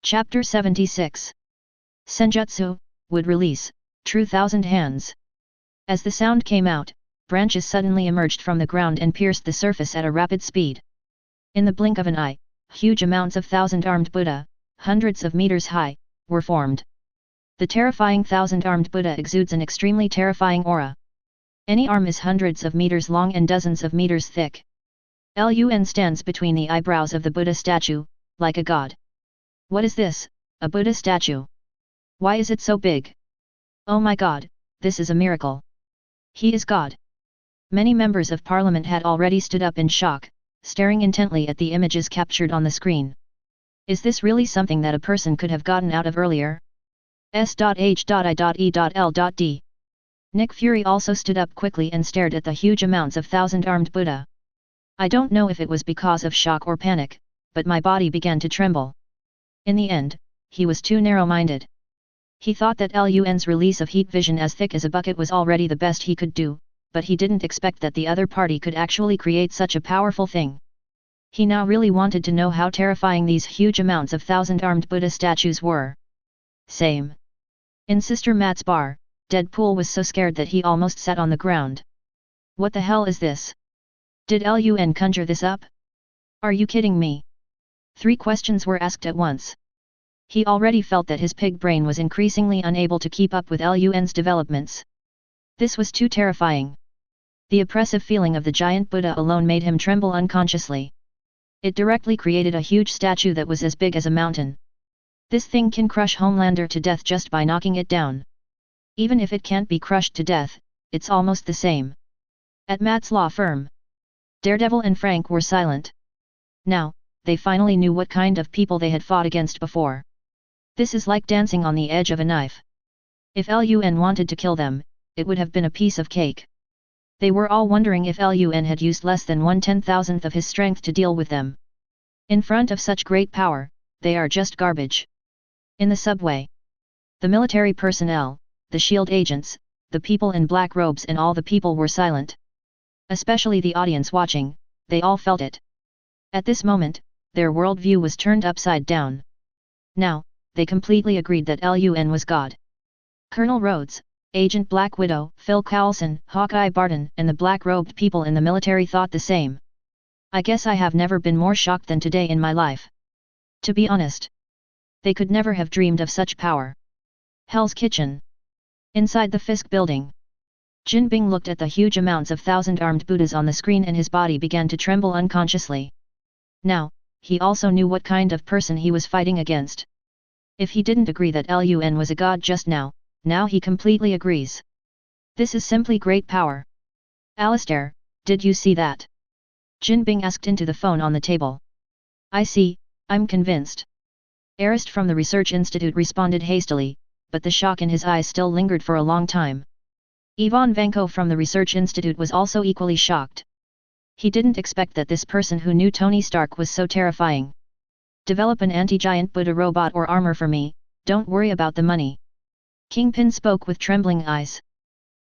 Chapter 76. Senjutsu, would release, true thousand hands. As the sound came out, branches suddenly emerged from the ground and pierced the surface at a rapid speed. In the blink of an eye, huge amounts of thousand-armed Buddha, hundreds of meters high, were formed. The terrifying thousand-armed Buddha exudes an extremely terrifying aura. Any arm is hundreds of meters long and dozens of meters thick. Lun stands between the eyebrows of the Buddha statue, like a god. What is this, a Buddha statue? Why is it so big? Oh my god, this is a miracle. He is God. Many members of parliament had already stood up in shock, staring intently at the images captured on the screen. Is this really something that a person could have gotten out of earlier? S.H.I.E.L.D. Nick Fury also stood up quickly and stared at the huge amounts of thousand-armed Buddha. I don't know if it was because of shock or panic, but my body began to tremble. In the end, he was too narrow-minded. He thought that Lun's release of heat vision as thick as a bucket was already the best he could do, but he didn't expect that the other party could actually create such a powerful thing. He now really wanted to know how terrifying these huge amounts of thousand-armed Buddha statues were. Same. In Sister Matt's bar, Deadpool was so scared that he almost sat on the ground. What the hell is this? Did Lun conjure this up? Are you kidding me? 3 questions were asked at once. He already felt that his pig brain was increasingly unable to keep up with Lun's developments. This was too terrifying. The oppressive feeling of the giant Buddha alone made him tremble unconsciously. It directly created a huge statue that was as big as a mountain. This thing can crush Homelander to death just by knocking it down. Even if it can't be crushed to death, it's almost the same. At Matt's law firm, Daredevil and Frank were silent. Now, they finally knew what kind of people they had fought against before. This is like dancing on the edge of a knife. If Lun wanted to kill them, it would have been a piece of cake. They were all wondering if Lun had used less than 1/10,000th of his strength to deal with them. In front of such great power, they are just garbage. In the subway, the military personnel, the SHIELD agents, the people in black robes and all the people were silent. Especially the audience watching, they all felt it. At this moment, their worldview was turned upside down. Now, they completely agreed that Lun was God. Colonel Rhodes, Agent Black Widow, Phil Coulson, Hawkeye Barton and the black-robed people in the military thought the same. I guess I have never been more shocked than today in my life. To be honest, they could never have dreamed of such power. Hell's Kitchen. Inside the Fisk building, Jin Bing looked at the huge amounts of thousand-armed Buddhas on the screen and his body began to tremble unconsciously. Now, he also knew what kind of person he was fighting against. If he didn't agree that Lun was a god just now he completely agrees. This is simply great power. Alistair, did you see that? Jin Bing asked into the phone on the table. I see, I'm convinced. Arist from the Research Institute responded hastily, but the shock in his eyes still lingered for a long time. Ivan Vanko from the Research Institute was also equally shocked. He didn't expect that this person who knew Tony Stark was so terrifying. Develop an anti-giant Buddha robot or armor for me, don't worry about the money. Kingpin spoke with trembling eyes.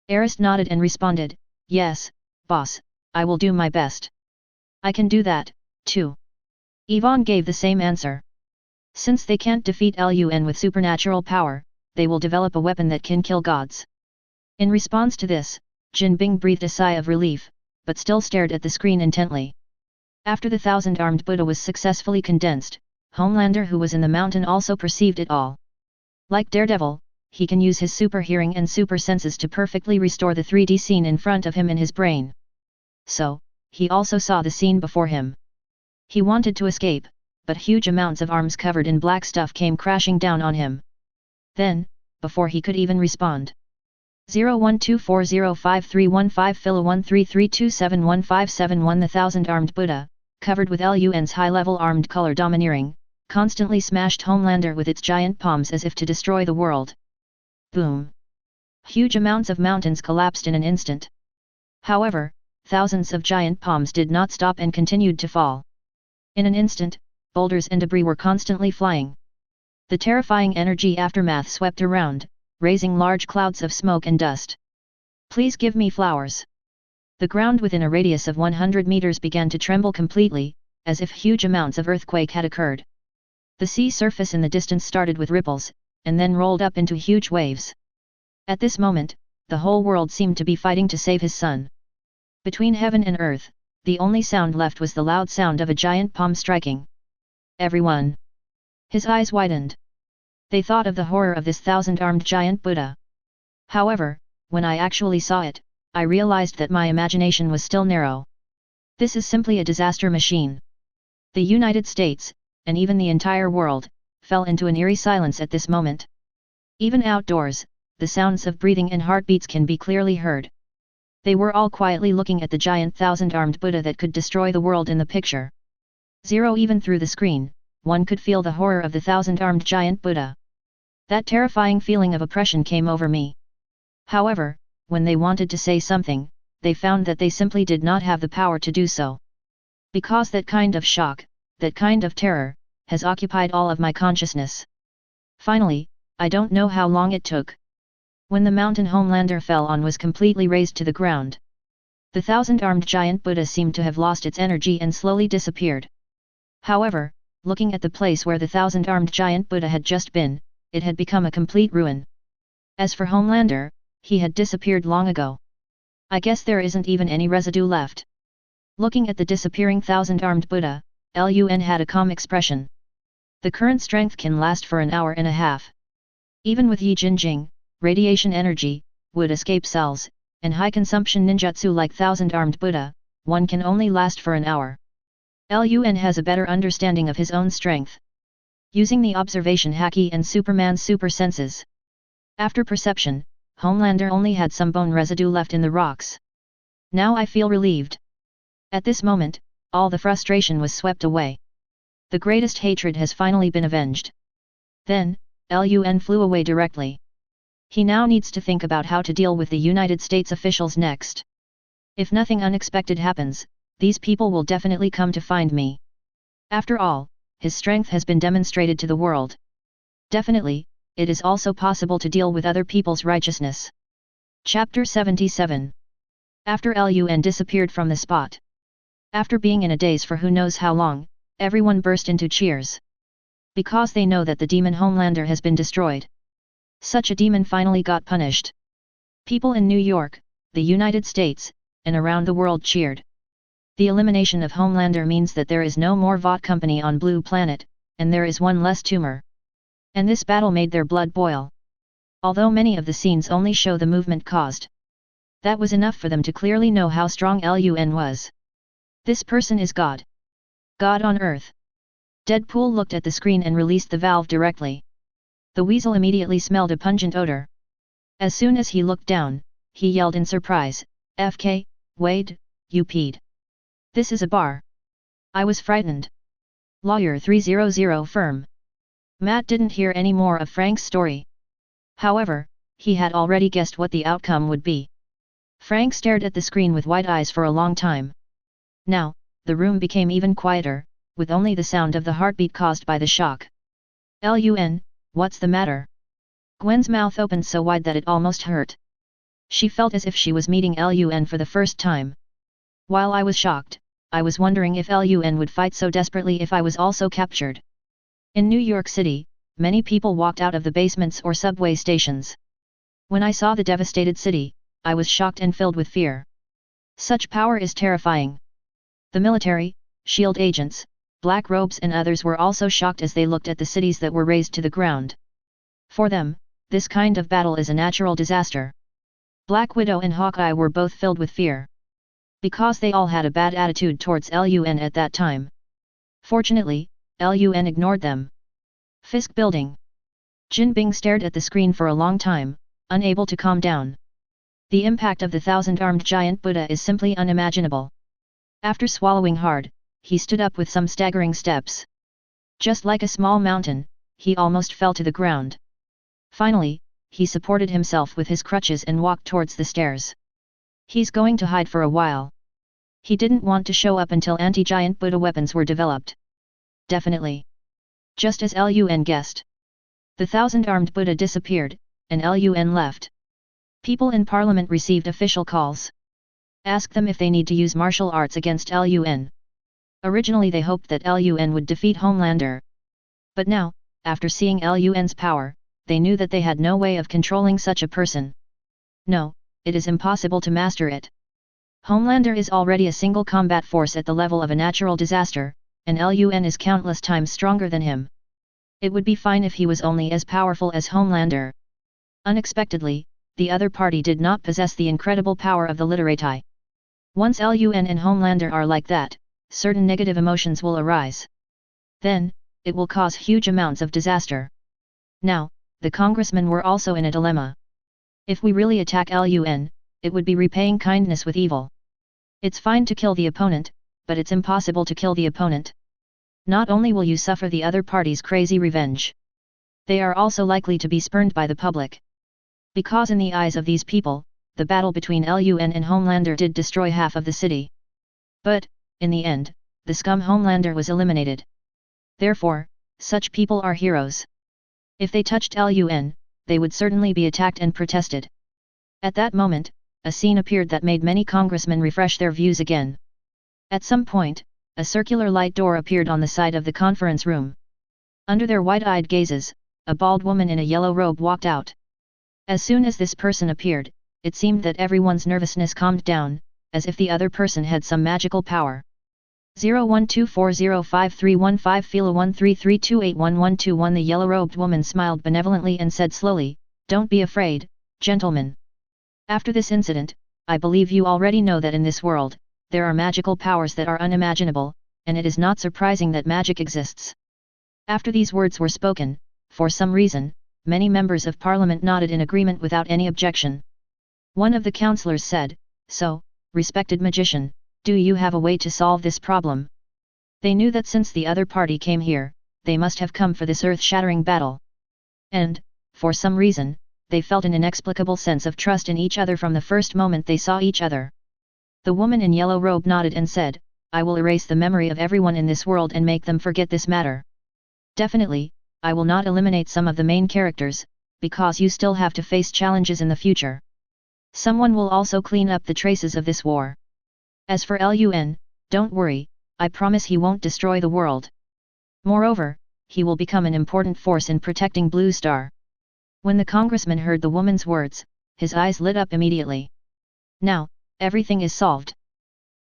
Arist nodded and responded, yes, boss, I will do my best. I can do that, too. Ivan gave the same answer. Since they can't defeat Lun with supernatural power, they will develop a weapon that can kill gods. In response to this, Jin Bing breathed a sigh of relief, but still stared at the screen intently. After the thousand-armed Buddha was successfully condensed, Homelander who was in the mountain also perceived it all. Like Daredevil, he can use his super hearing and super senses to perfectly restore the 3D scene in front of him in his brain. So, he also saw the scene before him. He wanted to escape, but huge amounts of arms covered in black stuff came crashing down on him. Then, before he could even respond, 0124053115 Philo 13327157 the thousand-armed Buddha, covered with Lun's high-level armed color domineering, constantly smashed Homelander with its giant palms as if to destroy the world. Boom! Huge amounts of mountains collapsed in an instant. However, thousands of giant palms did not stop and continued to fall. In an instant, boulders and debris were constantly flying. The terrifying energy aftermath swept around, raising large clouds of smoke and dust. Please give me flowers. The ground within a radius of 100 meters began to tremble completely, as if huge amounts of earthquake had occurred. The sea surface in the distance started with ripples, and then rolled up into huge waves. At this moment, the whole world seemed to be fighting to save his son. Between heaven and earth, the only sound left was the loud sound of a giant palm striking. Everyone. His eyes widened. They thought of the horror of this thousand-armed giant Buddha. However, when I actually saw it, I realized that my imagination was still narrow. This is simply a disaster machine. The United States, and even the entire world, fell into an eerie silence at this moment. Even outdoors, the sounds of breathing and heartbeats can be clearly heard. They were all quietly looking at the giant thousand-armed Buddha that could destroy the world in the picture. Even through the screen, one could feel the horror of the thousand-armed giant Buddha. That terrifying feeling of oppression came over me. However, when they wanted to say something, they found that they simply did not have the power to do so. Because that kind of shock, that kind of terror, has occupied all of my consciousness. Finally, I don't know how long it took. When the mountain Homelander fell on was completely razed to the ground. The thousand-armed giant Buddha seemed to have lost its energy and slowly disappeared. However, looking at the place where the thousand-armed giant Buddha had just been, it had become a complete ruin. As for Homelander, he had disappeared long ago. I guess there isn't even any residue left. Looking at the disappearing thousand-armed Buddha, Lun had a calm expression. The current strength can last for an hour and a half. Even with Yi Jinjing, radiation energy, wood escape cells, and high-consumption ninjutsu like thousand-armed Buddha, one can only last for an hour. Lun has a better understanding of his own strength. Using the observation haki and Superman's super senses. After perception, Homelander only had some bone residue left in the rocks. Now I feel relieved. At this moment, all the frustration was swept away. The greatest hatred has finally been avenged. Then, Lun flew away directly. He now needs to think about how to deal with the United States officials next. If nothing unexpected happens, these people will definitely come to find me. After all, his strength has been demonstrated to the world. Definitely, it is also possible to deal with other people's righteousness. Chapter 77. After Lun disappeared from the spot. After being in a daze for who knows how long, everyone burst into cheers. Because they know that the demon Homelander has been destroyed. Such a demon finally got punished. People in New York, the United States, and around the world cheered. The elimination of Homelander means that there is no more Vought Company on Blue Planet, and there is one less tumor. And this battle made their blood boil. Although many of the scenes only show the movement caused. That was enough for them to clearly know how strong Lun was. This person is God. God on Earth. Deadpool looked at the screen and released the valve directly. The weasel immediately smelled a pungent odor. As soon as he looked down, he yelled in surprise, "FK, Wade, you peed. This is a bar." I was frightened. Lawyer 300 firm. Matt didn't hear any more of Frank's story. However, he had already guessed what the outcome would be. Frank stared at the screen with wide eyes for a long time. Now, the room became even quieter, with only the sound of the heartbeat caused by the shock. "Lun, what's the matter?" Gwen's mouth opened so wide that it almost hurt. She felt as if she was meeting Lun for the first time. While I was shocked, I was wondering if Lun would fight so desperately if I was also captured. In New York City, many people walked out of the basements or subway stations. When I saw the devastated city, I was shocked and filled with fear. Such power is terrifying. The military, SHIELD agents, Black Robes and others were also shocked as they looked at the cities that were razed to the ground. For them, this kind of battle is a natural disaster. Black Widow and Hawkeye were both filled with fear. Because they all had a bad attitude towards Lun at that time. Fortunately, Lun ignored them. Fisk building. Jin Bing stared at the screen for a long time, unable to calm down. The impact of the thousand-armed giant Buddha is simply unimaginable. After swallowing hard, he stood up with some staggering steps. Just like a small mountain, he almost fell to the ground. Finally, he supported himself with his crutches and walked towards the stairs. He's going to hide for a while. He didn't want to show up until anti-giant Buddha weapons were developed. Definitely. Just as Lun guessed. The thousand-armed Buddha disappeared, and Lun left. People in Parliament received official calls. Ask them if they need to use martial arts against Lun. Originally they hoped that Lun would defeat Homelander. But now, after seeing Lun's power, they knew that they had no way of controlling such a person. No, it is impossible to master it. Homelander is already a single combat force at the level of a natural disaster, and Lun is countless times stronger than him. It would be fine if he was only as powerful as Homelander. Unexpectedly, the other party did not possess the incredible power of the literati. Once Lun and Homelander are like that, certain negative emotions will arise. Then, it will cause huge amounts of disaster. Now, the congressmen were also in a dilemma. If we really attack Lun, it would be repaying kindness with evil. It's fine to kill the opponent, but it's impossible to kill the opponent. Not only will you suffer the other party's crazy revenge, they are also likely to be spurned by the public. Because in the eyes of these people, the battle between Lun and Homelander did destroy half of the city. But, in the end, the scum Homelander was eliminated. Therefore, such people are heroes. If they touched Lun, they would certainly be attacked and protested. At that moment, a scene appeared that made many congressmen refresh their views again. At some point, a circular light door appeared on the side of the conference room. Under their wide-eyed gazes, a bald woman in a yellow robe walked out. As soon as this person appeared, it seemed that everyone's nervousness calmed down, as if the other person had some magical power. 0124053115 Fila 133281121 The yellow-robed woman smiled benevolently and said slowly, "Don't be afraid, gentlemen. After this incident, I believe you already know that in this world, there are magical powers that are unimaginable, and it is not surprising that magic exists." After these words were spoken, for some reason, many members of parliament nodded in agreement without any objection. One of the councillors said, "So, respected magician, do you have a way to solve this problem?" They knew that since the other party came here, they must have come for this earth-shattering battle. And, for some reason, they felt an inexplicable sense of trust in each other from the first moment they saw each other. The woman in yellow robe nodded and said, "I will erase the memory of everyone in this world and make them forget this matter. Definitely, I will not eliminate some of the main characters, because you still have to face challenges in the future. Someone will also clean up the traces of this war. As for Lun, don't worry, I promise he won't destroy the world. Moreover, he will become an important force in protecting Blue Star." When the congressman heard the woman's words, his eyes lit up immediately. Now, everything is solved.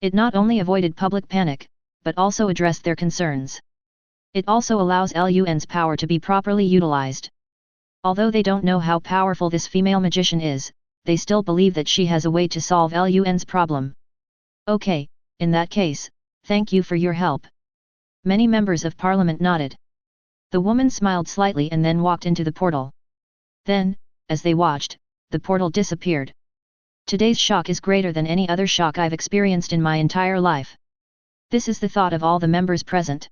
It not only avoided public panic, but also addressed their concerns. It also allows Lun's power to be properly utilized. Although they don't know how powerful this female magician is, they still believe that she has a way to solve Lun's problem. "Okay, in that case, thank you for your help." Many members of parliament nodded. The woman smiled slightly and then walked into the portal. Then, as they watched, the portal disappeared. Today's shock is greater than any other shock I've experienced in my entire life. This is the thought of all the members present.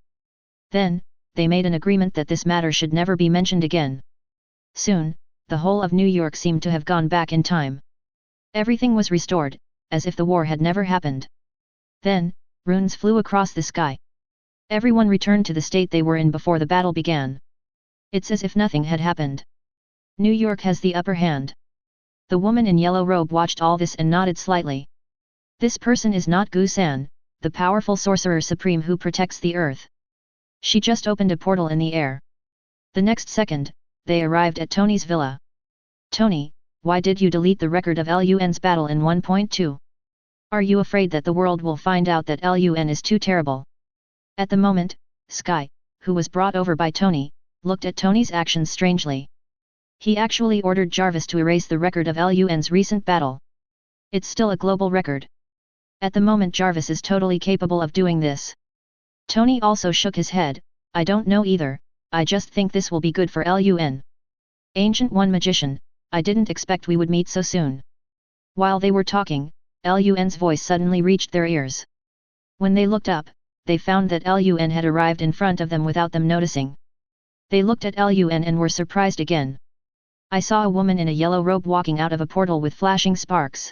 Then, they made an agreement that this matter should never be mentioned again. Soon, the whole of New York seemed to have gone back in time. Everything was restored, as if the war had never happened. Then, runes flew across the sky. Everyone returned to the state they were in before the battle began. It's as if nothing had happened. New York has the upper hand. The woman in yellow robe watched all this and nodded slightly. This person is not Gu-san, the powerful sorcerer supreme who protects the earth. She just opened a portal in the air. The next second, they arrived at Tony's villa. "Tony, why did you delete the record of Lun's battle in 1.2? Are you afraid that the world will find out that Lun is too terrible?" At the moment, Sky, who was brought over by Tony, looked at Tony's actions strangely. He actually ordered Jarvis to erase the record of Lun's recent battle. It's still a global record. At the moment Jarvis is totally capable of doing this. Tony also shook his head, "I don't know either, I just think this will be good for Lun. Ancient One Magician, I didn't expect we would meet so soon." While they were talking, Lun's voice suddenly reached their ears. When they looked up, they found that Lun had arrived in front of them without them noticing. They looked at Lun and were surprised again. "I saw a woman in a yellow robe walking out of a portal with flashing sparks."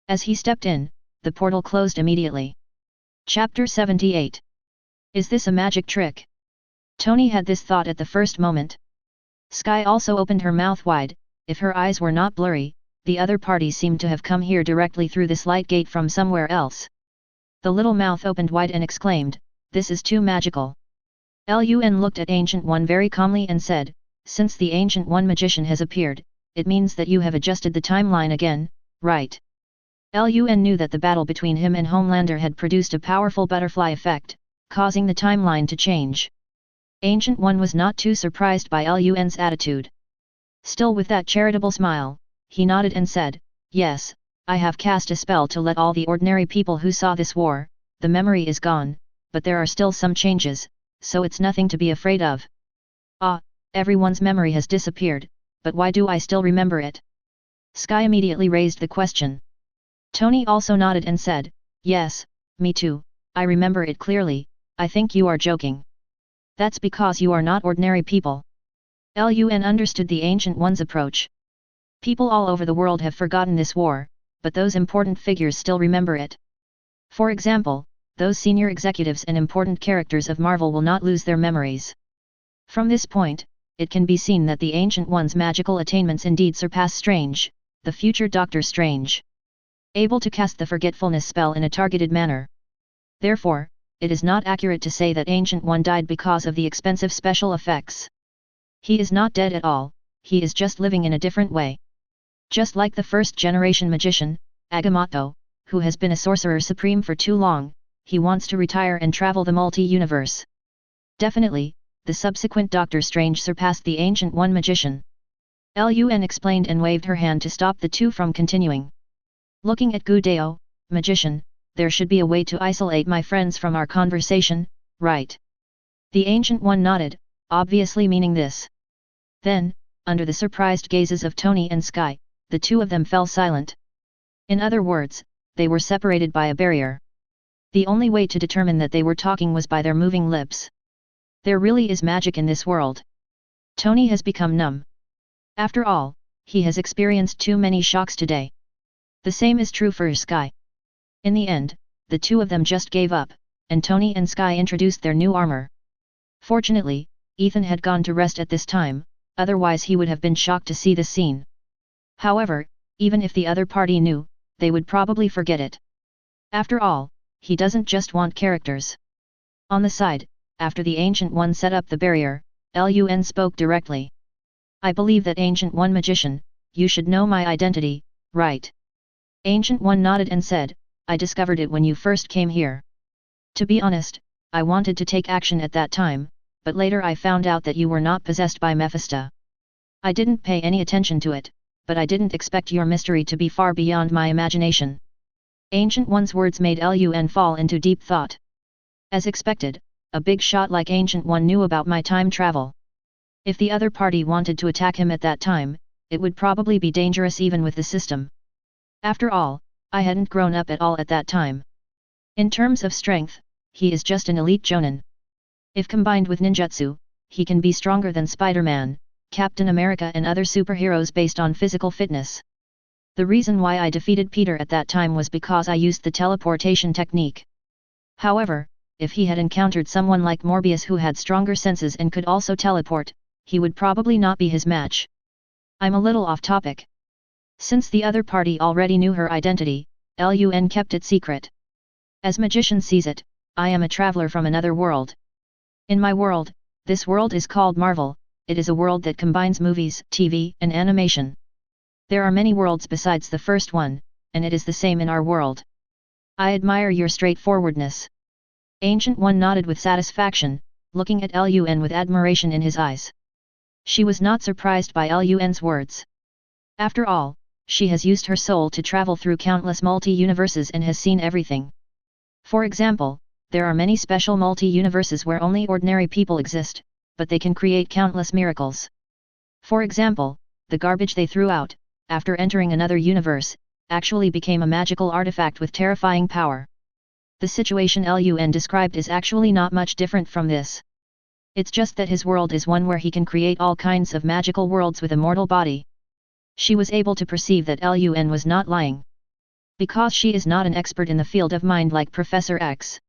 As he stepped in, the portal closed immediately. Chapter 78. Is this a magic trick? Tony had this thought at the first moment. Sky also opened her mouth wide. If her eyes were not blurry, the other party seemed to have come here directly through this light gate from somewhere else. The little mouth opened wide and exclaimed, "This is too magical." Lun looked at Ancient One very calmly and said, "Since the Ancient One magician has appeared, it means that you have adjusted the timeline again, right?" Lun knew that the battle between him and Homelander had produced a powerful butterfly effect, causing the timeline to change. Ancient One was not too surprised by Lun's attitude. Still with that charitable smile, he nodded and said, "Yes, I have cast a spell to let all the ordinary people who saw this war, the memory is gone, but there are still some changes, so it's nothing to be afraid of." "Ah, everyone's memory has disappeared, but why do I still remember it?" Sky immediately raised the question. Tony also nodded and said, "Yes, me too, I remember it clearly. I think you are joking." "That's because you are not ordinary people." Lun understood the Ancient One's approach. People all over the world have forgotten this war, but those important figures still remember it. For example, those senior executives and important characters of Marvel will not lose their memories. From this point, it can be seen that the Ancient One's magical attainments indeed surpass Strange, the future Doctor Strange, able to cast the forgetfulness spell in a targeted manner. Therefore, it is not accurate to say that Ancient One died because of the expensive special effects. He is not dead at all, he is just living in a different way. Just like the first-generation magician, Agamotto, who has been a sorcerer supreme for too long, he wants to retire and travel the multi-universe. Definitely, the subsequent Doctor Strange surpassed the Ancient One magician. Lun explained and waved her hand to stop the two from continuing. Looking at Gudeo, magician, there should be a way to isolate my friends from our conversation, right? The Ancient One nodded, obviously meaning this. Then, under the surprised gazes of Tony and Sky, the two of them fell silent. In other words, they were separated by a barrier. The only way to determine that they were talking was by their moving lips. There really is magic in this world. Tony has become numb. After all, he has experienced too many shocks today. The same is true for Sky. In the end, the two of them just gave up, and Tony and Sky introduced their new armor. Fortunately, Ethan had gone to rest at this time, otherwise he would have been shocked to see this scene. However, even if the other party knew, they would probably forget it. After all, he doesn't just want characters. On the side, after the Ancient One set up the barrier, Lun spoke directly. "I believe that Ancient One magician, you should know my identity, right?" Ancient One nodded and said, "I discovered it when you first came here. To be honest, I wanted to take action at that time, but later I found out that you were not possessed by Mephisto. I didn't pay any attention to it, but I didn't expect your mystery to be far beyond my imagination." Ancient One's words made Lun fall into deep thought. As expected, a big shot like Ancient One knew about my time travel. If the other party wanted to attack him at that time, it would probably be dangerous even with the system. After all, I hadn't grown up at all at that time. In terms of strength, he is just an elite Jonin. If combined with ninjutsu, he can be stronger than Spider-Man, Captain America and other superheroes based on physical fitness. The reason why I defeated Peter at that time was because I used the teleportation technique. However, if he had encountered someone like Morbius who had stronger senses and could also teleport, he would probably not be his match. I'm a little off topic. Since the other party already knew her identity, Lun kept it secret. As magician sees it, I am a traveler from another world. In my world, this world is called Marvel, it is a world that combines movies, TV, and animation. There are many worlds besides the first one, and it is the same in our world. I admire your straightforwardness. Ancient One nodded with satisfaction, looking at Lun with admiration in his eyes. She was not surprised by Lun's words. After all, she has used her soul to travel through countless multi-universes and has seen everything. For example, there are many special multi-universes where only ordinary people exist, but they can create countless miracles. For example, the garbage they threw out, after entering another universe, actually became a magical artifact with terrifying power. The situation Lun described is actually not much different from this. It's just that his world is one where he can create all kinds of magical worlds with a mortal body. She was able to perceive that Lun was not lying. Because she is not an expert in the field of mind like Professor X.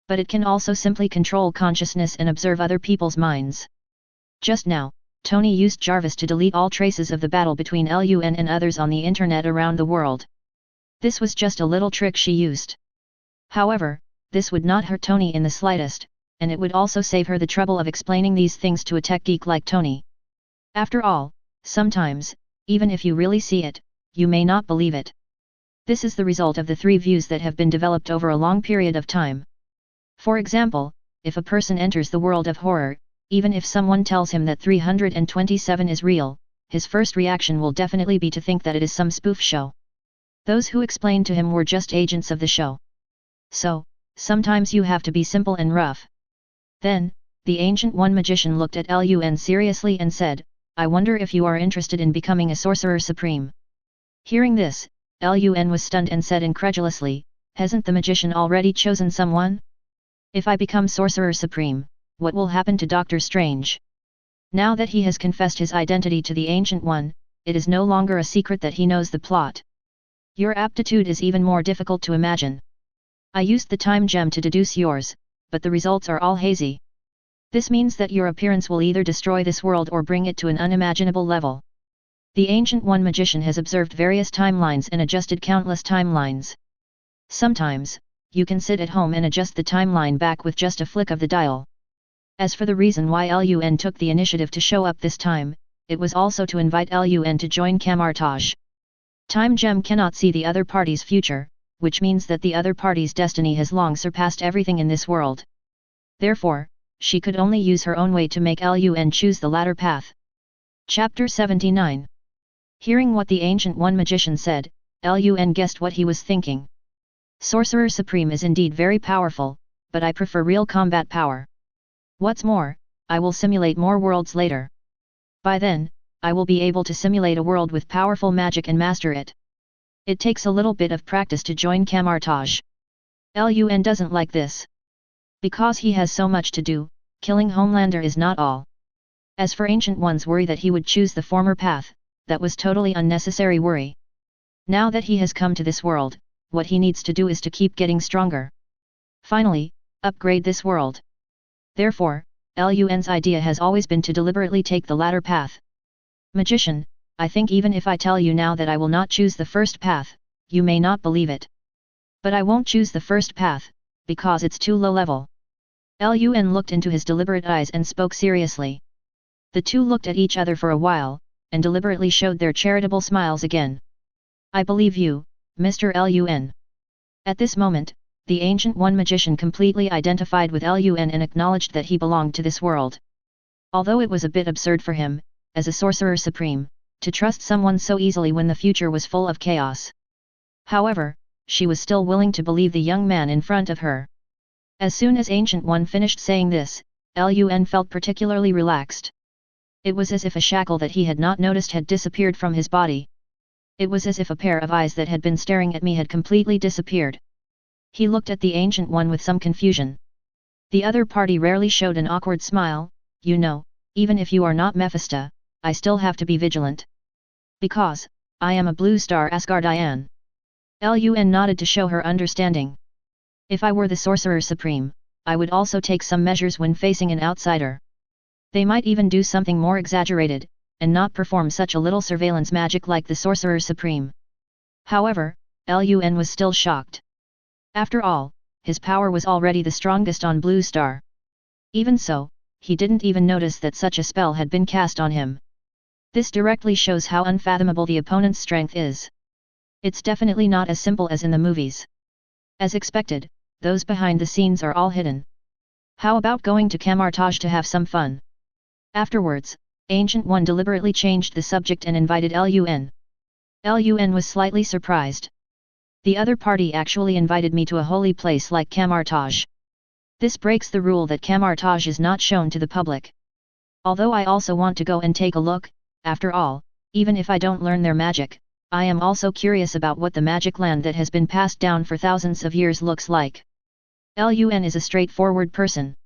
But it can also simply control consciousness and observe other people's minds. Just now, Tony used Jarvis to delete all traces of the battle between Lun and others on the internet around the world. This was just a little trick she used. However, this would not hurt Tony in the slightest, and it would also save her the trouble of explaining these things to a tech geek like Tony. After all, sometimes, even if you really see it, you may not believe it. This is the result of the three views that have been developed over a long period of time. For example, if a person enters the world of horror, even if someone tells him that 327 is real, his first reaction will definitely be to think that it is some spoof show. Those who explained to him were just agents of the show. So, sometimes you have to be simple and rough. Then, the Ancient One magician looked at Lun seriously and said, I wonder if you are interested in becoming a sorcerer supreme. Hearing this, Lun was stunned and said incredulously, hasn't the magician already chosen someone? If I become sorcerer supreme, what will happen to Doctor Strange? Now that he has confessed his identity to the Ancient One, it is no longer a secret that he knows the plot. Your aptitude is even more difficult to imagine. I used the time gem to deduce yours, but the results are all hazy. This means that your appearance will either destroy this world or bring it to an unimaginable level. The Ancient One magician has observed various timelines and adjusted countless timelines. Sometimes, you can sit at home and adjust the timeline back with just a flick of the dial. As for the reason why Lun took the initiative to show up this time, it was also to invite Lun to join Camartage. Time Gem cannot see the other party's future, which means that the other party's destiny has long surpassed everything in this world. Therefore, she could only use her own way to make Lun choose the latter path. Chapter 79. Hearing what the Ancient One magician said, Lun guessed what he was thinking. Sorcerer Supreme is indeed very powerful, but I prefer real combat power. What's more, I will simulate more worlds later. By then, I will be able to simulate a world with powerful magic and master it. It takes a little bit of practice to join Camartage. Lun doesn't like this. Because he has so much to do, killing Homelander is not all. As for Ancient One's worry that he would choose the former path, that was totally unnecessary worry. Now that he has come to this world, what he needs to do is to keep getting stronger. Finally, upgrade this world. Therefore, Lun's idea has always been to deliberately take the latter path. Magician, I think even if I tell you now that I will not choose the first path, you may not believe it. But I won't choose the first path, because it's too low level. Lun looked into his deliberate eyes and spoke seriously. The two looked at each other for a while, and deliberately showed their charitable smiles again. I believe you, Mr. Lun. At this moment, the Ancient One magician completely identified with Lun and acknowledged that he belonged to this world. Although it was a bit absurd for him, as a sorcerer supreme, to trust someone so easily when the future was full of chaos. However, she was still willing to believe the young man in front of her. As soon as Ancient One finished saying this, Lun felt particularly relaxed. It was as if a shackle that he had not noticed had disappeared from his body. It was as if a pair of eyes that had been staring at me had completely disappeared. He looked at the Ancient One with some confusion. The other party rarely showed an awkward smile. You know, even if you are not Mephisto, I still have to be vigilant. Because, I am a Blue Star Asgardian. Lun nodded to show her understanding. If I were the Sorcerer Supreme, I would also take some measures when facing an outsider. They might even do something more exaggerated, and not perform such a little surveillance magic like the Sorcerer Supreme. However, Lun was still shocked. After all, his power was already the strongest on Blue Star. Even so, he didn't even notice that such a spell had been cast on him. This directly shows how unfathomable the opponent's strength is. It's definitely not as simple as in the movies. As expected, those behind the scenes are all hidden. How about going to Camartage to have some fun? Afterwards, Ancient One deliberately changed the subject and invited Lun. Lun was slightly surprised. The other party actually invited me to a holy place like Camartage. This breaks the rule that Camartage is not shown to the public. Although I also want to go and take a look, after all, even if I don't learn their magic, I am also curious about what the magic land that has been passed down for thousands of years looks like. Lun is a straightforward person.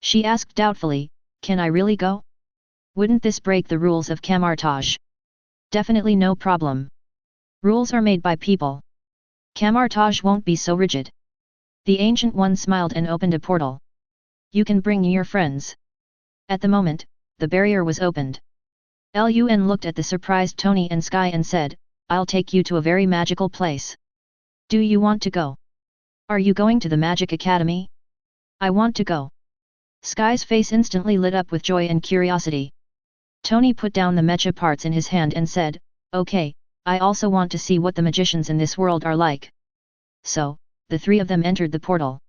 She asked doubtfully, can I really go? Wouldn't this break the rules of Camartage? Definitely no problem. Rules are made by people. Camartage won't be so rigid. The Ancient One smiled and opened a portal. You can bring your friends. At the moment, the barrier was opened. Lun looked at the surprised Tony and Sky and said, I'll take you to a very magical place. Do you want to go? Are you going to the Magic Academy? I want to go. Sky's face instantly lit up with joy and curiosity. Tony put down the mecha parts in his hand and said, "Okay, I also want to see what the magicians in this world are like." So, the three of them entered the portal.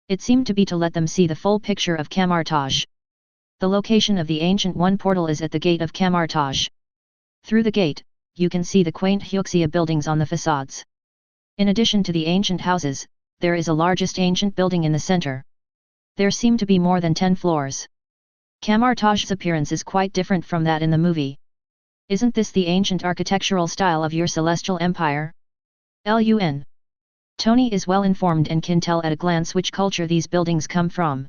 It seemed to be to let them see the full picture of Kamartaj. The location of the Ancient One portal is at the gate of Kamartaj. Through the gate, you can see the quaint Hyuxia buildings on the facades. In addition to the ancient houses, there is a largest ancient building in the center. There seem to be more than 10 floors. Kamartaj's appearance is quite different from that in the movie. Isn't this the ancient architectural style of your celestial empire? Lun. Tony is well informed and can tell at a glance which culture these buildings come from.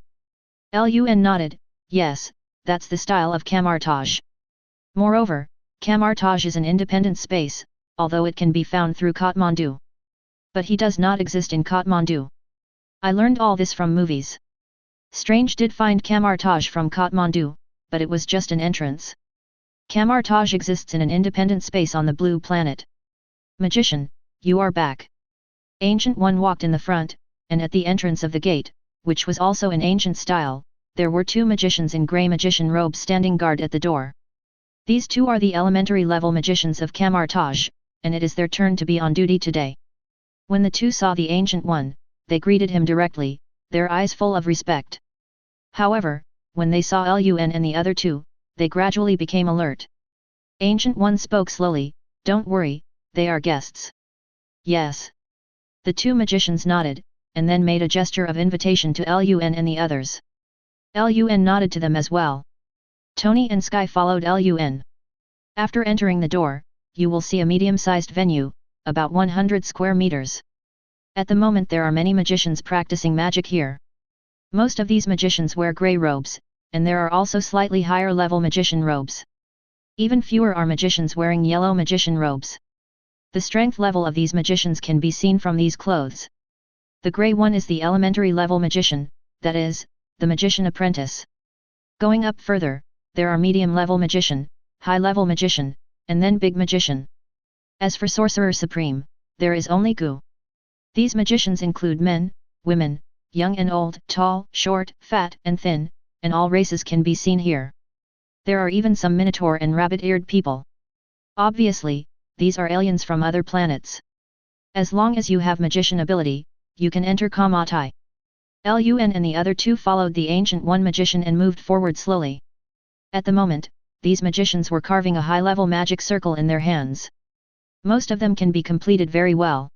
Lun nodded, yes, that's the style of Kamartaj. Moreover, Kamartaj is an independent space, although it can be found through Kathmandu. But he does not exist in Kathmandu. I learned all this from movies. Strange did find Kamartaj from Kathmandu, but it was just an entrance. Kamartaj exists in an independent space on the blue planet. Magician, you are back. Ancient One walked in the front, and at the entrance of the gate, which was also in ancient style, there were 2 magicians in grey magician robes standing guard at the door. These 2 are the elementary level magicians of Kamartaj, and it is their turn to be on duty today. When the 2 saw the Ancient One, they greeted him directly, their eyes full of respect. However, when they saw Lun and the other 2, they gradually became alert. Ancient One spoke slowly, "Don't worry, they are guests." Yes. The 2 magicians nodded, and then made a gesture of invitation to Lun and the others. Lun nodded to them as well. Tony and Sky followed Lun. After entering the door, you will see a medium-sized venue, about 100 square meters. At the moment there are many magicians practicing magic here. Most of these magicians wear grey robes, and there are also slightly higher level magician robes. Even fewer are magicians wearing yellow magician robes. The strength level of these magicians can be seen from these clothes. The grey one is the elementary level magician, that is, the magician apprentice. Going up further, there are medium level magician, high level magician, and then big magician. As for sorcerer supreme, there is only Gu. These magicians include men, women, young and old, tall, short, fat and thin, and all races can be seen here. There are even some minotaur and rabbit-eared people. Obviously, these are aliens from other planets. As long as you have magician ability, you can enter Kamatai. Lun and the other 2 followed the Ancient One magician and moved forward slowly. At the moment, these magicians were carving a high-level magic circle in their hands. Most of them can be completed very well.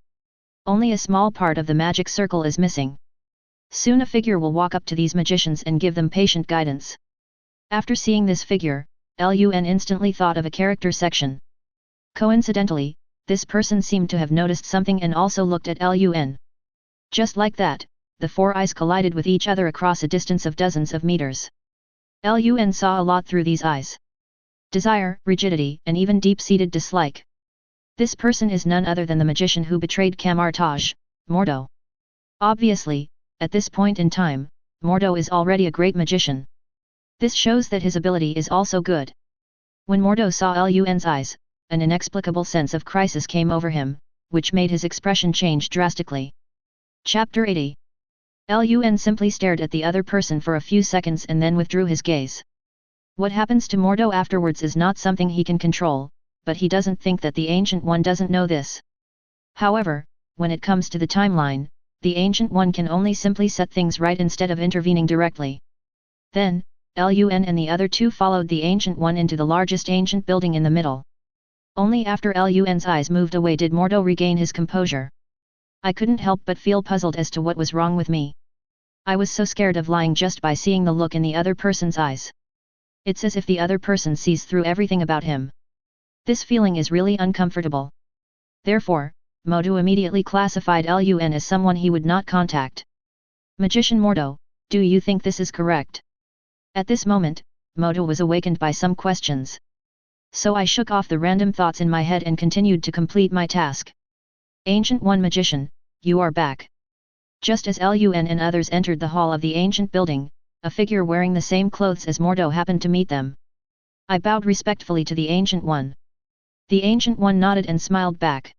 Only a small part of the magic circle is missing. Soon a figure will walk up to these magicians and give them patient guidance. After seeing this figure, Lun instantly thought of a character section. Coincidentally, this person seemed to have noticed something and also looked at Lun. Just like that, the 4 eyes collided with each other across a distance of dozens of meters. Lun saw a lot through these eyes. Desire, rigidity, and even deep-seated dislike. This person is none other than the magician who betrayed Kamartaj, Mordo. Obviously, at this point in time, Mordo is already a great magician. This shows that his ability is also good. When Mordo saw Lun's eyes, an inexplicable sense of crisis came over him, which made his expression change drastically. Chapter 80. Lun simply stared at the other person for a few seconds and then withdrew his gaze. What happens to Mordo afterwards is not something he can control, but he doesn't think that the Ancient One doesn't know this. However, when it comes to the timeline, the Ancient One can only simply set things right instead of intervening directly. Then, Lun and the other 2 followed the Ancient One into the largest ancient building in the middle. Only after Lun's eyes moved away did Mordo regain his composure. I couldn't help but feel puzzled as to what was wrong with me. I was so scared of lying just by seeing the look in the other person's eyes. It's as if the other person sees through everything about him. This feeling is really uncomfortable. Therefore, Mordo immediately classified Lun as someone he would not contact. Magician Mordo, do you think this is correct? At this moment, Mordo was awakened by some questions. So I shook off the random thoughts in my head and continued to complete my task. Ancient One magician, you are back. Just as Lun and others entered the hall of the ancient building, a figure wearing the same clothes as Mordo happened to meet them. I bowed respectfully to the Ancient One. The Ancient One nodded and smiled back.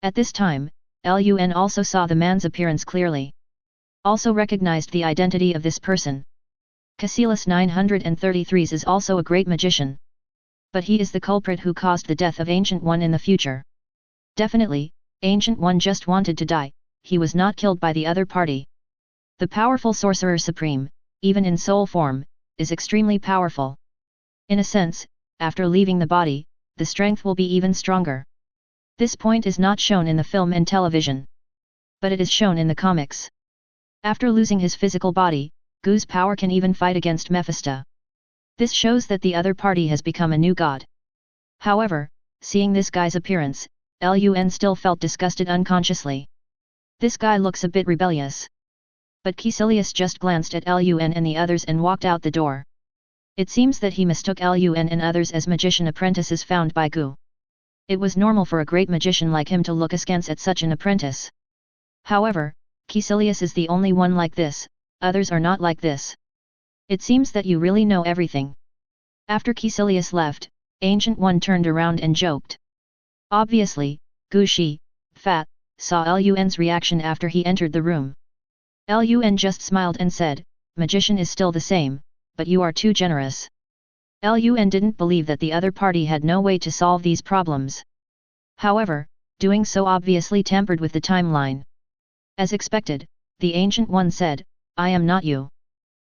At this time, Lun also saw the man's appearance clearly. Also recognized the identity of this person. Caecilius 933 is also a great magician. But he is the culprit who caused the death of Ancient One in the future. Definitely, Ancient One just wanted to die, he was not killed by the other party. The powerful Sorcerer Supreme, even in soul form, is extremely powerful. In a sense, after leaving the body, the strength will be even stronger. This point is not shown in the film and television. But it is shown in the comics. After losing his physical body, Gu's power can even fight against Mephisto. This shows that the other party has become a new god. However, seeing this guy's appearance, Lun still felt disgusted unconsciously. This guy looks a bit rebellious. But Caecilius just glanced at Lun and the others and walked out the door. It seems that he mistook Lun and others as magician apprentices found by Gu. It was normal for a great magician like him to look askance at such an apprentice. However, Caecilius is the only one like this, others are not like this. It seems that you really know everything. After Caecilius left, Ancient One turned around and joked. Obviously, Gu Shi, fat, saw Lun's reaction after he entered the room. Lun just smiled and said, magician is still the same, but you are too generous. Lun didn't believe that the other party had no way to solve these problems. However, doing so obviously tampered with the timeline. As expected, the Ancient One said, I am not you.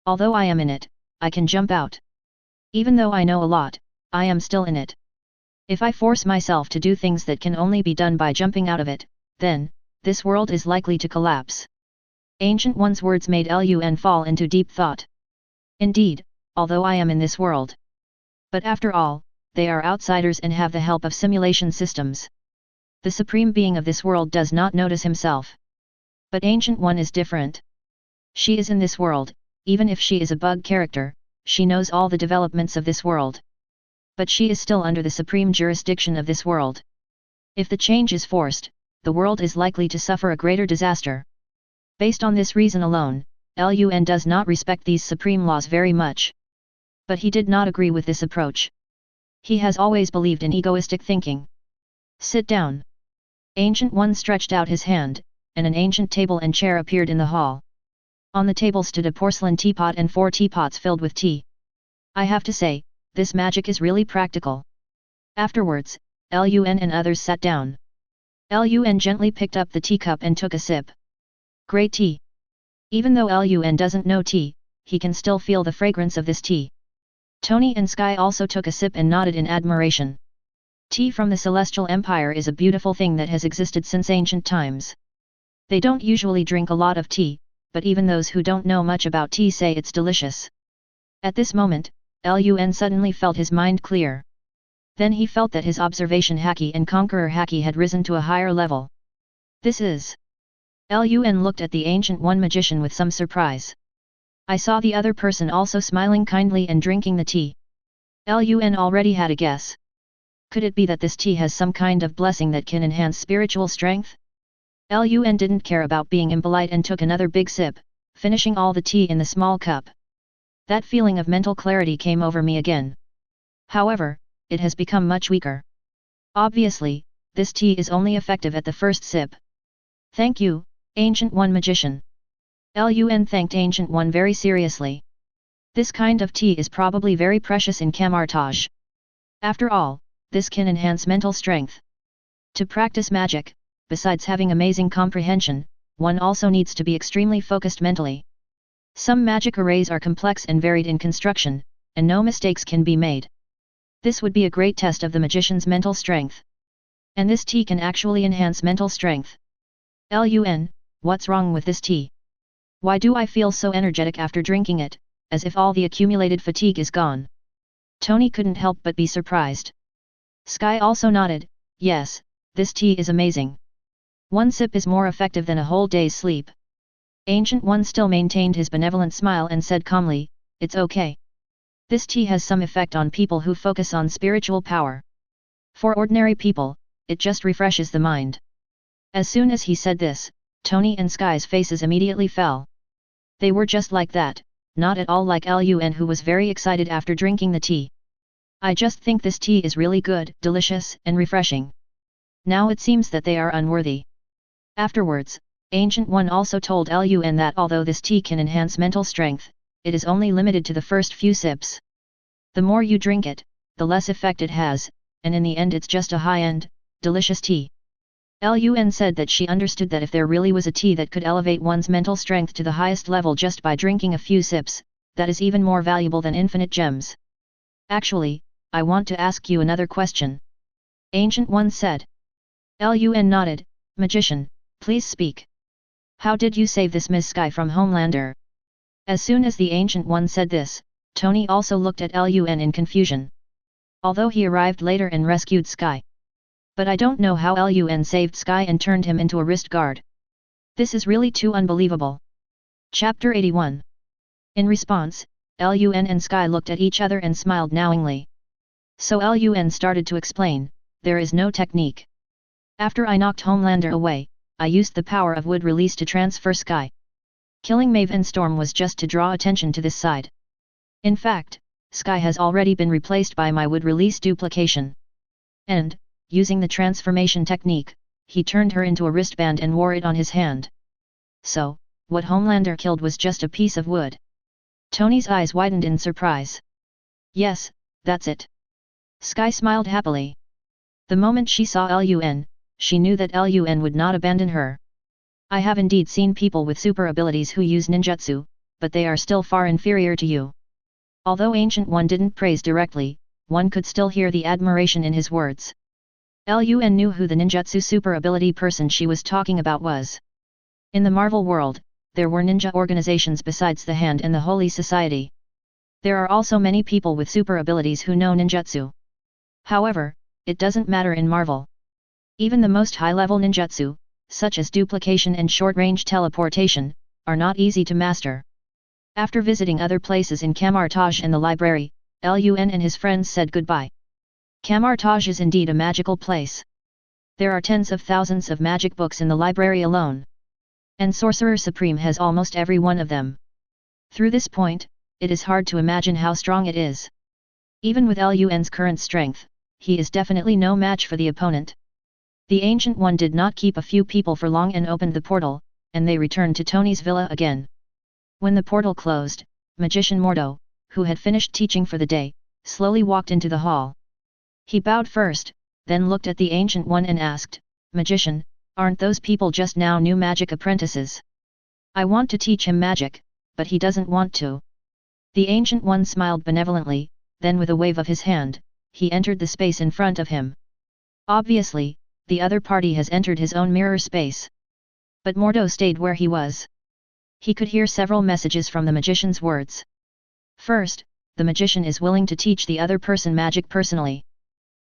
Although I am in it, I can jump out. Even though I know a lot, I am still in it. If I force myself to do things that can only be done by jumping out of it, then, this world is likely to collapse. Ancient One's words made Lun fall into deep thought. Indeed, although I am in this world. But after all, they are outsiders and have the help of simulation systems. The Supreme Being of this world does not notice himself. But Ancient One is different. She is in this world, even if she is a bug character, she knows all the developments of this world. But she is still under the supreme jurisdiction of this world. If the change is forced, the world is likely to suffer a greater disaster. Based on this reason alone, Lun does not respect these supreme laws very much. But he did not agree with this approach. He has always believed in egoistic thinking. Sit down. Ancient One stretched out his hand, and an ancient table and chair appeared in the hall. On the table stood a porcelain teapot and 4 teapots filled with tea. I have to say, this magic is really practical. Afterwards, Lun and others sat down. Lun gently picked up the teacup and took a sip. Great tea. Even though Lun doesn't know tea, he can still feel the fragrance of this tea. Tony and Sky also took a sip and nodded in admiration. Tea from the Celestial Empire is a beautiful thing that has existed since ancient times. They don't usually drink a lot of tea, but even those who don't know much about tea say it's delicious. At this moment, Lun suddenly felt his mind clear. Then he felt that his observation haki and conqueror haki had risen to a higher level. This is... Lun looked at the Ancient One magician with some surprise. I saw the other person also smiling kindly and drinking the tea. Lun already had a guess. Could it be that this tea has some kind of blessing that can enhance spiritual strength? Lun didn't care about being impolite and took another big sip, finishing all the tea in the small cup. That feeling of mental clarity came over me again. However, it has become much weaker. Obviously, this tea is only effective at the first sip. Thank you, Ancient One magician. Lun thanked Ancient One very seriously. This kind of tea is probably very precious in Camartage. After all, this can enhance mental strength. To practice magic, besides having amazing comprehension, one also needs to be extremely focused mentally. Some magic arrays are complex and varied in construction, and no mistakes can be made. This would be a great test of the magician's mental strength. And this tea can actually enhance mental strength. Lun, what's wrong with this tea? Why do I feel so energetic after drinking it, as if all the accumulated fatigue is gone? Tony couldn't help but be surprised. Sky also nodded, yes, this tea is amazing. One sip is more effective than a whole day's sleep. Ancient One still maintained his benevolent smile and said calmly, it's okay. This tea has some effect on people who focus on spiritual power. For ordinary people, it just refreshes the mind. As soon as he said this, Tony and Sky's faces immediately fell. They were just like that, not at all like Lun, who was very excited after drinking the tea. I just think this tea is really good, delicious, and refreshing. Now it seems that they are unworthy. Afterwards, Ancient One also told Lun that although this tea can enhance mental strength, it is only limited to the first few sips. The more you drink it, the less effect it has, and in the end it's just a high-end, delicious tea. Lun said that she understood that if there really was a tea that could elevate one's mental strength to the highest level just by drinking a few sips, that is even more valuable than infinite gems. Actually, I want to ask you another question. Ancient One said. Lun nodded. Magician, please speak. How did you save this Ms. Sky from Homelander? As soon as the Ancient One said this, Tony also looked at Lun in confusion. Although he arrived later and rescued Sky. But I don't know how Lun saved Sky and turned him into a wrist guard. This is really too unbelievable. Chapter 81. In response, Lun and Sky looked at each other and smiled knowingly. So Lun started to explain, there is no technique. After I knocked Homelander away, I used the power of wood release to transfer Sky. Killing Maeve and Storm was just to draw attention to this side. In fact, Sky has already been replaced by my wood release duplication. And, using the transformation technique, he turned her into a wristband and wore it on his hand. So, what Homelander killed was just a piece of wood. Tony's eyes widened in surprise. Yes, that's it. Sky smiled happily. The moment she saw Lun, she knew that Lun would not abandon her. I have indeed seen people with super abilities who use ninjutsu, but they are still far inferior to you. Although Ancient One didn't praise directly, one could still hear the admiration in his words. Lun knew who the ninjutsu super ability person she was talking about was. In the Marvel world, there were ninja organizations besides the Hand and the Holy Society. There are also many people with super abilities who know ninjutsu. However, it doesn't matter in Marvel. Even the most high-level ninjutsu, such as duplication and short-range teleportation, are not easy to master. After visiting other places in Camartage and the library, Lun and his friends said goodbye. Camartage is indeed a magical place. There are tens of thousands of magic books in the library alone. And Sorcerer Supreme has almost every one of them. Through this point, it is hard to imagine how strong it is. Even with Lun's current strength, he is definitely no match for the opponent. The Ancient One did not keep a few people for long and opened the portal, and they returned to Tony's villa again. When the portal closed, Magician Mordo, who had finished teaching for the day, slowly walked into the hall. He bowed first, then looked at the Ancient One and asked, Magician, aren't those people just now new magic apprentices? I want to teach him magic, but he doesn't want to. The Ancient One smiled benevolently, then with a wave of his hand, he entered the space in front of him. Obviously, the other party has entered his own mirror space. But Mordo stayed where he was. He could hear several messages from the magician's words. First, the magician is willing to teach the other person magic personally.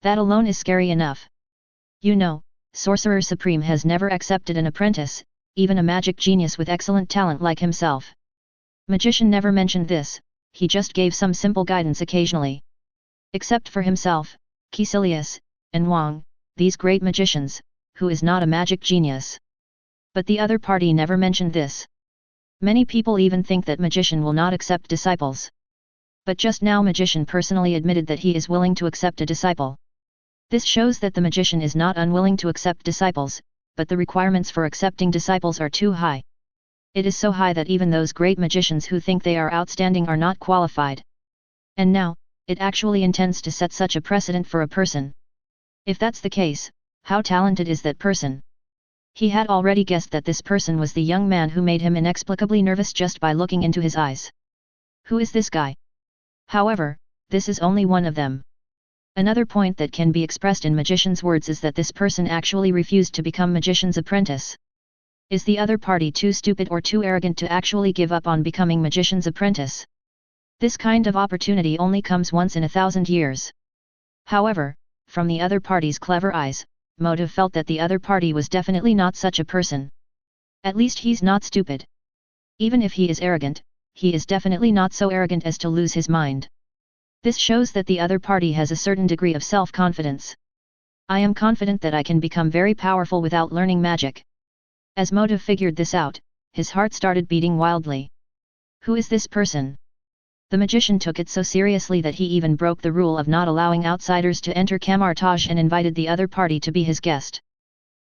That alone is scary enough. You know, Sorcerer Supreme has never accepted an apprentice, even a magic genius with excellent talent like himself. Magician never mentioned this, he just gave some simple guidance occasionally. Except for himself, Caecilius, and Wong, these great magicians, who is not a magic genius. But the other party never mentioned this. Many people even think that Magician will not accept disciples. But just now Magician personally admitted that he is willing to accept a disciple. This shows that the Magician is not unwilling to accept disciples, but the requirements for accepting disciples are too high. It is so high that even those great magicians who think they are outstanding are not qualified. And now, it actually intends to set such a precedent for a person. If that's the case, how talented is that person? He had already guessed that this person was the young man who made him inexplicably nervous just by looking into his eyes. Who is this guy? However, this is only one of them. Another point that can be expressed in Magician's words is that this person actually refused to become Magician's apprentice. Is the other party too stupid or too arrogant to actually give up on becoming Magician's apprentice? This kind of opportunity only comes once in 1,000 years. However, from the other party's clever eyes, Motive felt that the other party was definitely not such a person. At least he's not stupid. Even if he is arrogant, he is definitely not so arrogant as to lose his mind. This shows that the other party has a certain degree of self-confidence. I am confident that I can become very powerful without learning magic. As Motive figured this out, his heart started beating wildly. Who is this person? The magician took it so seriously that he even broke the rule of not allowing outsiders to enter Camartage and invited the other party to be his guest.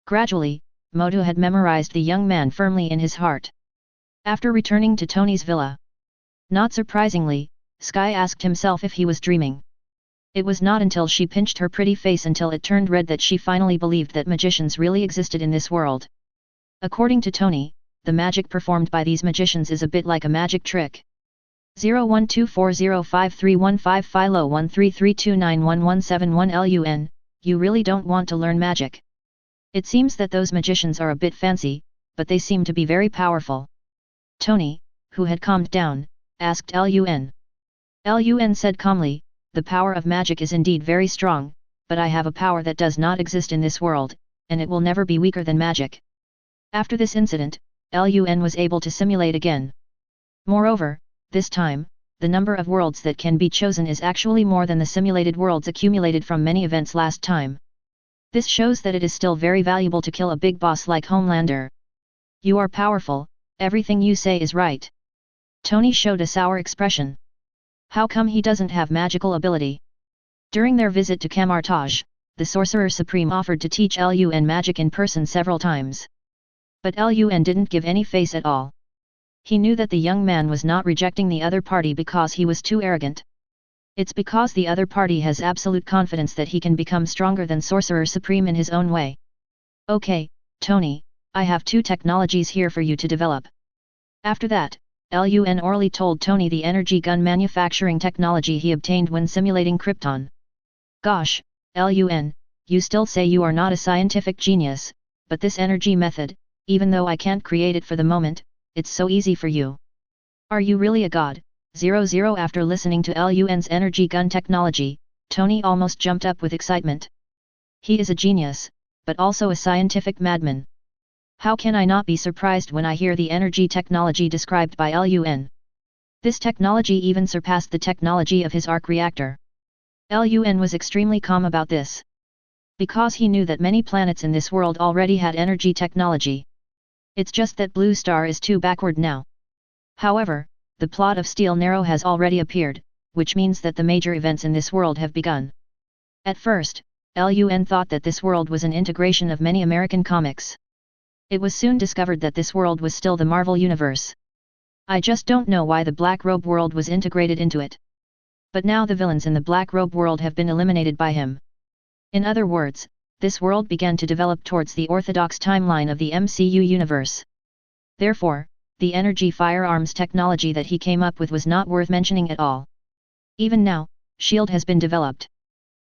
Gradually, Motive had memorized the young man firmly in his heart. After returning to Tony's villa, Not surprisingly, Sky asked himself if he was dreaming. It was not until she pinched her pretty face until it turned red that she finally believed that magicians really existed in this world. According to Tony, the magic performed by these magicians is a bit like a magic trick. 0124053155 Philo 133291171 LUN, you really don't want to learn magic. It seems that those magicians are a bit fancy, but they seem to be very powerful. Tony, who had calmed down, asked LUN. LUN said calmly, the power of magic is indeed very strong, but I have a power that does not exist in this world, and it will never be weaker than magic. After this incident, LUN was able to simulate again. Moreover, this time, the number of worlds that can be chosen is actually more than the simulated worlds accumulated from many events last time. This shows that it is still very valuable to kill a big boss like Homelander. You are powerful, everything you say is right. Tony showed a sour expression. How come he doesn't have magical ability? During their visit to Camartage, the Sorcerer Supreme offered to teach LUN magic in person several times. But LUN didn't give any face at all. He knew that the young man was not rejecting the other party because he was too arrogant. It's because the other party has absolute confidence that he can become stronger than Sorcerer Supreme in his own way. Okay, Tony, I have 2 technologies here for you to develop. After that, LUN orally told Tony the energy gun manufacturing technology he obtained when simulating Krypton. Gosh, LUN, you still say you are not a scientific genius, but this energy method, even though I can't create it for the moment, it's so easy for you. Are you really a god? 00 After listening to LUN's energy gun technology, Tony almost jumped up with excitement. He is a genius, but also a scientific madman. How can I not be surprised when I hear the energy technology described by LUN? This technology even surpassed the technology of his arc reactor. LUN was extremely calm about this. Because he knew that many planets in this world already had energy technology. It's just that Blue Star is too backward now. However, the plot of Steel Narrow has already appeared, which means that the major events in this world have begun. At first, LUN thought that this world was an integration of many American comics. It was soon discovered that this world was still the Marvel Universe. I just don't know why the Black Robe world was integrated into it. But now the villains in the Black Robe world have been eliminated by him. In other words, this world began to develop towards the orthodox timeline of the MCU universe. Therefore, the energy firearms technology that he came up with was not worth mentioning at all. Even now, S.H.I.E.L.D. has been developed.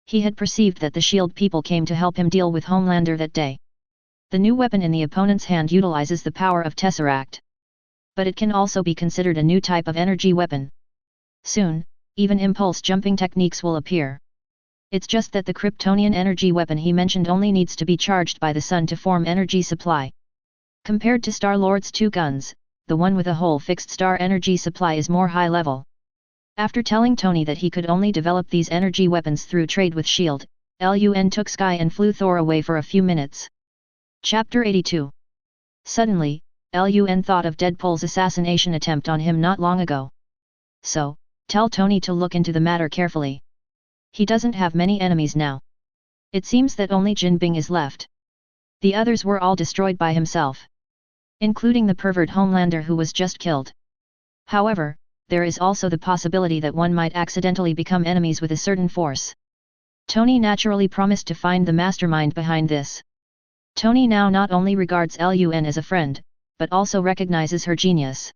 He had perceived that the S.H.I.E.L.D. people came to help him deal with Homelander that day. The new weapon in the opponent's hand utilizes the power of Tesseract. But it can also be considered a new type of energy weapon. Soon, even impulse jumping techniques will appear. It's just that the Kryptonian energy weapon he mentioned only needs to be charged by the sun to form energy supply. Compared to Star-Lord's 2 guns, the one with a whole fixed star energy supply is more high level. After telling Tony that he could only develop these energy weapons through trade with S.H.I.E.L.D., LUN took Sky and flew Thor away for a few minutes. Chapter 82. Suddenly, LUN thought of Deadpool's assassination attempt on him not long ago. So, tell Tony to look into the matter carefully. He doesn't have many enemies now. It seems that only Jin Bing is left. The others were all destroyed by himself. Including the pervert Homelander who was just killed. However, there is also the possibility that one might accidentally become enemies with a certain force. Tony naturally promised to find the mastermind behind this. Tony now not only regards LUN as a friend, but also recognizes her genius.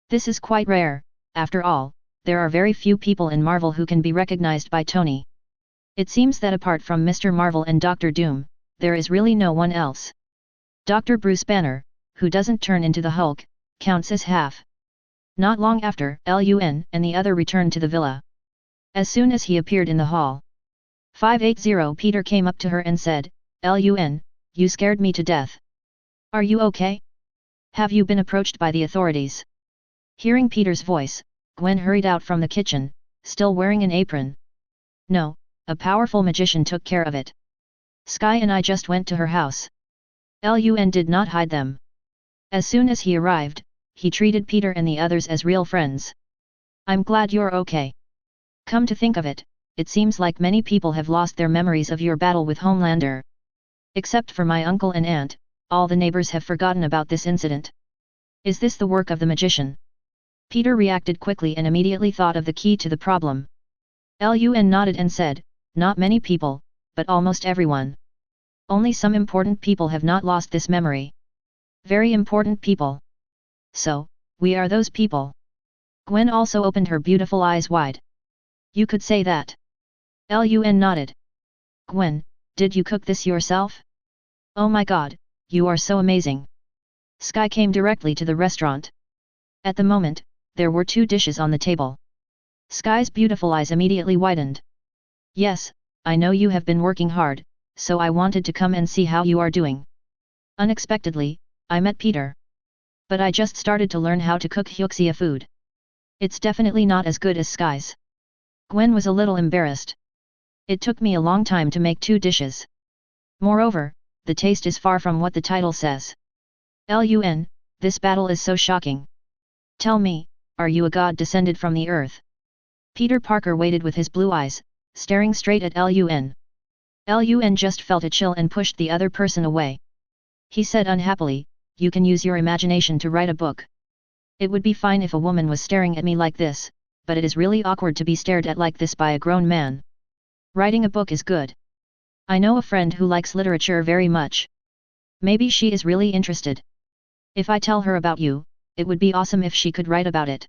This is quite rare, after all. There are very few people in Marvel who can be recognized by Tony. It seems that apart from Mr. Marvel and Dr. Doom, there is really no one else. Dr. Bruce Banner, who doesn't turn into the Hulk, counts as half. Not long after, LUN and the other returned to the villa. As soon as he appeared in the hall, 580 Peter came up to her and said, LUN, you scared me to death. Are you okay? Have you been approached by the authorities? Hearing Peter's voice, Gwen hurried out from the kitchen, still wearing an apron. No, a powerful magician took care of it. Sky and I just went to her house. LUN did not hide them. As soon as he arrived, he treated Peter and the others as real friends. I'm glad you're okay. Come to think of it, it seems like many people have lost their memories of your battle with Homelander. Except for my uncle and aunt, all the neighbors have forgotten about this incident. Is this the work of the magician? Peter reacted quickly and immediately thought of the key to the problem. Lun nodded and said, not many people, but almost everyone. Only some important people have not lost this memory. Very important people. So, we are those people. Gwen also opened her beautiful eyes wide. You could say that. Lun nodded. Gwen, did you cook this yourself? Oh my god, you are so amazing. Sky came directly to the restaurant. At the moment, there were 2 dishes on the table. Sky's beautiful eyes immediately widened. Yes, I know you have been working hard, so I wanted to come and see how you are doing. Unexpectedly, I met Peter. But I just started to learn how to cook Hyuxia food. It's definitely not as good as Sky's. Gwen was a little embarrassed. It took me a long time to make 2 dishes. Moreover, the taste is far from what the title says. Lun, this battle is so shocking. Tell me, are you a god descended from the earth? Peter Parker waited with his blue eyes, staring straight at Lun. Lun just felt a chill and pushed the other person away. He said unhappily, you can use your imagination to write a book. It would be fine if a woman was staring at me like this, but it is really awkward to be stared at like this by a grown man. Writing a book is good. I know a friend who likes literature very much. Maybe she is really interested. If I tell her about you, it would be awesome if she could write about it.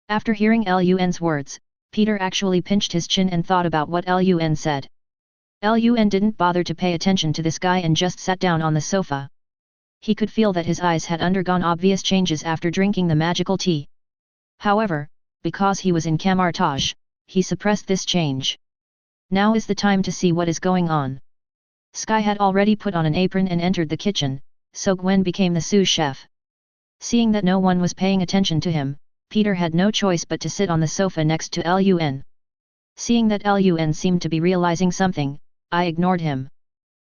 After hearing Lun's words, Peter actually pinched his chin and thought about what Lun said. Lun didn't bother to pay attention to this guy and just sat down on the sofa. He could feel that his eyes had undergone obvious changes after drinking the magical tea. However, because he was in camouflage, he suppressed this change. Now is the time to see what is going on. Sky had already put on an apron and entered the kitchen, so Gwen became the sous chef. Seeing that no one was paying attention to him, Peter had no choice but to sit on the sofa next to Lun. Seeing that Lun seemed to be realizing something, I ignored him.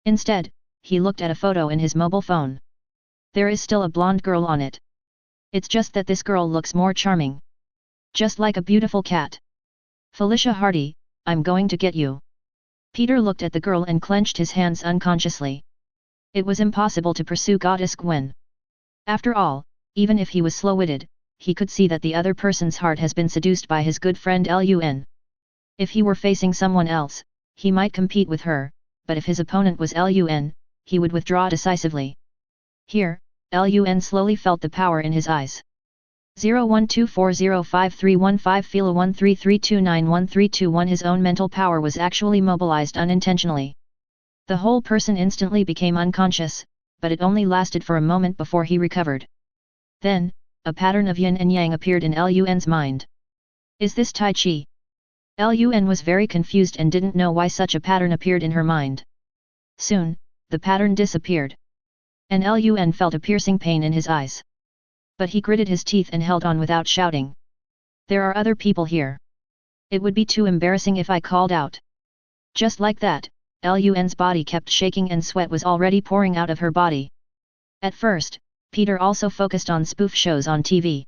Instead, he looked at a photo in his mobile phone. There is still a blonde girl on it. It's just that this girl looks more charming. Just like a beautiful cat. Felicia Hardy, I'm going to get you. Peter looked at the girl and clenched his hands unconsciously. It was impossible to pursue Goddess Gwen. After all, even if he was slow-witted, he could see that the other person's heart has been seduced by his good friend Lun. If he were facing someone else, he might compete with her, but if his opponent was Lun, he would withdraw decisively. Here, Lun slowly felt the power in his eyes. 0124053115 Fila 13329131. His own mental power was actually mobilized unintentionally. The whole person instantly became unconscious, but it only lasted for a moment before he recovered. Then, a pattern of yin and yang appeared in Lun's mind. Is this Tai Chi? Lun was very confused and didn't know why such a pattern appeared in her mind. Soon, the pattern disappeared. And Lun felt a piercing pain in his eyes. But he gritted his teeth and held on without shouting. There are other people here. It would be too embarrassing if I called out. Just like that, Lun's body kept shaking and sweat was already pouring out of her body. At first, Peter also focused on spoof shows on TV.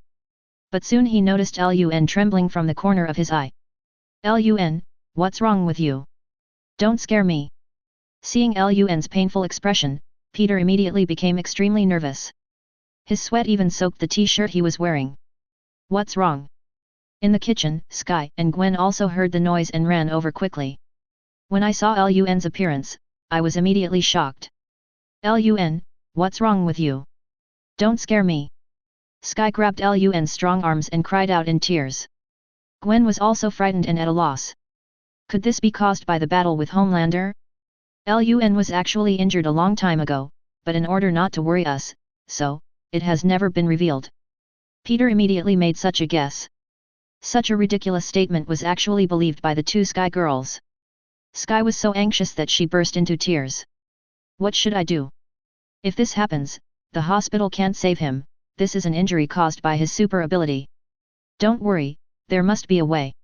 But soon he noticed Lun trembling from the corner of his eye. Lun, what's wrong with you? Don't scare me. Seeing Lun's painful expression, Peter immediately became extremely nervous. His sweat even soaked the t-shirt he was wearing. What's wrong? In the kitchen, Sky and Gwen also heard the noise and ran over quickly. When I saw Lun's appearance, I was immediately shocked. Lun, what's wrong with you? Don't scare me. Sky grabbed Lun's strong arms and cried out in tears. Gwen was also frightened and at a loss. Could this be caused by the battle with Homelander? Lun was actually injured a long time ago, but in order not to worry us, so, it has never been revealed. Peter immediately made such a guess. Such a ridiculous statement was actually believed by the 2 Sky girls. Sky was so anxious that she burst into tears. What should I do? If this happens, the hospital can't save him, this is an injury caused by his super ability. Don't worry, there must be a way.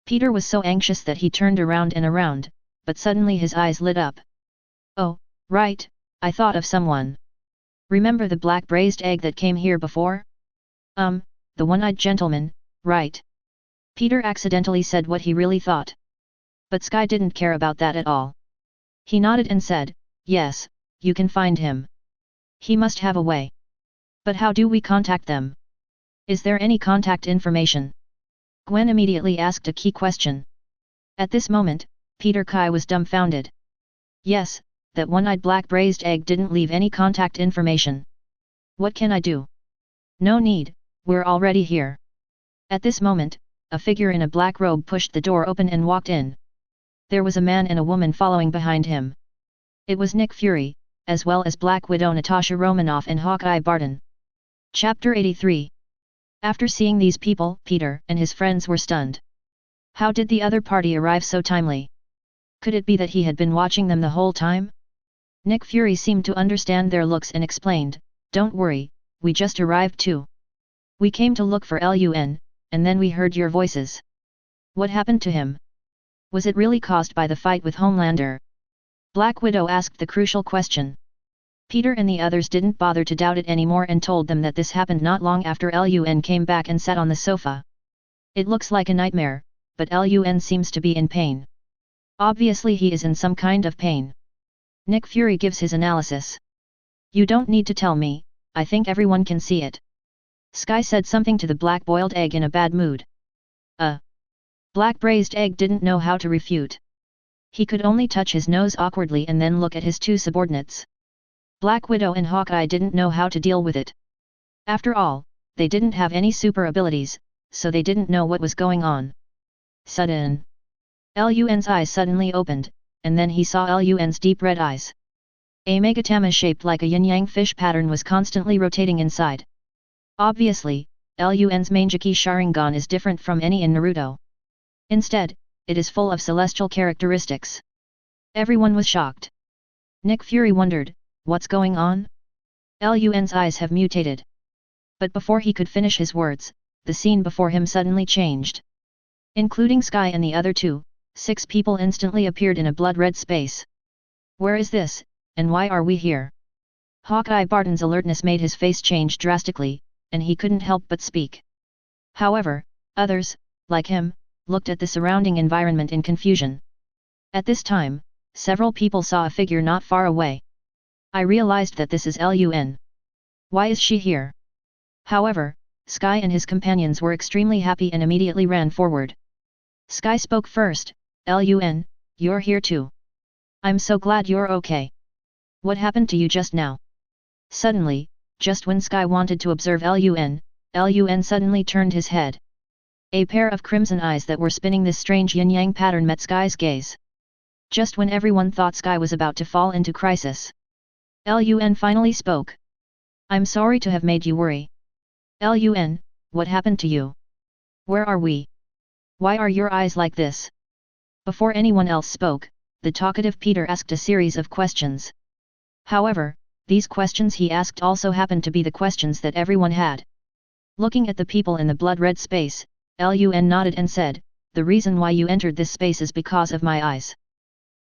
Peter was so anxious that he turned around and around, but suddenly his eyes lit up. Oh, right, I thought of someone. Remember the black braised egg that came here before? The one-eyed gentleman, right? Peter accidentally said what he really thought. But Sky didn't care about that at all. He nodded and said, yes, you can find him. He must have a way. But how do we contact them? Is there any contact information? Gwen immediately asked a key question. At this moment, Peter Kai was dumbfounded. Yes, that one-eyed black braised egg didn't leave any contact information. What can I do? No need, we're already here. At this moment, a figure in a black robe pushed the door open and walked in. There was a man and a woman following behind him. It was Nick Fury, as well as Black Widow Natasha Romanoff and Hawkeye Barton. Chapter 83. After seeing these people, Peter and his friends were stunned. How did the other party arrive so timely? Could it be that he had been watching them the whole time? Nick Fury seemed to understand their looks and explained, "Don't worry, we just arrived too. We came to look for Lun, and then we heard your voices." What happened to him? Was it really caused by the fight with Homelander? Black Widow asked the crucial question. Peter and the others didn't bother to doubt it anymore and told them that this happened not long after Lun came back and sat on the sofa. It looks like a nightmare, but Lun seems to be in pain. Obviously he is in some kind of pain. Nick Fury gives his analysis. You don't need to tell me, I think everyone can see it. Sky said something to the black boiled egg in a bad mood. Black braised egg didn't know how to refute. He could only touch his nose awkwardly and then look at his two subordinates. Black Widow and Hawkeye didn't know how to deal with it. After all, they didn't have any super abilities, so they didn't know what was going on. Sudden. Lun's eyes suddenly opened, and then he saw Lun's deep red eyes. A megatama shaped like a yin-yang fish pattern was constantly rotating inside. Obviously, Lun's Mangeki Sharingan is different from any in Naruto. Instead, it is full of celestial characteristics. Everyone was shocked. Nick Fury wondered, what's going on? Lun's eyes have mutated. But before he could finish his words, the scene before him suddenly changed. Including Sky and the other two, 6 people instantly appeared in a blood-red space. Where is this, and why are we here? Hawkeye Barton's alertness made his face change drastically, and he couldn't help but speak. However, others, like him, looked at the surrounding environment in confusion. At this time, several people saw a figure not far away. I realized that this is Lun. Why is she here? However, Sky and his companions were extremely happy and immediately ran forward. Sky spoke first, Lun, you're here too. I'm so glad you're okay. What happened to you just now? Suddenly, just when Sky wanted to observe Lun suddenly turned his head. A pair of crimson eyes that were spinning this strange yin-yang pattern met Sky's gaze. Just when everyone thought Sky was about to fall into crisis, Lun finally spoke. I'm sorry to have made you worry. Lun, what happened to you? Where are we? Why are your eyes like this? Before anyone else spoke, the talkative Peter asked a series of questions. However, these questions he asked also happened to be the questions that everyone had. Looking at the people in the blood-red space, Lun nodded and said, the reason why you entered this space is because of my eyes.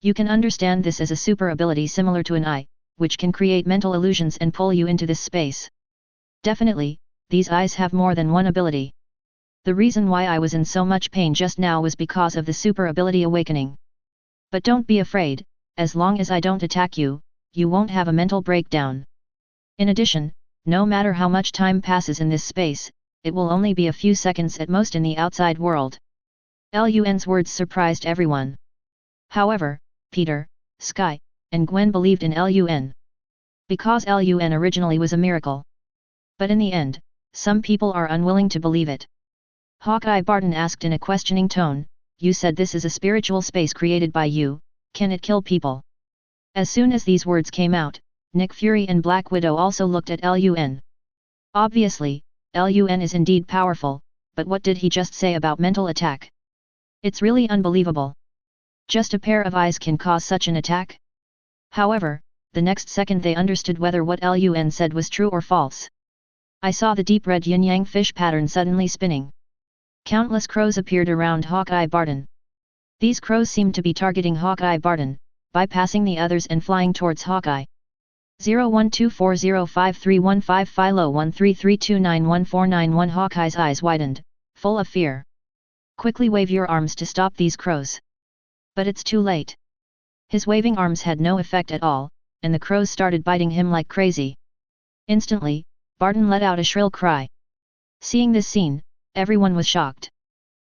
You can understand this as a super ability similar to an eye, which can create mental illusions and pull you into this space. Definitely, these eyes have more than one ability. The reason why I was in so much pain just now was because of the super ability awakening. But don't be afraid, as long as I don't attack you, you won't have a mental breakdown. In addition, no matter how much time passes in this space, it will only be a few seconds at most in the outside world. Lun's words surprised everyone. However, Peter, Sky, and Gwen believed in Lun. Because Lun originally was a miracle. But in the end, some people are unwilling to believe it. Hawkeye Barton asked in a questioning tone, you said this is a spiritual space created by you, can it kill people? As soon as these words came out, Nick Fury and Black Widow also looked at Lun. Obviously, Lun is indeed powerful, but what did he just say about mental attack? It's really unbelievable. Just a pair of eyes can cause such an attack? However, the next second they understood whether what Lun said was true or false. I saw the deep red yin-yang fish pattern suddenly spinning. Countless crows appeared around Hawkeye Barton. These crows seemed to be targeting Hawkeye Barton, bypassing the others and flying towards Hawkeye. 0124053155 Philo 133291491 Hawkeye's eyes widened, full of fear. Quickly wave your arms to stop these crows. But it's too late. His waving arms had no effect at all, and the crows started biting him like crazy. Instantly, Barton let out a shrill cry. Seeing this scene, everyone was shocked.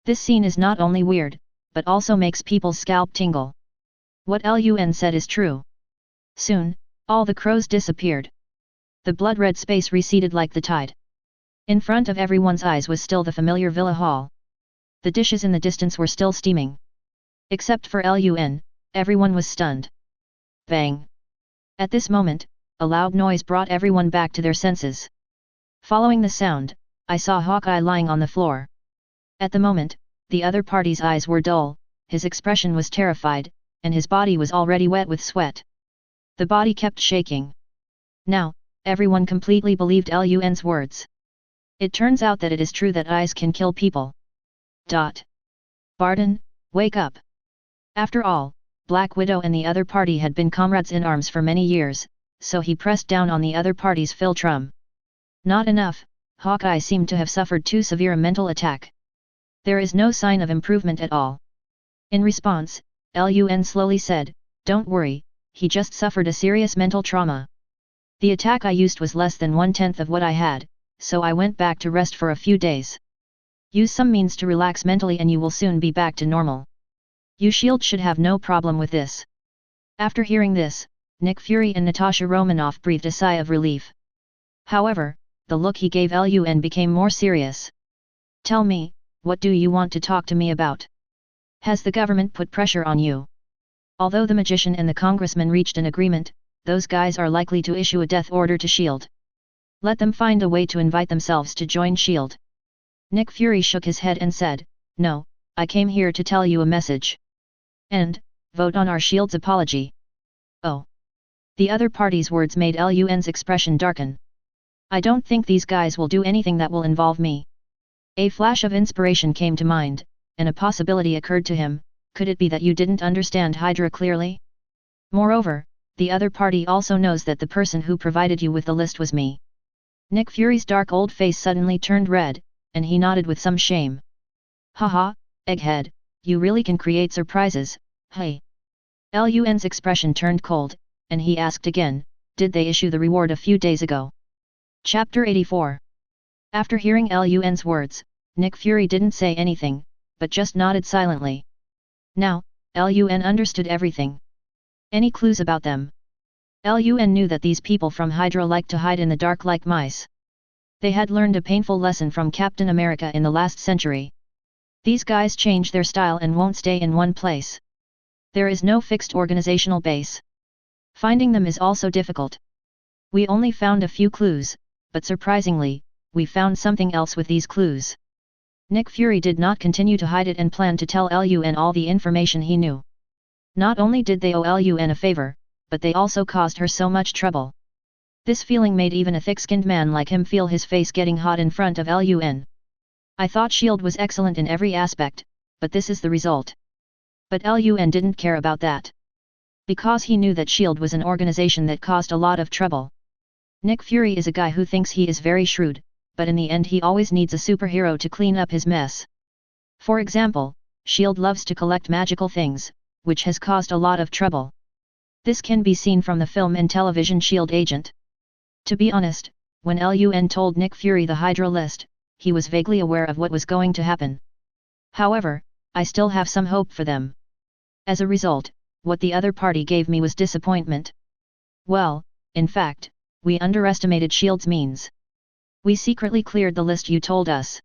This scene is not only weird, but also makes people's scalp tingle. What Lun said is true. Soon, all the crows disappeared. The blood-red space receded like the tide. In front of everyone's eyes was still the familiar villa hall. The dishes in the distance were still steaming. Except for Lun, everyone was stunned. Bang! At this moment, a loud noise brought everyone back to their senses. Following the sound, I saw Hawkeye lying on the floor. At the moment, the other party's eyes were dull, his expression was terrified, and his body was already wet with sweat. The body kept shaking. Now, everyone completely believed Lun's words. It turns out that it is true that eyes can kill people. Barton, wake up. After all, Black Widow and the other party had been comrades in arms for many years, so he pressed down on the other party's philtrum. Not enough, Hawkeye seemed to have suffered too severe a mental attack. There is no sign of improvement at all. In response, Lun slowly said, "Don't worry, he just suffered a serious mental trauma. The attack I used was less than 1/10 of what I had, so I went back to rest for a few days. Use some means to relax mentally and you will soon be back to normal. You SHIELD should have no problem with this." After hearing this, Nick Fury and Natasha Romanoff breathed a sigh of relief. However, the look he gave Lun became more serious. "Tell me, what do you want to talk to me about? Has the government put pressure on you?" Although the magician and the congressman reached an agreement, those guys are likely to issue a death order to SHIELD. Let them find a way to invite themselves to join SHIELD. Nick Fury shook his head and said, "No, I came here to tell you a message. And, vote on our SHIELD's apology." Oh. The other party's words made Lun's expression darken. "I don't think these guys will do anything that will involve me." A flash of inspiration came to mind, and a possibility occurred to him. Could it be that you didn't understand Hydra clearly? Moreover, the other party also knows that the person who provided you with the list was me. Nick Fury's dark old face suddenly turned red, and he nodded with some shame. "Haha, egghead, you really can create surprises, hey?" Lun's expression turned cold, and he asked again, "Did they issue the reward a few days ago?" Chapter 84. After hearing Lun's words, Nick Fury didn't say anything, but just nodded silently. Now, Lun understood everything. Any clues about them? Lun knew that these people from Hydra like to hide in the dark like mice. They had learned a painful lesson from Captain America in the last century. These guys change their style and won't stay in one place. There is no fixed organizational base. Finding them is also difficult. We only found a few clues, but surprisingly, we found something else with these clues. Nick Fury did not continue to hide it and planned to tell Lun all the information he knew. Not only did they owe Lun a favor, but they also caused her so much trouble. This feeling made even a thick-skinned man like him feel his face getting hot in front of Lun. "I thought SHIELD was excellent in every aspect, but this is the result." But Lun didn't care about that. Because he knew that SHIELD was an organization that caused a lot of trouble. Nick Fury is a guy who thinks he is very shrewd, but in the end he always needs a superhero to clean up his mess. For example, SHIELD loves to collect magical things, which has caused a lot of trouble. This can be seen from the film and television SHIELD Agent. To be honest, when Lun told Nick Fury the Hydra list, he was vaguely aware of what was going to happen. However, I still have some hope for them. As a result, what the other party gave me was disappointment. Well, in fact, we underestimated SHIELD's means. We secretly cleared the list you told us.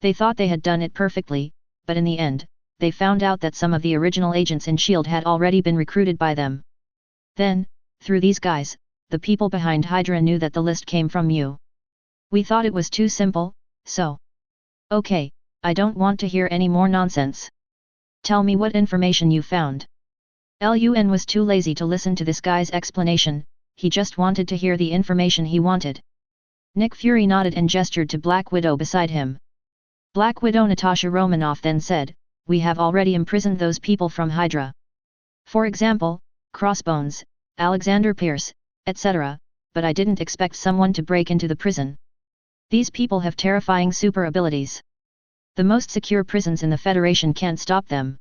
They thought they had done it perfectly, but in the end, they found out that some of the original agents in SHIELD had already been recruited by them. Then, through these guys, the people behind Hydra knew that the list came from you. We thought it was too simple, so... Okay, I don't want to hear any more nonsense. Tell me what information you found. Lun was too lazy to listen to this guy's explanation, he just wanted to hear the information he wanted. Nick Fury nodded and gestured to Black Widow beside him. Black Widow Natasha Romanoff then said, "We have already imprisoned those people from Hydra. For example, Crossbones, Alexander Pierce, etc., but I didn't expect someone to break into the prison. These people have terrifying super abilities. The most secure prisons in the Federation can't stop them."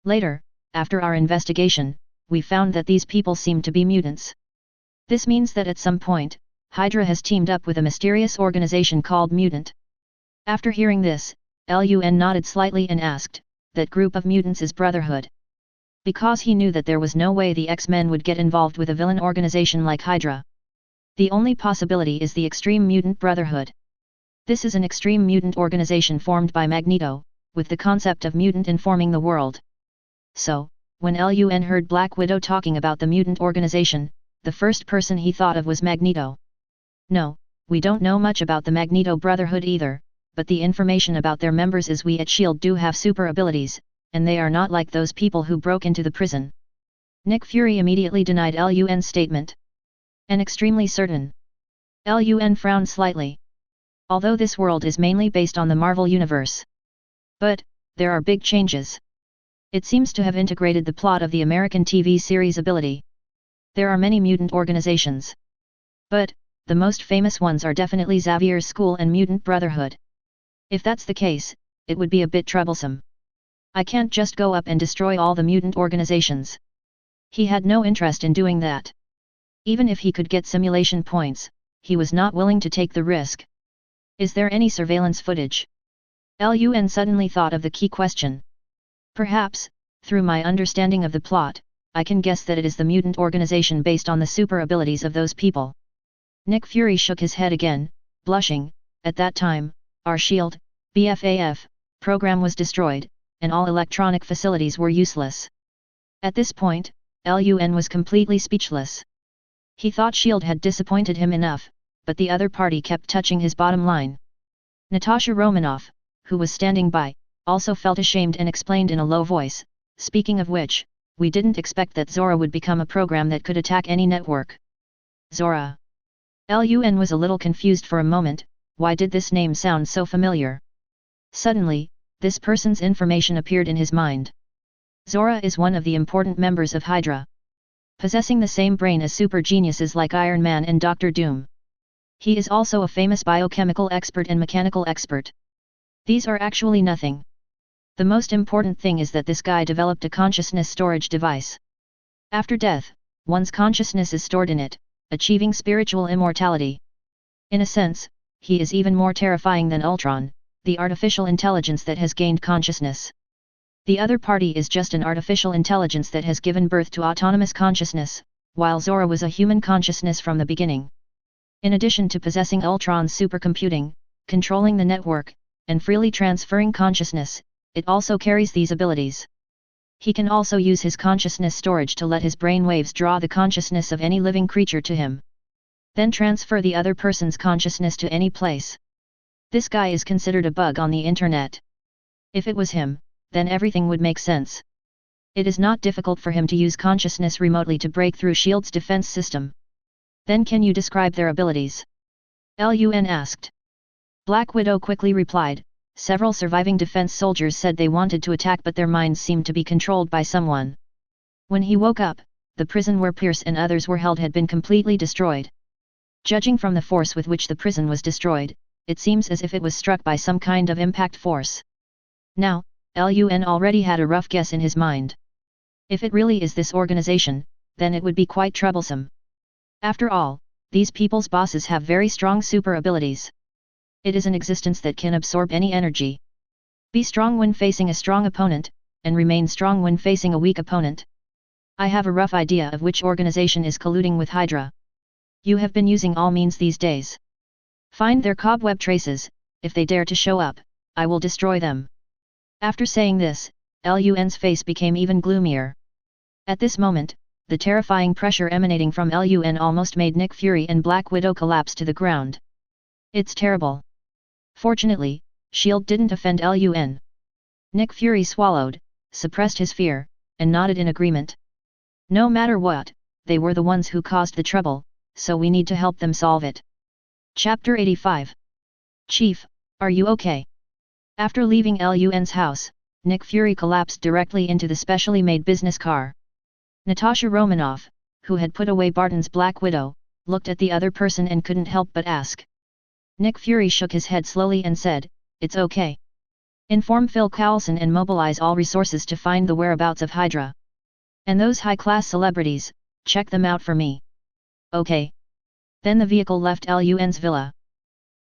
Later, after our investigation, we found that these people seem to be mutants. This means that at some point, Hydra has teamed up with a mysterious organization called Mutant. After hearing this, Lun nodded slightly and asked, "That group of mutants is Brotherhood?" Because he knew that there was no way the X-Men would get involved with a villain organization like Hydra. The only possibility is the Extreme Mutant Brotherhood. This is an extreme mutant organization formed by Magneto, with the concept of mutant informing the world. So, when Lun heard Black Widow talking about the mutant organization, the first person he thought of was Magneto. No, we don't know much about the Magneto Brotherhood either, but the information about their members is we at S.H.I.E.L.D. do have super abilities, and they are not like those people who broke into the prison. Nick Fury immediately denied Lun's statement. And extremely certain. Lun frowned slightly. Although this world is mainly based on the Marvel Universe. But, there are big changes. It seems to have integrated the plot of the American TV series Ability. There are many mutant organizations. But, the most famous ones are definitely Xavier's School and Mutant Brotherhood. If that's the case, it would be a bit troublesome. I can't just go up and destroy all the mutant organizations. He had no interest in doing that. Even if he could get simulation points, he was not willing to take the risk. Is there any surveillance footage? Lun suddenly thought of the key question. Perhaps, through my understanding of the plot, I can guess that it is the mutant organization based on the super abilities of those people. Nick Fury shook his head again, blushing. At that time, our S.H.I.E.L.D. BFAF program was destroyed, and all electronic facilities were useless. At this point, Lun was completely speechless. He thought S.H.I.E.L.D. had disappointed him enough, but the other party kept touching his bottom line. Natasha Romanoff, who was standing by, also felt ashamed and explained in a low voice, "Speaking of which, we didn't expect that Zora would become a program that could attack any network." Zora. Lun was a little confused for a moment. Why did this name sound so familiar? Suddenly, this person's information appeared in his mind. Zora is one of the important members of Hydra. Possessing the same brain as super geniuses like Iron Man and Doctor Doom. He is also a famous biochemical expert and mechanical expert. These are actually nothing. The most important thing is that this guy developed a consciousness storage device. After death, one's consciousness is stored in it, achieving spiritual immortality. In a sense, he is even more terrifying than Ultron, the artificial intelligence that has gained consciousness. The other party is just an artificial intelligence that has given birth to autonomous consciousness, while Zora was a human consciousness from the beginning. In addition to possessing Ultron's supercomputing, controlling the network, and freely transferring consciousness, it also carries these abilities. He can also use his consciousness storage to let his brain waves draw the consciousness of any living creature to him. Then transfer the other person's consciousness to any place. This guy is considered a bug on the internet. If it was him, then everything would make sense. It is not difficult for him to use consciousness remotely to break through S.H.I.E.L.D.'s defense system. Then can you describe their abilities? Lun asked. Black Widow quickly replied, several surviving defense soldiers said they wanted to attack but their minds seemed to be controlled by someone. When he woke up, the prison where Pierce and others were held had been completely destroyed. Judging from the force with which the prison was destroyed, it seems as if it was struck by some kind of impact force. Now, Lun already had a rough guess in his mind. If it really is this organization, then it would be quite troublesome. After all, these people's bosses have very strong super abilities. It is an existence that can absorb any energy. Be strong when facing a strong opponent, and remain strong when facing a weak opponent. I have a rough idea of which organization is colluding with Hydra. You have been using all means these days. Find their cobweb traces. If they dare to show up, I will destroy them. After saying this, Lun's face became even gloomier. At this moment, the terrifying pressure emanating from Lun almost made Nick Fury and Black Widow collapse to the ground. It's terrible. Fortunately, S.H.I.E.L.D. didn't offend Lun. Nick Fury swallowed, suppressed his fear, and nodded in agreement. No matter what, they were the ones who caused the trouble, so we need to help them solve it. Chapter 85. Chief, are you okay? After leaving Lun's house, Nick Fury collapsed directly into the specially made business car. Natasha Romanoff, who had put away Barton's Black Widow, looked at the other person and couldn't help but ask. Nick Fury shook his head slowly and said, "It's okay. Inform Phil Coulson and mobilize all resources to find the whereabouts of Hydra. And those high-class celebrities, check them out for me." Okay. Then the vehicle left Lun's villa.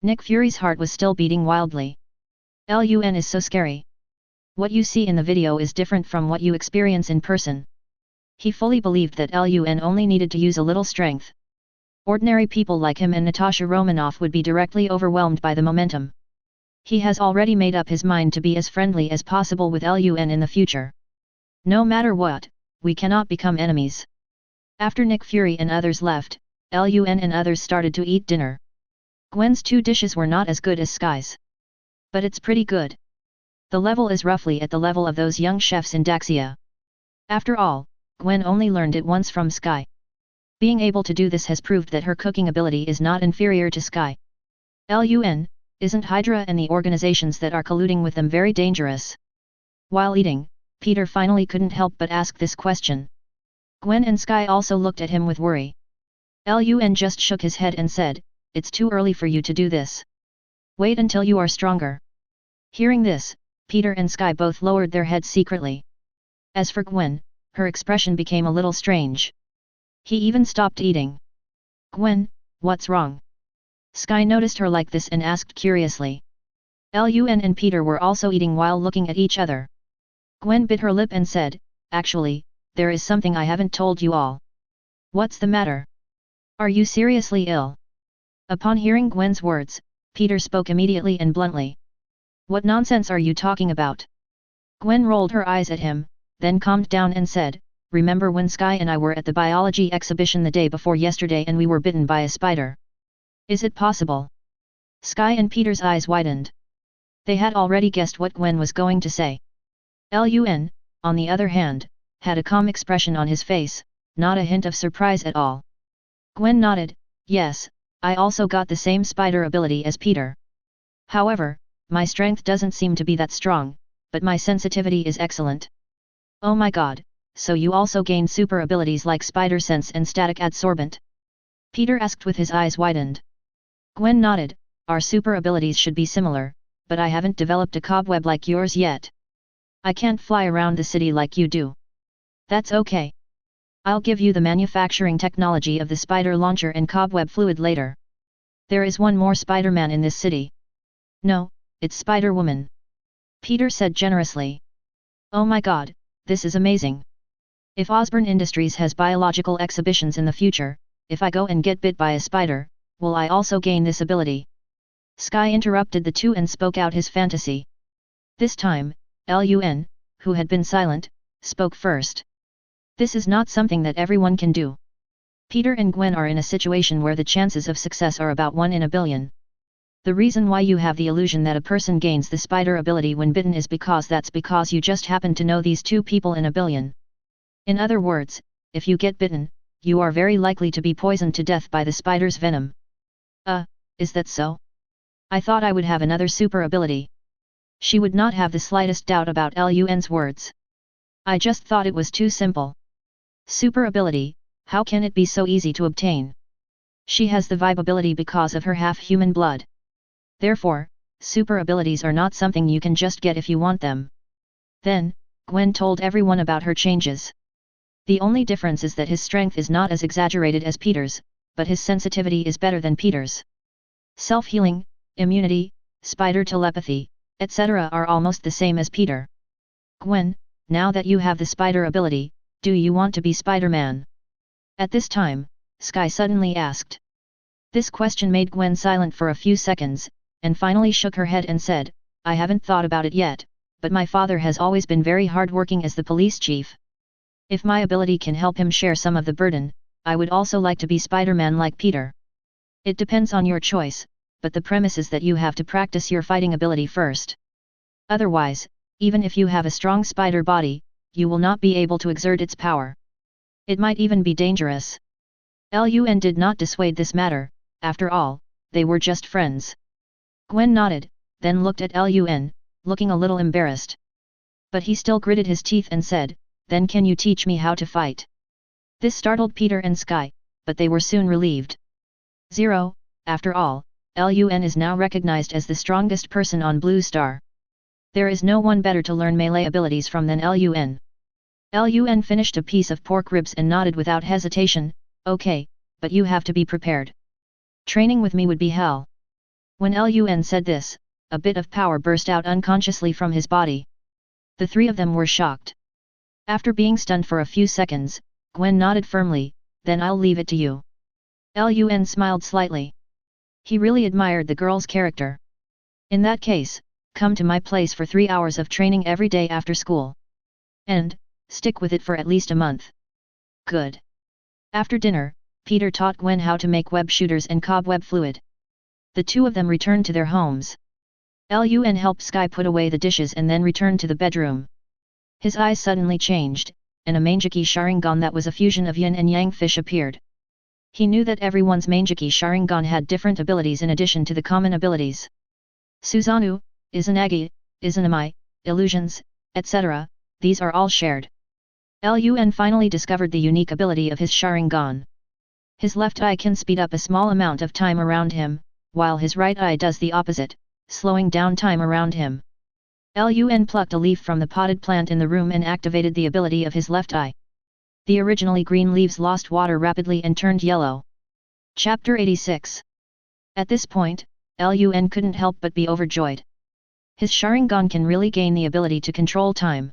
Nick Fury's heart was still beating wildly. Lun is so scary. What you see in the video is different from what you experience in person. He fully believed that Lun only needed to use a little strength. Ordinary people like him and Natasha Romanoff would be directly overwhelmed by the momentum. He has already made up his mind to be as friendly as possible with Lun in the future. No matter what, we cannot become enemies. After Nick Fury and others left, Lun and others started to eat dinner. Gwen's 2 dishes were not as good as Sky's. But it's pretty good. The level is roughly at the level of those young chefs in Daxia. After all, Gwen only learned it once from Sky. Being able to do this has proved that her cooking ability is not inferior to Sky. Lun, isn't Hydra and the organizations that are colluding with them very dangerous? While eating, Peter finally couldn't help but ask this question. Gwen and Sky also looked at him with worry. Lun just shook his head and said, "It's too early for you to do this. Wait until you are stronger." Hearing this, Peter and Sky both lowered their heads secretly. As for Gwen, her expression became a little strange. He even stopped eating. "Gwen, what's wrong?" Sky noticed her like this and asked curiously. Lun and Peter were also eating while looking at each other. Gwen bit her lip and said, "Actually, there is something I haven't told you all." "What's the matter? Are you seriously ill?" Upon hearing Gwen's words, Peter spoke immediately and bluntly. "What nonsense are you talking about?" Gwen rolled her eyes at him, then calmed down and said, "Remember when Sky and I were at the biology exhibition the day before yesterday and we were bitten by a spider? Is it possible?" Sky and Peter's eyes widened. They had already guessed what Gwen was going to say. Lun, on the other hand, had a calm expression on his face, not a hint of surprise at all. Gwen nodded, "Yes, I also got the same spider ability as Peter. However, my strength doesn't seem to be that strong, but my sensitivity is excellent." "Oh my god, so you also gained super abilities like spider sense and static adsorbent?" Peter asked with his eyes widened. Gwen nodded, "Our super abilities should be similar, but I haven't developed a cobweb like yours yet. I can't fly around the city like you do." "That's okay. I'll give you the manufacturing technology of the spider launcher and cobweb fluid later. There is one more Spider-Man in this city." "No, it's Spider-Woman," Peter said generously. "Oh my god, this is amazing. If Osborn Industries has biological exhibitions in the future, if I go and get bit by a spider, will I also gain this ability?" Sky interrupted the two and spoke out his fantasy. This time, Lun, who had been silent, spoke first. "This is not something that everyone can do. Peter and Gwen are in a situation where the chances of success are about 1 in a billion. The reason why you have the illusion that a person gains the spider ability when bitten is because you just happen to know these 2 people in a billion. In other words, if you get bitten, you are very likely to be poisoned to death by the spider's venom." Is that so? I thought I would have another super ability." She would not have the slightest doubt about Lun's words. "I just thought it was too simple. Super ability, how can it be so easy to obtain? She has the vibe ability because of her half-human blood. Therefore, super abilities are not something you can just get if you want them." Then, Gwen told everyone about her changes. The only difference is that his strength is not as exaggerated as Peter's, but his sensitivity is better than Peter's. Self-healing, immunity, spider telepathy, etc. are almost the same as Peter. "Gwen, now that you have the spider ability, do you want to be Spider-Man?" At this time, Sky suddenly asked. This question made Gwen silent for a few seconds, and finally shook her head and said, "I haven't thought about it yet, but my father has always been very hard-working as the police chief. If my ability can help him share some of the burden, I would also like to be Spider-Man like Peter. It depends on your choice, but the premise is that you have to practice your fighting ability first. Otherwise, even if you have a strong spider body, you will not be able to exert its power. It might even be dangerous." Lun did not dissuade this matter, after all, they were just friends. Gwen nodded, then looked at Lun, looking a little embarrassed. But he still gritted his teeth and said, "Then can you teach me how to fight?" This startled Peter and Sky, but they were soon relieved. 0, after all, Lun is now recognized as the strongest person on Blue Star. There is no one better to learn melee abilities from than Lun. Lun finished a piece of pork ribs and nodded without hesitation, "Okay, but you have to be prepared. Training with me would be hell." When Lun said this, a bit of power burst out unconsciously from his body. The three of them were shocked. After being stunned for a few seconds, Gwen nodded firmly, "Then I'll leave it to you." Lun smiled slightly. He really admired the girl's character. "In that case, come to my place for 3 hours of training every day after school. And, stick with it for at least a month." "Good." After dinner, Peter taught Gwen how to make web shooters and cobweb fluid. The two of them returned to their homes. Lun helped Sky put away the dishes and then returned to the bedroom. His eyes suddenly changed, and a Manjiki Sharingan that was a fusion of yin and yang fish appeared. He knew that everyone's Manjiki Sharingan had different abilities in addition to the common abilities. Susanoo, Izanagi, Izanami, illusions, etc., these are all shared. Lun finally discovered the unique ability of his Sharingan. His left eye can speed up a small amount of time around him, while his right eye does the opposite, slowing down time around him. Lun plucked a leaf from the potted plant in the room and activated the ability of his left eye. The originally green leaves lost water rapidly and turned yellow. Chapter 86. At this point, Lun couldn't help but be overjoyed. His Sharingan can really gain the ability to control time.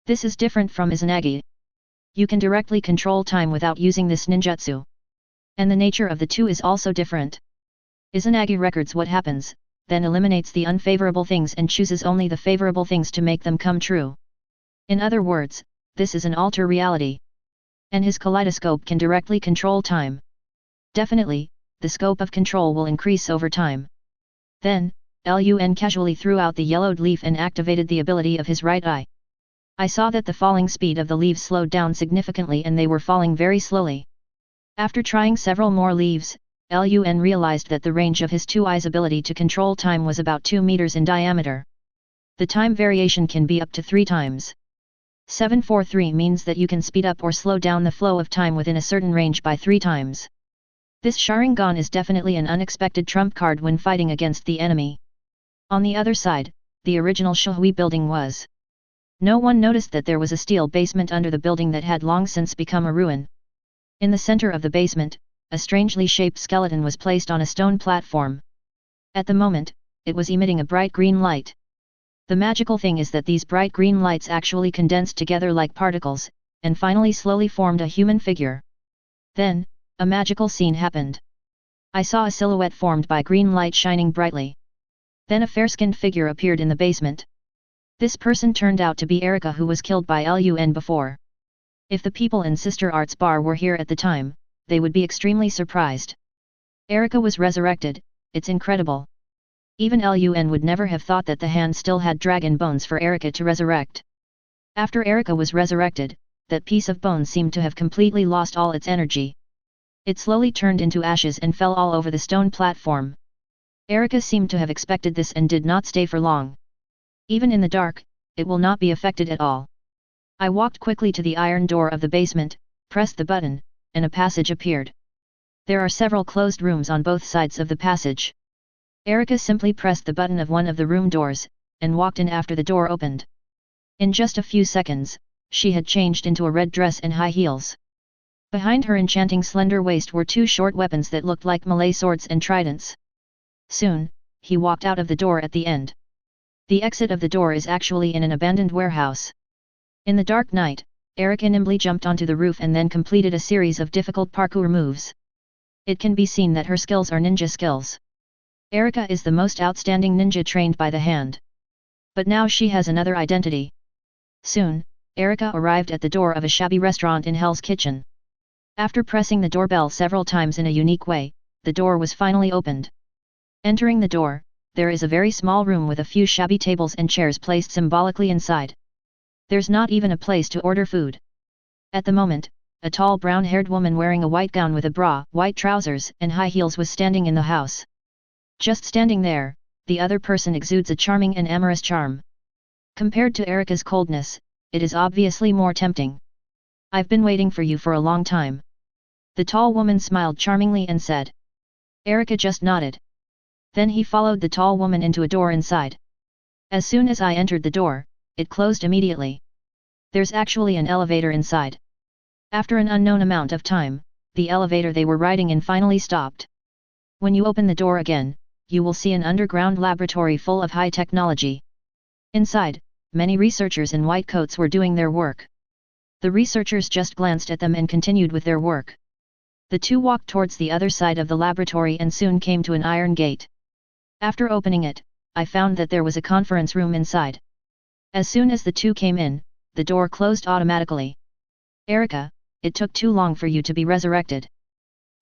This is different from Izanagi. You can directly control time without using this ninjutsu. And the nature of the two is also different. Izanagi records what happens, then eliminates the unfavorable things and chooses only the favorable things to make them come true. In other words, this is an alter reality. And his kaleidoscope can directly control time. Definitely, the scope of control will increase over time. Then, Lun casually threw out the yellowed leaf and activated the ability of his right eye. I saw that the falling speed of the leaves slowed down significantly and they were falling very slowly. After trying several more leaves, Lun realized that the range of his two eyes' ability to control time was about 2 meters in diameter. The time variation can be up to 3 times. 743 means that you can speed up or slow down the flow of time within a certain range by 3 times. This Sharingan is definitely an unexpected trump card when fighting against the enemy. On the other side, the original Shui building was. No one noticed that there was a steel basement under the building that had long since become a ruin. In the center of the basement, a strangely shaped skeleton was placed on a stone platform. At the moment, it was emitting a bright green light. The magical thing is that these bright green lights actually condensed together like particles, and finally slowly formed a human figure. Then, a magical scene happened. I saw a silhouette formed by green light shining brightly. Then a fair-skinned figure appeared in the basement. This person turned out to be Erika, who was killed by Lun before. If the people in Sister Arts Bar were here at the time, they would be extremely surprised. Erika was resurrected, it's incredible. Even Lun would never have thought that the hand still had dragon bones for Erika to resurrect. After Erika was resurrected, that piece of bone seemed to have completely lost all its energy. It slowly turned into ashes and fell all over the stone platform. Erika seemed to have expected this and did not stay for long. Even in the dark, it will not be affected at all. I walked quickly to the iron door of the basement, pressed the button, and a passage appeared. There are several closed rooms on both sides of the passage. Erika simply pressed the button of one of the room doors, and walked in after the door opened. In just a few seconds, she had changed into a red dress and high heels. Behind her enchanting slender waist were 2 short weapons that looked like Malay swords and tridents. Soon, he walked out of the door at the end. The exit of the door is actually in an abandoned warehouse. In the dark night, Erika nimbly jumped onto the roof and then completed a series of difficult parkour moves. It can be seen that her skills are ninja skills. Erika is the most outstanding ninja trained by the hand. But now she has another identity. Soon, Erika arrived at the door of a shabby restaurant in Hell's Kitchen. After pressing the doorbell several times in a unique way, the door was finally opened. Entering the door, there is a very small room with a few shabby tables and chairs placed symbolically inside. There's not even a place to order food. At the moment, a tall brown-haired woman wearing a white gown with a bra, white trousers, and high heels was standing in the house. Just standing there, the other person exudes a charming and amorous charm. Compared to Erika's coldness, it is obviously more tempting. I've been waiting for you for a long time. The tall woman smiled charmingly and said. Erika just nodded. Then he followed the tall woman into a door inside. As soon as I entered the door, it closed immediately. There's actually an elevator inside. After an unknown amount of time, the elevator they were riding in finally stopped. When you open the door again, you will see an underground laboratory full of high technology. Inside, many researchers in white coats were doing their work. The researchers just glanced at them and continued with their work. The two walked towards the other side of the laboratory and soon came to an iron gate. After opening it, I found that there was a conference room inside. As soon as the two came in, the door closed automatically. Erica, it took too long for you to be resurrected.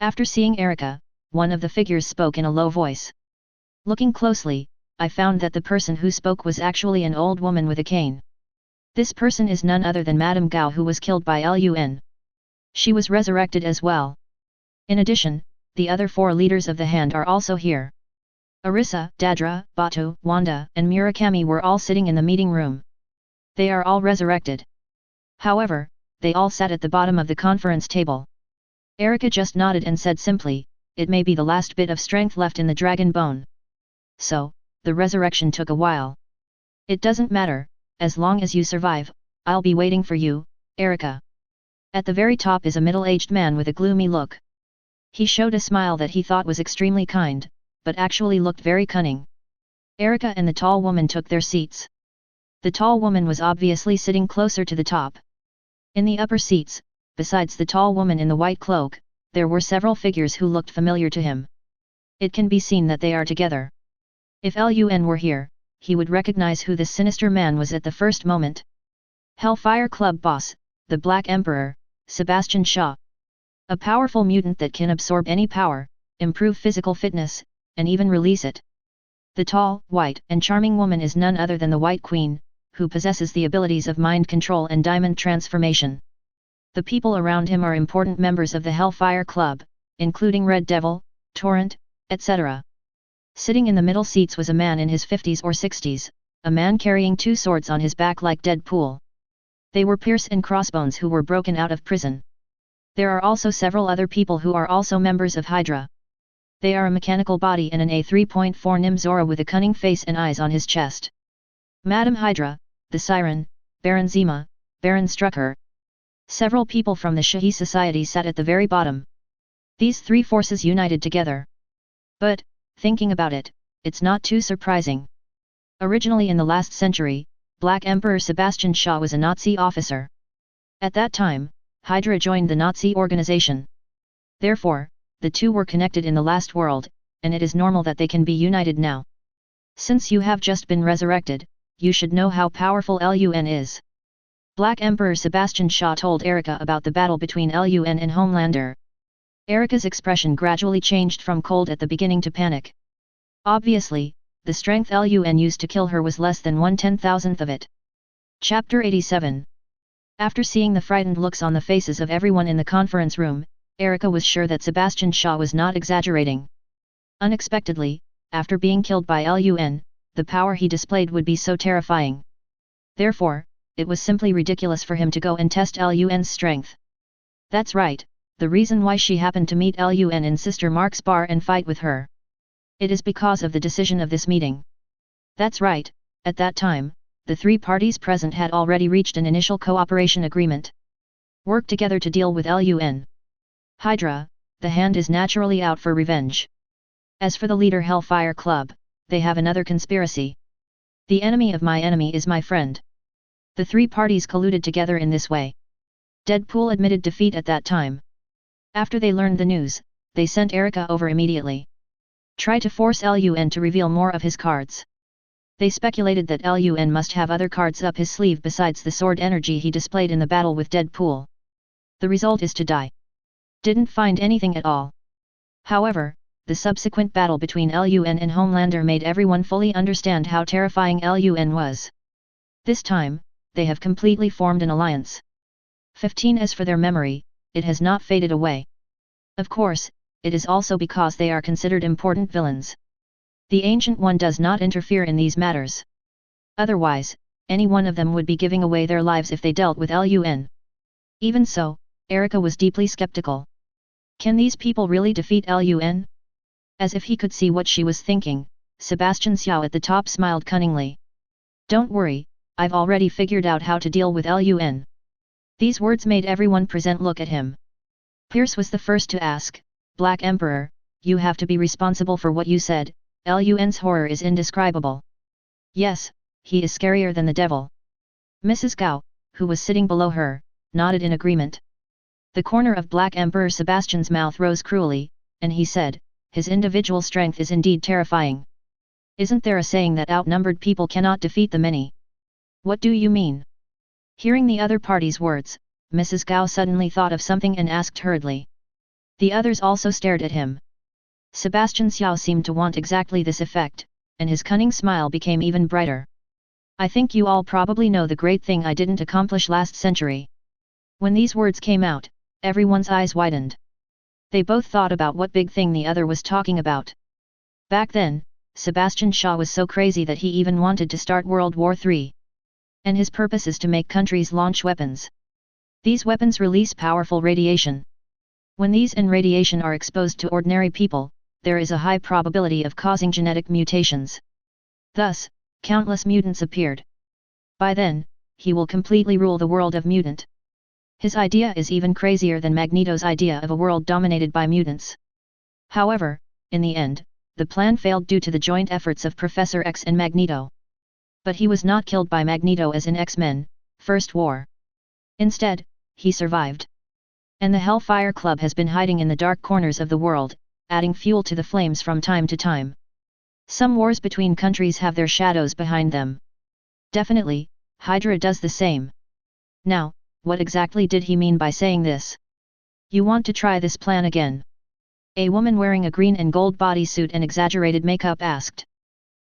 After seeing Erica, one of the figures spoke in a low voice. Looking closely, I found that the person who spoke was actually an old woman with a cane. This person is none other than Madame Gao, who was killed by Lun. She was resurrected as well. In addition, the other 4 leaders of the hand are also here. Arisa, Dadra, Batu, Wanda, and Murakami were all sitting in the meeting room. They are all resurrected. However, they all sat at the bottom of the conference table. Erica just nodded and said simply, "It may be the last bit of strength left in the dragon bone. So, the resurrection took a while. It doesn't matter, as long as you survive, I'll be waiting for you, Erica." At the very top is a middle-aged man with a gloomy look. He showed a smile that he thought was extremely kind, but actually looked very cunning. Erica and the tall woman took their seats. The tall woman was obviously sitting closer to the top. In the upper seats, besides the tall woman in the white cloak, there were several figures who looked familiar to him. It can be seen that they are together. If Lun were here, he would recognize who this sinister man was at the first moment. Hellfire Club boss, the Black Emperor, Sebastian Shaw. A powerful mutant that can absorb any power, improve physical fitness, and even release it. The tall, white, and charming woman is none other than the White Queen, who possesses the abilities of mind control and diamond transformation. The people around him are important members of the Hellfire Club, including Red Devil, Torrent, etc. Sitting in the middle seats was a man in his 50s or 60s, a man carrying 2 swords on his back like Deadpool. They were Pierce and Crossbones, who were broken out of prison. There are also several other people who are also members of Hydra. They are a mechanical body and an A3.4 Nim Zora with a cunning face and eyes on his chest. Madame Hydra, the Siren, Baron Zima, Baron Strucker. Several people from the Shahi Society sat at the very bottom. These 3 forces united together. But, thinking about it, it's not too surprising. Originally in the last century, Black Emperor Sebastian Shaw was a Nazi officer. At that time, Hydra joined the Nazi organization. Therefore, the two were connected in the last world, and it is normal that they can be united now. Since you have just been resurrected, you should know how powerful Lun is. Black Emperor Sebastian Shaw told Erica about the battle between Lun and Homelander. Erica's expression gradually changed from cold at the beginning to panic. Obviously, the strength Lun used to kill her was less than 1/10,000th of it. Chapter 87. After seeing the frightened looks on the faces of everyone in the conference room, Erica was sure that Sebastian Shaw was not exaggerating. Unexpectedly, after being killed by Lun, the power he displayed would be so terrifying. Therefore, it was simply ridiculous for him to go and test Lun's strength. That's right, the reason why she happened to meet Lun in Sister Mark's bar and fight with her. It is because of the decision of this meeting. That's right, at that time, the 3 parties present had already reached an initial cooperation agreement. Work together to deal with Lun. Hydra, the hand is naturally out for revenge. As for the leader Hellfire Club, they have another conspiracy. The enemy of my enemy is my friend. The 3 parties colluded together in this way. Deadpool admitted defeat at that time. After they learned the news, they sent Erica over immediately. Try to force Lun to reveal more of his cards. They speculated that Lun must have other cards up his sleeve besides the sword energy he displayed in the battle with Deadpool. The result is to die. Didn't find anything at all. However, the subsequent battle between Lun and Homelander made everyone fully understand how terrifying Lun was. This time, they have completely formed an alliance. 15. As for their memory, it has not faded away. Of course, it is also because they are considered important villains. The Ancient One does not interfere in these matters. Otherwise, any one of them would be giving away their lives if they dealt with Lun. Even so, Erica was deeply skeptical. Can these people really defeat Lun? As if he could see what she was thinking, Sebastian Xiao at the top smiled cunningly. Don't worry, I've already figured out how to deal with Lun. These words made everyone present look at him. Pierce was the first to ask, Black Emperor, you have to be responsible for what you said, Lun's horror is indescribable. Yes, he is scarier than the devil. Mrs. Gao, who was sitting below her, nodded in agreement. The corner of Black Emperor Sebastian's mouth rose cruelly, and he said, his individual strength is indeed terrifying. Isn't there a saying that outnumbered people cannot defeat the many? What do you mean? Hearing the other party's words, Mrs. Gao suddenly thought of something and asked hurriedly. The others also stared at him. Sebastian Xiao seemed to want exactly this effect, and his cunning smile became even brighter. I think you all probably know the great thing I didn't accomplish last century. When these words came out, everyone's eyes widened. They both thought about what big thing the other was talking about. Back then, Sebastian Shaw was so crazy that he even wanted to start World War III. And his purpose is to make countries launch weapons. These weapons release powerful radiation. When these radiation are exposed to ordinary people, there is a high probability of causing genetic mutations. Thus, countless mutants appeared. By then, he will completely rule the world of mutant. His idea is even crazier than Magneto's idea of a world dominated by mutants. However, in the end, the plan failed due to the joint efforts of Professor X and Magneto. But he was not killed by Magneto as in X-Men, First War. Instead, he survived. And the Hellfire Club has been hiding in the dark corners of the world, adding fuel to the flames from time to time. Some wars between countries have their shadows behind them. Definitely, Hydra does the same. Now, what exactly did he mean by saying this? You want to try this plan again? A woman wearing a green and gold bodysuit and exaggerated makeup asked.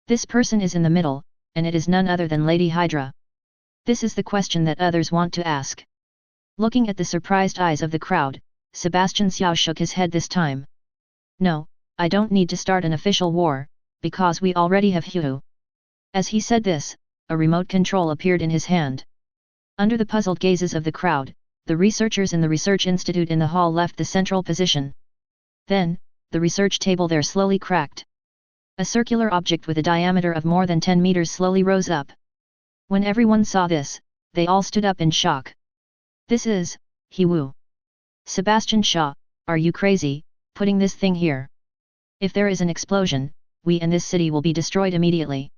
This person is in the middle, and it is none other than Lady Hydra. This is the question that others want to ask. Looking at the surprised eyes of the crowd, Sebastian Xiao shook his head this time. No, I don't need to start an official war, because we already have Hu. As he said this, a remote control appeared in his hand. Under the puzzled gazes of the crowd, the researchers in the research institute in the hall left the central position. Then, the research table there slowly cracked. A circular object with a diameter of more than 10 meters slowly rose up. When everyone saw this, they all stood up in shock. This is, Hiwu. Sebastian Shaw, are you crazy, putting this thing here? If there is an explosion, we and this city will be destroyed immediately.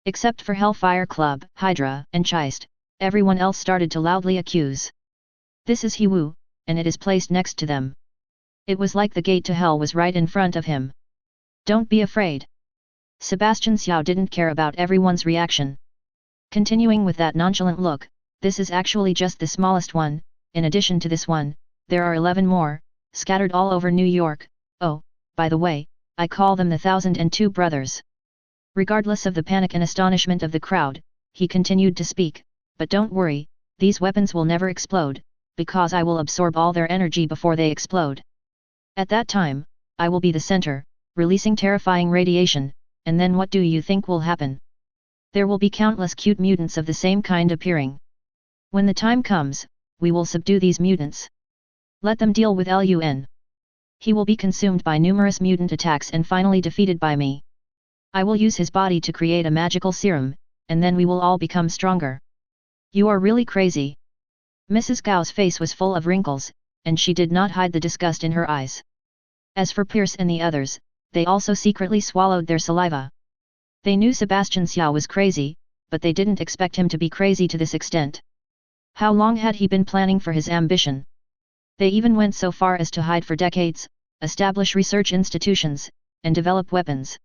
Except for Hellfire Club, Hydra, and Chist, everyone else started to loudly accuse. This is Hiwu, and it is placed next to them. It was like the gate to hell was right in front of him. Don't be afraid. Sebastian Xiao didn't care about everyone's reaction. Continuing with that nonchalant look, this is actually just the smallest one. In addition to this one, there are 11 more, scattered all over New York. Oh, by the way, I call them the 1002 Brothers. Regardless of the panic and astonishment of the crowd, he continued to speak, but don't worry, these weapons will never explode, because I will absorb all their energy before they explode. At that time, I will be the center, releasing terrifying radiation, and then what do you think will happen? There will be countless cute mutants of the same kind appearing. When the time comes, we will subdue these mutants. Let them deal with Lun. He will be consumed by numerous mutant attacks and finally defeated by me. I will use his body to create a magical serum, and then we will all become stronger. You are really crazy. Mrs. Gao's face was full of wrinkles, and she did not hide the disgust in her eyes. As for Pierce and the others, they also secretly swallowed their saliva. They knew Sebastian Xiao was crazy, but they didn't expect him to be crazy to this extent. How long had he been planning for his ambition? They even went so far as to hide for decades, establish research institutions, and develop weapons.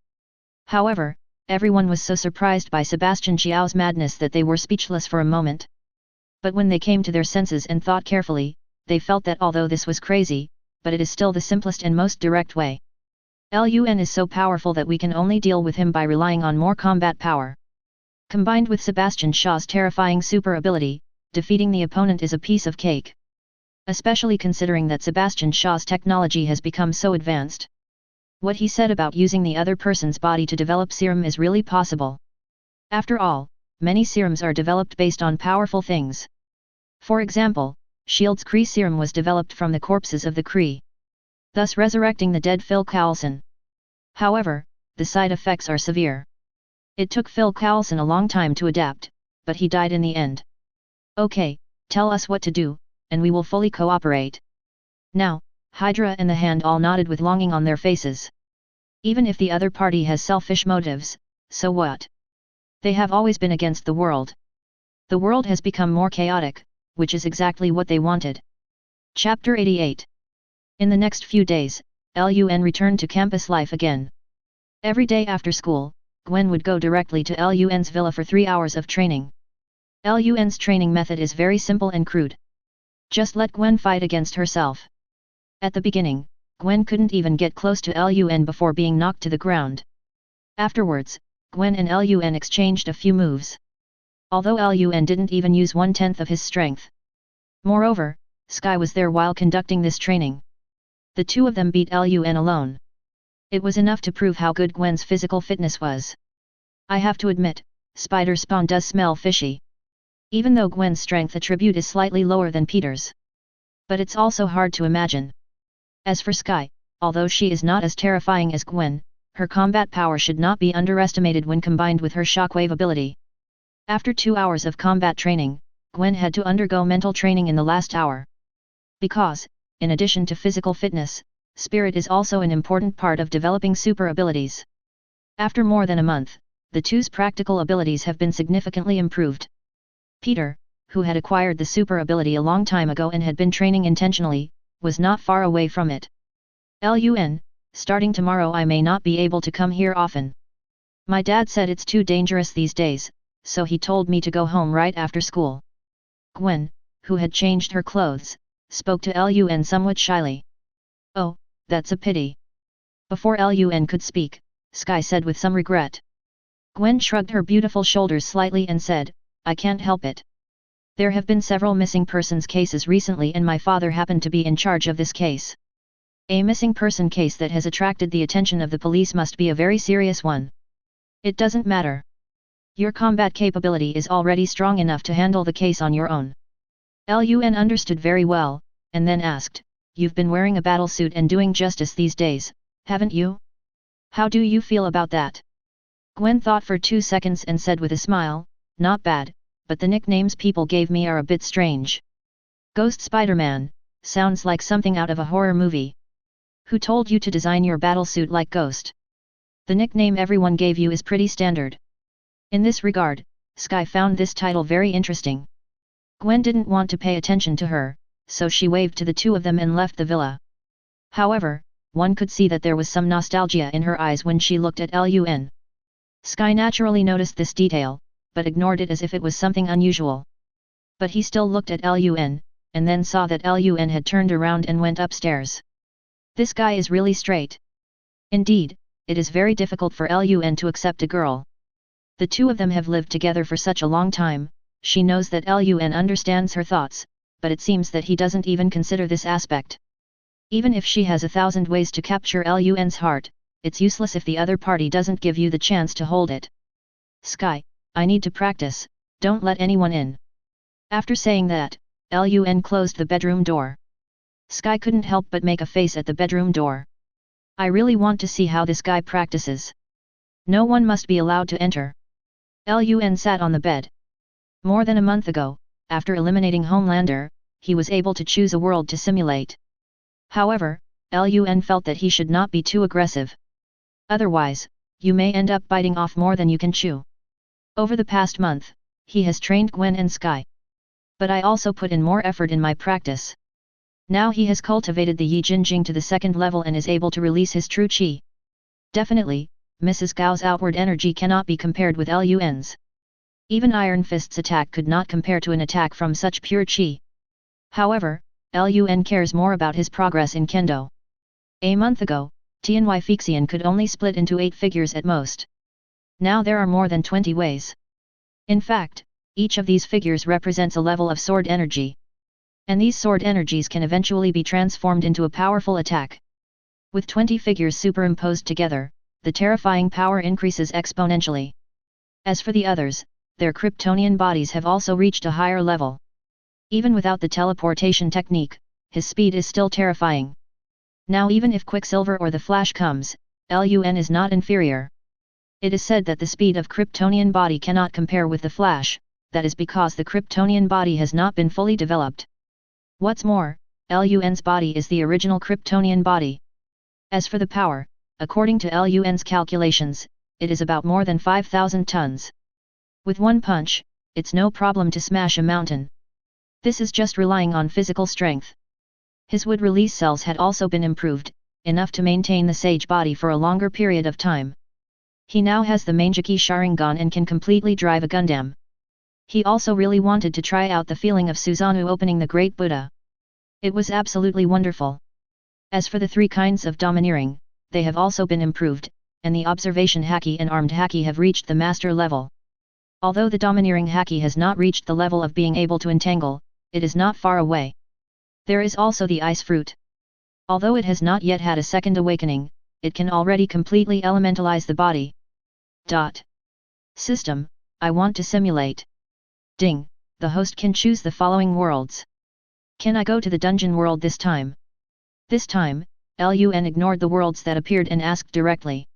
However, everyone was so surprised by Sebastian Xiao's madness that they were speechless for a moment. But when they came to their senses and thought carefully, they felt that although this was crazy, but it is still the simplest and most direct way. Lun is so powerful that we can only deal with him by relying on more combat power. Combined with Sebastian Shaw's terrifying super ability, defeating the opponent is a piece of cake. Especially considering that Sebastian Shaw's technology has become so advanced. What he said about using the other person's body to develop serum is really possible. After all, many serums are developed based on powerful things. For example, S.H.I.E.L.D.'s Kree serum was developed from the corpses of the Kree, thus resurrecting the dead Phil Coulson. However, the side effects are severe. It took Phil Coulson a long time to adapt, but he died in the end. Okay, tell us what to do, and we will fully cooperate. Now, Hydra and the Hand all nodded with longing on their faces. Even if the other party has selfish motives, so what? They have always been against the world. The world has become more chaotic, which is exactly what they wanted. Chapter 88. In the next few days, Lun returned to campus life again. Every day after school, Gwen would go directly to Lun's villa for 3 hours of training. Lun's training method is very simple and crude. Just let Gwen fight against herself. At the beginning, Gwen couldn't even get close to Lun before being knocked to the ground. Afterwards, Gwen and Lun exchanged a few moves. Although Lun didn't even use 1/10 of his strength. Moreover, Sky was there while conducting this training. The two of them beat Lun alone. It was enough to prove how good Gwen's physical fitness was. I have to admit, spider spawn does smell fishy. Even though Gwen's strength attribute is slightly lower than Peter's. But it's also hard to imagine. As for Sky, although she is not as terrifying as Gwen, her combat power should not be underestimated when combined with her shockwave ability. After 2 hours of combat training, Gwen had to undergo mental training in the last hour. Because, in addition to physical fitness, spirit is also an important part of developing super abilities. After more than a month, the two's practical abilities have been significantly improved. Peter, who had acquired the super ability a long time ago and had been training intentionally, was not far away from it. Lun, starting tomorrow I may not be able to come here often. My dad said it's too dangerous these days, so he told me to go home right after school. Gwen, who had changed her clothes, spoke to Lun somewhat shyly. Oh, that's a pity. Before Lun could speak, Sky said with some regret. Gwen shrugged her beautiful shoulders slightly and said, I can't help it. There have been several missing persons cases recently and my father happened to be in charge of this case. A missing person case that has attracted the attention of the police must be a very serious one. It doesn't matter. Your combat capability is already strong enough to handle the case on your own. Lun understood very well, and then asked, You've been wearing a battlesuit and doing justice these days, haven't you? How do you feel about that? Gwen thought for 2 seconds and said with a smile, Not bad, but the nicknames people gave me are a bit strange. Ghost Spider-Man, sounds like something out of a horror movie. Who told you to design your battlesuit like Ghost? The nickname everyone gave you is pretty standard. In this regard, Sky found this title very interesting. Gwen didn't want to pay attention to her, so she waved to the two of them and left the villa. However, one could see that there was some nostalgia in her eyes when she looked at Lun. Sky naturally noticed this detail, but ignored it as if it was something unusual. But he still looked at Lun, and then saw that Lun had turned around and went upstairs. This guy is really straight. Indeed, it is very difficult for Lun to accept a girl. The two of them have lived together for such a long time, she knows that Lun understands her thoughts, but it seems that he doesn't even consider this aspect. Even if she has 1,000 ways to capture Lun's heart, it's useless if the other party doesn't give you the chance to hold it. Sky, I need to practice, don't let anyone in. After saying that, Lun closed the bedroom door. Sky couldn't help but make a face at the bedroom door. I really want to see how this guy practices. No one must be allowed to enter. Lun sat on the bed. More than a month ago, after eliminating Homelander, he was able to choose a world to simulate. However, Lun felt that he should not be too aggressive. Otherwise, you may end up biting off more than you can chew. Over the past month, he has trained Gwen and Sky. But I also put in more effort in my practice. Now he has cultivated the Yi Jinjing to the 2nd level and is able to release his true Qi. Definitely, Mrs. Gao's outward energy cannot be compared with Lun's. Even Iron Fist's attack could not compare to an attack from such pure Qi. However, Lun cares more about his progress in Kendo. A month ago, Tianhui Fixian could only split into 8 figures at most. Now there are more than 20 ways. In fact, each of these figures represents a level of sword energy. And these sword energies can eventually be transformed into a powerful attack. With 20 figures superimposed together, the terrifying power increases exponentially. As for the others, their Kryptonian bodies have also reached a higher level. Even without the teleportation technique, his speed is still terrifying. Now even if Quicksilver or the Flash comes, Lun is not inferior. It is said that the speed of Kryptonian body cannot compare with the Flash, that is because the Kryptonian body has not been fully developed. What's more, Lun's body is the original Kryptonian body. As for the power, according to Lun's calculations, it is about more than 5,000 tons. With one punch, it's no problem to smash a mountain. This is just relying on physical strength. His wood release cells had also been improved, enough to maintain the sage body for a longer period of time. He now has the Mangeki Sharingan and can completely drive a Gundam. He also really wanted to try out the feeling of Susanoo opening the Great Buddha. It was absolutely wonderful. As for the 3 kinds of domineering, they have also been improved, and the observation haki and armed haki have reached the master level. Although the domineering haki has not reached the level of being able to entangle, it is not far away. There is also the ice fruit. Although it has not yet had a second awakening, it can already completely elementalize the body. System, I want to simulate. Ding, the host can choose the following worlds. Can I go to the dungeon world this time? This time, Lun ignored the worlds that appeared and asked directly.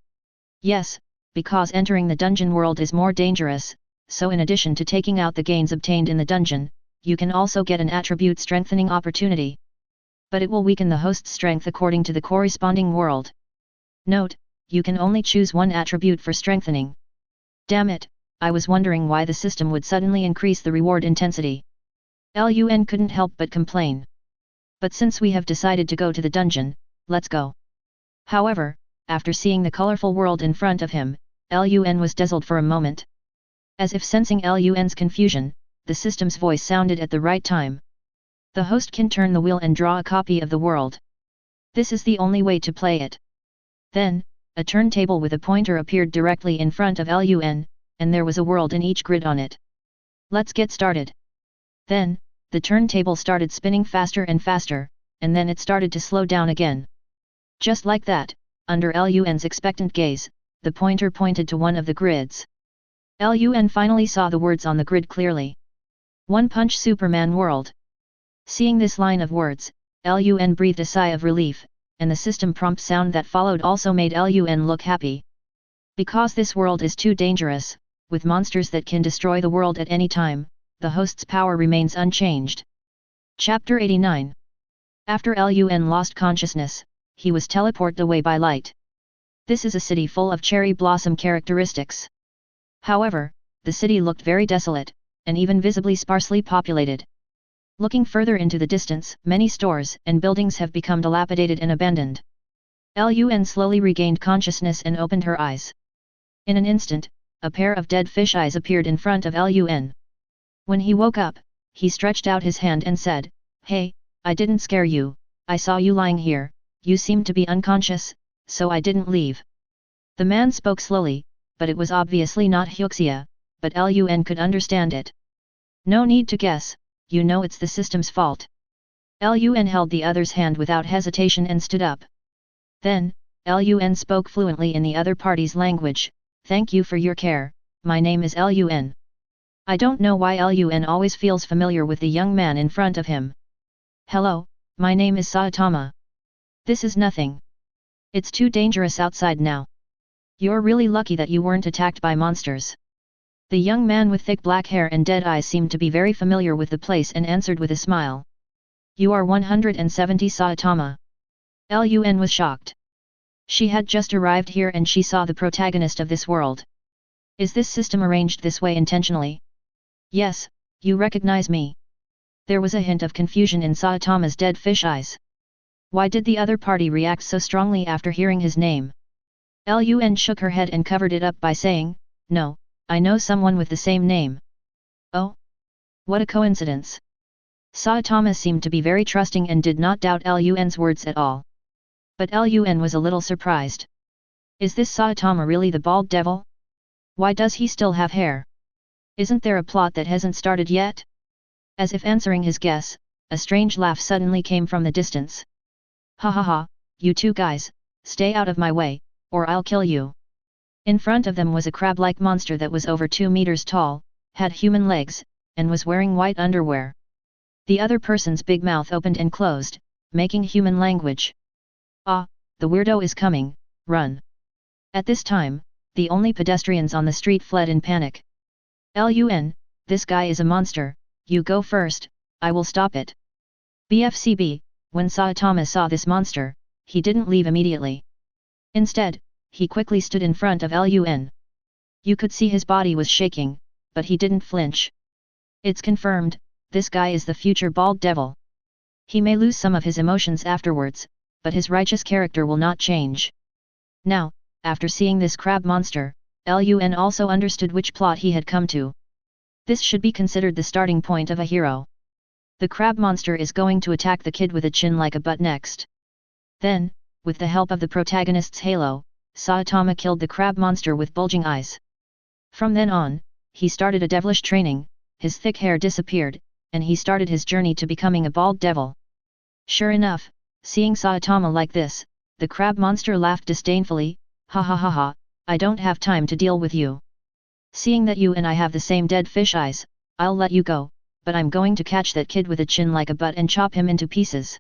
Yes, because entering the dungeon world is more dangerous, so in addition to taking out the gains obtained in the dungeon, you can also get an attribute strengthening opportunity. But it will weaken the host's strength according to the corresponding world. Note, you can only choose one attribute for strengthening. Damn it, I was wondering why the system would suddenly increase the reward intensity. Lun couldn't help but complain. But since we have decided to go to the dungeon, let's go. However, after seeing the colorful world in front of him, Lun was dazzled for a moment. As if sensing Lun's confusion, the system's voice sounded at the right time. The host can turn the wheel and draw a copy of the world. This is the only way to play it. Then, a turntable with a pointer appeared directly in front of Lun, and there was a world in each grid on it. Let's get started. Then, the turntable started spinning faster and faster, and then it started to slow down again. Just like that, under Lun's expectant gaze, the pointer pointed to one of the grids. Lun finally saw the words on the grid clearly. One Punch Superman World. Seeing this line of words, Lun breathed a sigh of relief, and the system prompt sound that followed also made Lun look happy. Because this world is too dangerous, with monsters that can destroy the world at any time, the host's power remains unchanged. Chapter 89. After Lun lost consciousness, he was teleported away by light. This is a city full of cherry blossom characteristics. However, the city looked very desolate, and even visibly sparsely populated. Looking further into the distance, many stores and buildings have become dilapidated and abandoned. Lun slowly regained consciousness and opened her eyes. In an instant, a pair of dead fish eyes appeared in front of Lun. When he woke up, he stretched out his hand and said, "Hey, I didn't scare you, I saw you lying here, you seemed to be unconscious, so I didn't leave." The man spoke slowly, but it was obviously not Hyuxia, but Lun could understand it. "No need to guess, you know it's the system's fault." Lun held the other's hand without hesitation and stood up. Then, Lun spoke fluently in the other party's language, "Thank you for your care, my name is Lun." I don't know why Lun always feels familiar with the young man in front of him. "Hello, my name is Saitama. This is nothing. It's too dangerous outside now. You're really lucky that you weren't attacked by monsters." The young man with thick black hair and dead eyes seemed to be very familiar with the place and answered with a smile. "You are 170 Saitama." Lun was shocked. She had just arrived here and she saw the protagonist of this world. Is this system arranged this way intentionally? "Yes, you recognize me." There was a hint of confusion in Saitama's dead fish eyes. Why did the other party react so strongly after hearing his name? Lun shook her head and covered it up by saying, "No, I know someone with the same name." "Oh? What a coincidence." Saitama seemed to be very trusting and did not doubt Lun's words at all. But Lun was a little surprised. Is this Saitama really the bald devil? Why does he still have hair? Isn't there a plot that hasn't started yet? As if answering his guess, a strange laugh suddenly came from the distance. "Ha ha ha, you two guys, stay out of my way, or I'll kill you." In front of them was a crab-like monster that was over 2 meters tall, had human legs, and was wearing white underwear. The other person's big mouth opened and closed, making human language. "Ah, the weirdo is coming, run." At this time, the only pedestrians on the street fled in panic. "Lun, this guy is a monster, you go first, I will stop it." BFCB, when Saitama saw this monster, he didn't leave immediately. Instead, he quickly stood in front of Lun. You could see his body was shaking, but he didn't flinch. It's confirmed, this guy is the future bald devil. He may lose some of his emotions afterwards, but his righteous character will not change. Now, after seeing this crab monster, Lun also understood which plot he had come to. This should be considered the starting point of a hero. The crab monster is going to attack the kid with a chin like a butt next. Then, with the help of the protagonist's halo, Saitama killed the crab monster with bulging eyes. From then on, he started a devilish training, his thick hair disappeared, and he started his journey to becoming a bald devil. Sure enough, seeing Saitama like this, the crab monster laughed disdainfully, ha ha ha ha, I don't have time to deal with you. Seeing that you and I have the same dead fish eyes, I'll let you go, but I'm going to catch that kid with a chin like a butt and chop him into pieces.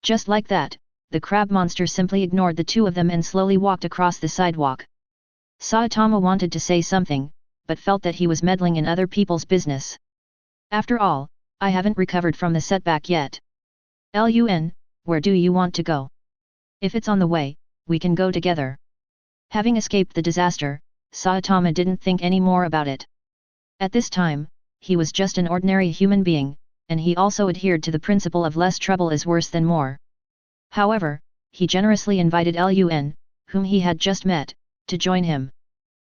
Just like that, the crab monster simply ignored the two of them and slowly walked across the sidewalk. Saitama wanted to say something, but felt that he was meddling in other people's business. After all, I haven't recovered from the setback yet. Lun, where do you want to go? If it's on the way, we can go together. Having escaped the disaster, Saitama didn't think any more about it. At this time, he was just an ordinary human being, and he also adhered to the principle of less trouble is worse than more. However, he generously invited Lun, whom he had just met, to join him.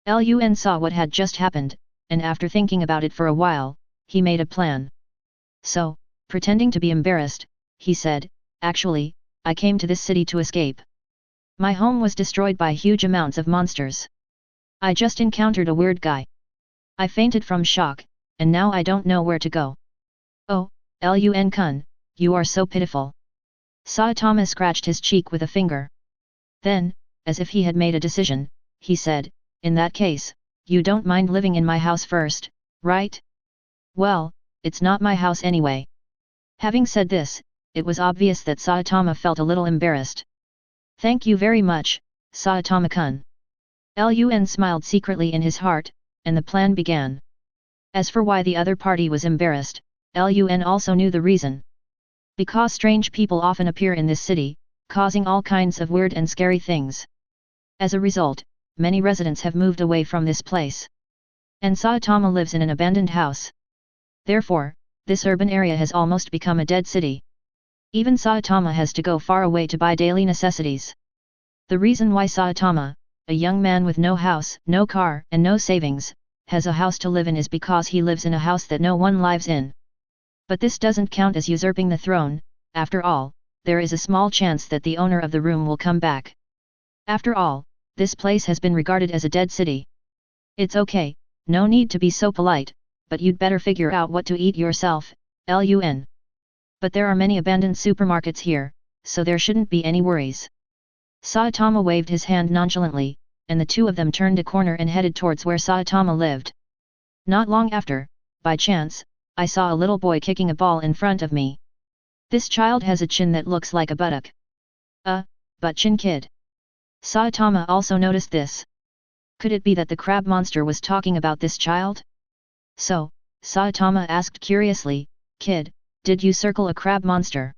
Lun saw what had just happened, and after thinking about it for a while, he made a plan. So, pretending to be embarrassed, he said, actually, I came to this city to escape. My home was destroyed by huge amounts of monsters. I just encountered a weird guy. I fainted from shock, and now I don't know where to go. Oh, Lun-kun, you are so pitiful. Saitama scratched his cheek with a finger. Then, as if he had made a decision, he said, in that case, you don't mind living in my house first, right? Well, it's not my house anyway. Having said this, it was obvious that Saitama felt a little embarrassed. Thank you very much, Saitama-kun. Lun smiled secretly in his heart, and the plan began. As for why the other party was embarrassed, Lun also knew the reason. Because strange people often appear in this city, causing all kinds of weird and scary things. As a result, many residents have moved away from this place. And Saitama lives in an abandoned house. Therefore, this urban area has almost become a dead city. Even Saitama has to go far away to buy daily necessities. The reason why Saitama, a young man with no house, no car, and no savings, has a house to live in is because he lives in a house that no one lives in. But this doesn't count as usurping the throne. After all, there is a small chance that the owner of the room will come back. After all, this place has been regarded as a dead city. It's okay, no need to be so polite, but you'd better figure out what to eat yourself, Lun. But there are many abandoned supermarkets here, so there shouldn't be any worries. Saitama waved his hand nonchalantly, and the two of them turned a corner and headed towards where Saitama lived. Not long after, by chance, I saw a little boy kicking a ball in front of me. This child has a chin that looks like a buttock. Butt chin kid. Saitama also noticed this. Could it be that the crab monster was talking about this child? So, Saitama asked curiously, kid, did you circle a crab monster?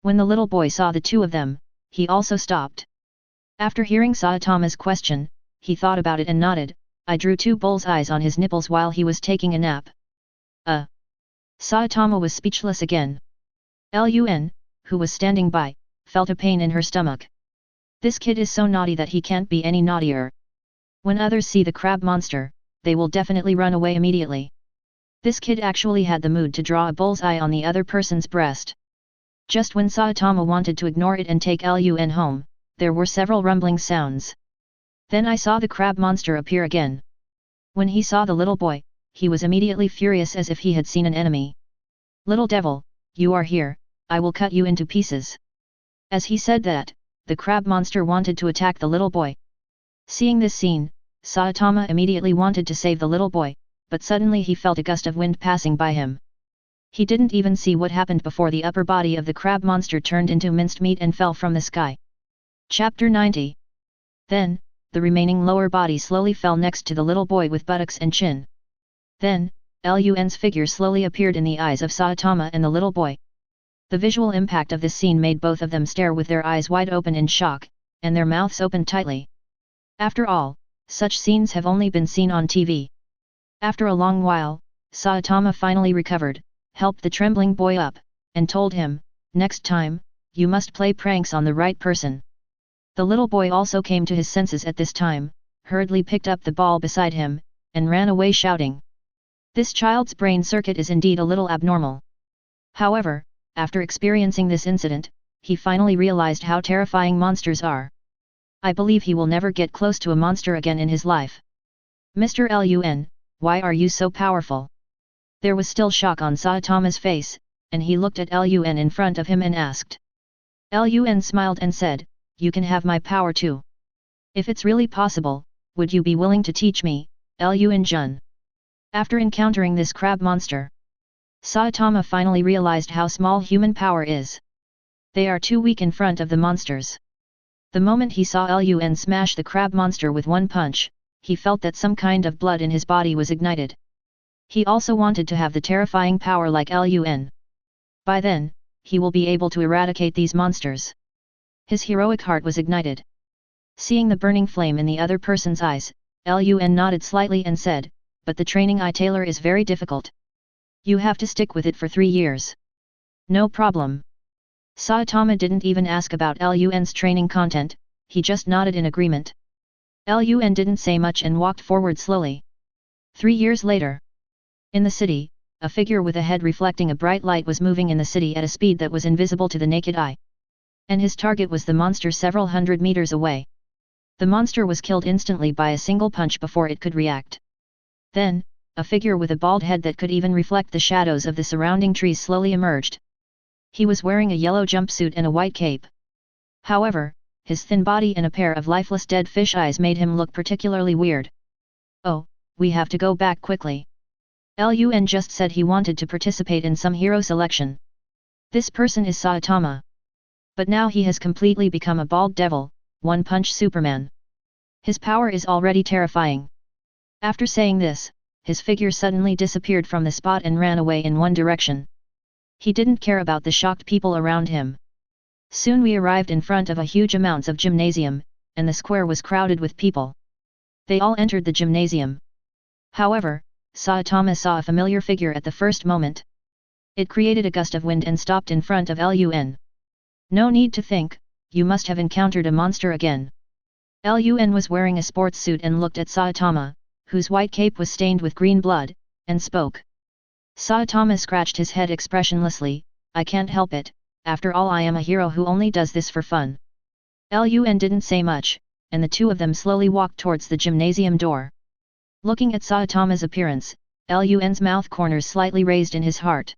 When the little boy saw the two of them, he also stopped. After hearing Saitama's question, he thought about it and nodded. I drew two bull's eyes on his nipples while he was taking a nap. Saitama was speechless again. Lun, who was standing by, felt a pain in her stomach. This kid is so naughty that he can't be any naughtier. When others see the crab monster, they will definitely run away immediately. This kid actually had the mood to draw a bull's eye on the other person's breast. Just when Saitama wanted to ignore it and take Lun home, there were several rumbling sounds. Then I saw the crab monster appear again. When he saw the little boy, he was immediately furious as if he had seen an enemy. Little devil, you are here, I will cut you into pieces. As he said that, the crab monster wanted to attack the little boy. Seeing this scene, Saitama immediately wanted to save the little boy, but suddenly he felt a gust of wind passing by him. He didn't even see what happened before the upper body of the crab monster turned into minced meat and fell from the sky. Chapter 90. Then, the remaining lower body slowly fell next to the little boy with buttocks and chin. Then, Lun's figure slowly appeared in the eyes of Saitama and the little boy. The visual impact of this scene made both of them stare with their eyes wide open in shock, and their mouths opened tightly. After all, such scenes have only been seen on TV. After a long while, Saitama finally recovered, helped the trembling boy up, and told him, "Next time, you must play pranks on the right person." The little boy also came to his senses at this time, hurriedly picked up the ball beside him, and ran away shouting. This child's brain circuit is indeed a little abnormal. However, after experiencing this incident, he finally realized how terrifying monsters are. I believe he will never get close to a monster again in his life. "Mr. Lun, why are you so powerful?" There was still shock on Saitama's face, and he looked at Lun in front of him and asked. Lun smiled and said, "You can have my power too. If it's really possible, would you be willing to teach me, Lun-jun?" After encountering this crab monster, Saitama finally realized how small human power is. They are too weak in front of the monsters. The moment he saw Lun smash the crab monster with one punch, he felt that some kind of blood in his body was ignited. He also wanted to have the terrifying power like Lun. By then, he will be able to eradicate these monsters. His heroic heart was ignited. Seeing the burning flame in the other person's eyes, Lun nodded slightly and said, "But the training I tailor is very difficult. You have to stick with it for 3 years. "No problem." Saitama didn't even ask about Lun's training content, he just nodded in agreement. Lun didn't say much and walked forward slowly. 3 years later. In the city, a figure with a head reflecting a bright light was moving in the city at a speed that was invisible to the naked eye. And his target was the monster several hundred meters away. The monster was killed instantly by a single punch before it could react. Then, a figure with a bald head that could even reflect the shadows of the surrounding trees slowly emerged. He was wearing a yellow jumpsuit and a white cape. However, his thin body and a pair of lifeless dead fish eyes made him look particularly weird. "Oh, we have to go back quickly." Lun just said he wanted to participate in some hero selection. This person is Saitama. But now he has completely become a bald devil, one-punch Superman. His power is already terrifying. After saying this, his figure suddenly disappeared from the spot and ran away in one direction. He didn't care about the shocked people around him. Soon we arrived in front of a huge amounts of gymnasium, and the square was crowded with people. They all entered the gymnasium. However, Saitama saw a familiar figure at the first moment. It created a gust of wind and stopped in front of Lun. "No need to think, you must have encountered a monster again." Lun was wearing a sports suit and looked at Saitama, whose white cape was stained with green blood, and spoke. Saitama scratched his head expressionlessly, "I can't help it, after all I am a hero who only does this for fun." Lun didn't say much, and the two of them slowly walked towards the gymnasium door. Looking at Saitama's appearance, Lun's mouth corners slightly raised in his heart.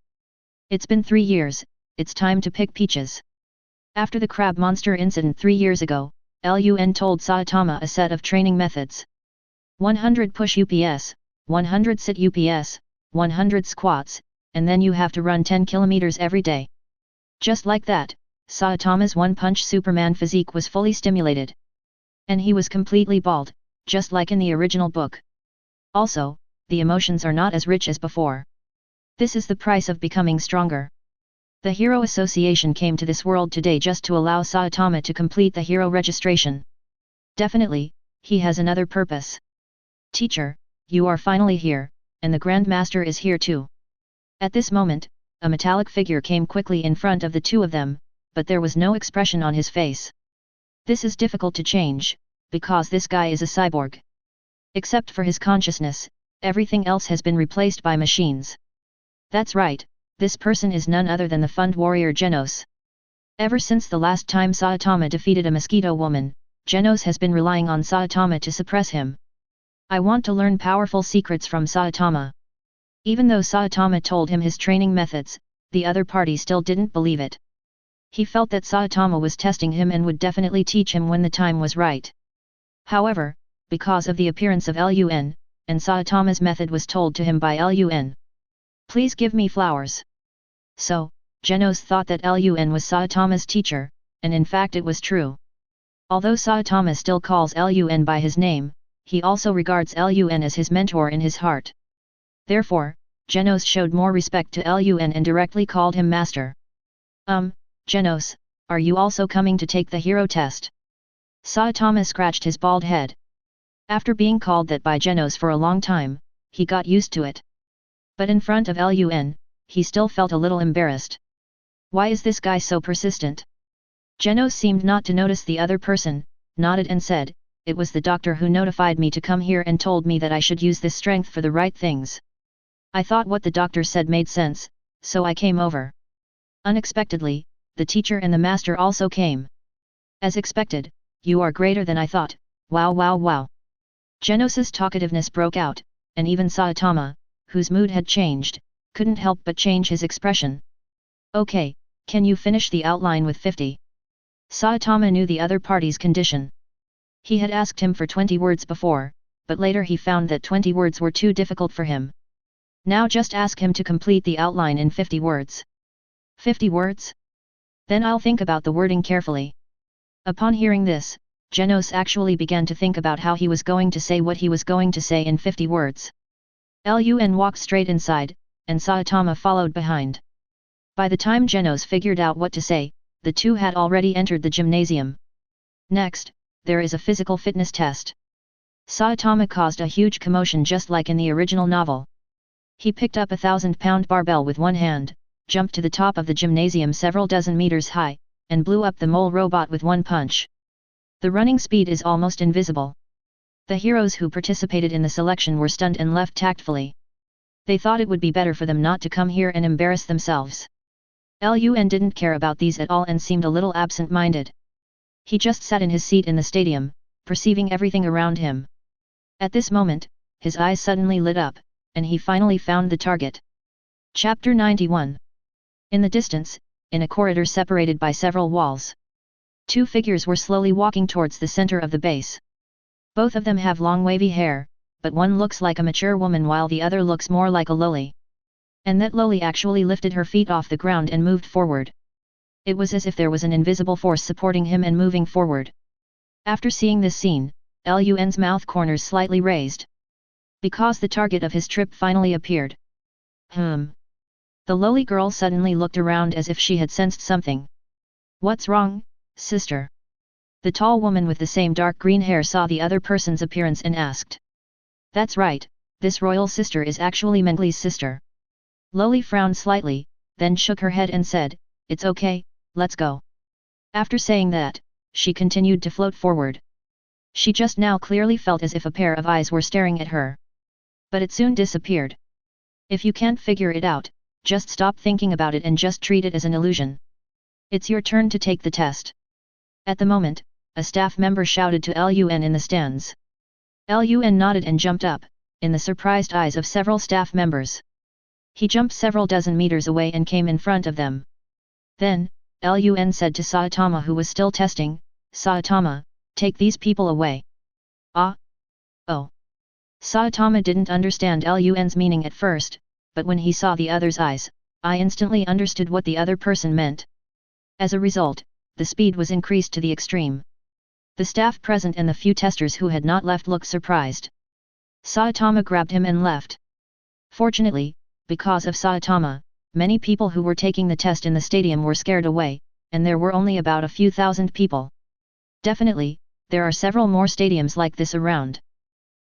It's been 3 years, it's time to pick peaches. After the crab monster incident 3 years ago, Lun told Saitama a set of training methods. 100 push UPS, 100 sit UPS, 100 squats, and then you have to run 10 kilometers every day. Just like that, Saitama's one-punch Superman physique was fully stimulated. And he was completely bald, just like in the original book. Also, the emotions are not as rich as before. This is the price of becoming stronger. The Hero Association came to this world today just to allow Saitama to complete the hero registration. Definitely, he has another purpose. "Teacher, you are finally here, and the Grandmaster is here too." At this moment, a metallic figure came quickly in front of the two of them, but there was no expression on his face. This is difficult to change, because this guy is a cyborg. Except for his consciousness, everything else has been replaced by machines. That's right, this person is none other than the Fund Warrior Genos. Ever since the last time Saitama defeated a mosquito woman, Genos has been relying on Saitama to suppress him. "I want to learn powerful secrets from Saitama." Even though Saitama told him his training methods, the other party still didn't believe it. He felt that Saitama was testing him and would definitely teach him when the time was right. However, because of the appearance of Lun, and Saitama's method was told to him by Lun. "Please give me flowers." So, Genos thought that Lun was Saitama's teacher, and in fact it was true. Although Saitama still calls Lun by his name, he also regards Lun as his mentor in his heart. Therefore, Genos showed more respect to Lun and directly called him master. Genos, are you also coming to take the hero test?" Saitama scratched his bald head. After being called that by Genos for a long time, he got used to it. But in front of Lun, he still felt a little embarrassed. Why is this guy so persistent? Genos seemed not to notice the other person, nodded and said, "It was the doctor who notified me to come here and told me that I should use this strength for the right things. I thought what the doctor said made sense, so I came over." Unexpectedly, the teacher and the master also came. "As expected, you are greater than I thought, wow wow wow." Genos's talkativeness broke out, and even Saitama, whose mood had changed, couldn't help but change his expression. "Okay, can you finish the outline with 50? Saitama knew the other party's condition. He had asked him for 20 words before, but later he found that 20 words were too difficult for him. Now just ask him to complete the outline in 50 words. 50 words? Then I'll think about the wording carefully. Upon hearing this, Genos actually began to think about how he was going to say what he was going to say in 50 words. Lun walked straight inside, and Saitama followed behind. By the time Genos figured out what to say, the two had already entered the gymnasium. Next, there is a physical fitness test. Saitama caused a huge commotion just like in the original novel. He picked up a 1,000-pound barbell with one hand, jumped to the top of the gymnasium several dozen meters high, and blew up the mole robot with one punch. The running speed is almost invisible. The heroes who participated in the selection were stunned and left tactfully. They thought it would be better for them not to come here and embarrass themselves. Lun didn't care about these at all and seemed a little absent-minded. He just sat in his seat in the stadium, perceiving everything around him. At this moment, his eyes suddenly lit up, and he finally found the target. Chapter 91. In the distance, in a corridor separated by several walls, two figures were slowly walking towards the center of the base. Both of them have long wavy hair, but one looks like a mature woman while the other looks more like a loli. And that loli actually lifted her feet off the ground and moved forward. It was as if there was an invisible force supporting him and moving forward. After seeing this scene, Lun's mouth corners slightly raised. Because the target of his trip finally appeared. The loli girl suddenly looked around as if she had sensed something. "What's wrong, sister?" The tall woman with the same dark green hair saw the other person's appearance and asked. "That's right, this royal sister is actually Mengli's sister." Loli frowned slightly, then shook her head and said, "It's okay, let's go." After saying that, she continued to float forward. She just now clearly felt as if a pair of eyes were staring at her. But it soon disappeared. If you can't figure it out, just stop thinking about it and just treat it as an illusion. It's your turn to take the test. At the moment, a staff member shouted to Lun in the stands. Lun nodded and jumped up, in the surprised eyes of several staff members. He jumped several dozen meters away and came in front of them. Then, Lun said to Saitama, who was still testing, "Saitama, take these people away." "Ah? Oh." Saitama didn't understand Lun's meaning at first, but when he saw the other's eyes, I instantly understood what the other person meant. As a result, the speed was increased to the extreme. The staff present and the few testers who had not left looked surprised. Saitama grabbed him and left. Fortunately, because of Saitama, many people who were taking the test in the stadium were scared away, and there were only about a few thousand people. Definitely, there are several more stadiums like this around.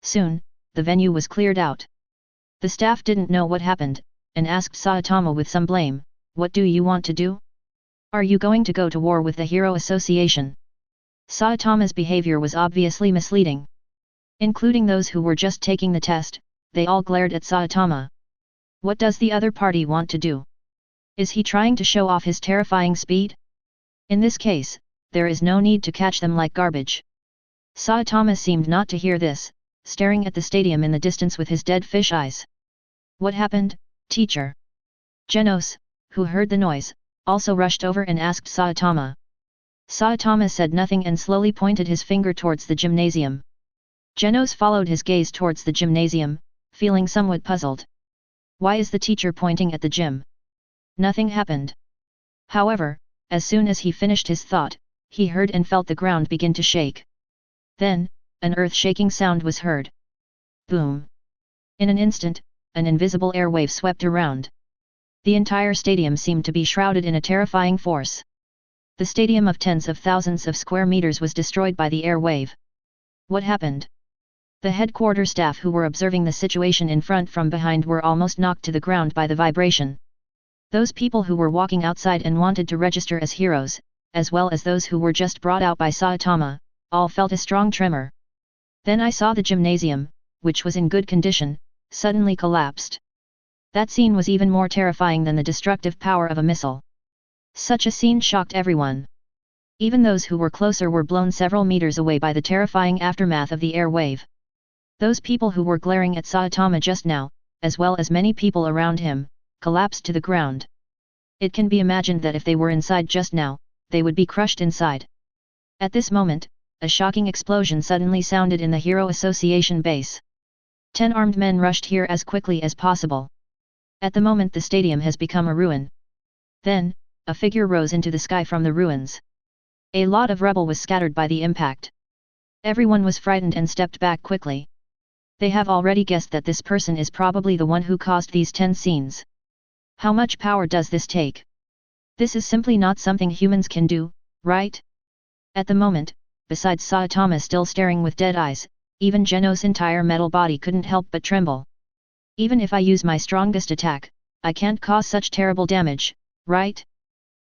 Soon, the venue was cleared out. The staff didn't know what happened, and asked Saitama with some blame, "What do you want to do? Are you going to go to war with the Hero Association?" Saitama's behavior was obviously misleading. Including those who were just taking the test, they all glared at Saitama. What does the other party want to do? Is he trying to show off his terrifying speed? In this case, there is no need to catch them like garbage. Saitama seemed not to hear this, staring at the stadium in the distance with his dead fish eyes. "What happened, teacher?" Genos, who heard the noise, also rushed over and asked Saitama. Saitama said nothing and slowly pointed his finger towards the gymnasium. Genos followed his gaze towards the gymnasium, feeling somewhat puzzled. Why is the teacher pointing at the gym? Nothing happened. However, as soon as he finished his thought, he heard and felt the ground begin to shake. Then, an earth-shaking sound was heard. Boom! In an instant, an invisible airwave swept around. The entire stadium seemed to be shrouded in a terrifying force. The stadium of tens of thousands of square meters was destroyed by the air wave. What happened? The headquarters staff who were observing the situation in front from behind were almost knocked to the ground by the vibration. Those people who were walking outside and wanted to register as heroes, as well as those who were just brought out by Saitama, all felt a strong tremor. Then I saw the gymnasium, which was in good condition, suddenly collapsed. That scene was even more terrifying than the destructive power of a missile. Such a scene shocked everyone. Even those who were closer were blown several meters away by the terrifying aftermath of the air wave. Those people who were glaring at Saitama just now, as well as many people around him, collapsed to the ground. It can be imagined that if they were inside just now, they would be crushed inside. At this moment, a shocking explosion suddenly sounded in the Hero Association base. 10 armed men rushed here as quickly as possible. At the moment the stadium has become a ruin. Then, a figure rose into the sky from the ruins. A lot of rubble was scattered by the impact. Everyone was frightened and stepped back quickly. They have already guessed that this person is probably the one who caused these 10 scenes. How much power does this take? This is simply not something humans can do, right? At the moment, besides Saitama still staring with dead eyes, even Genos' entire metal body couldn't help but tremble. Even if I use my strongest attack, I can't cause such terrible damage, right?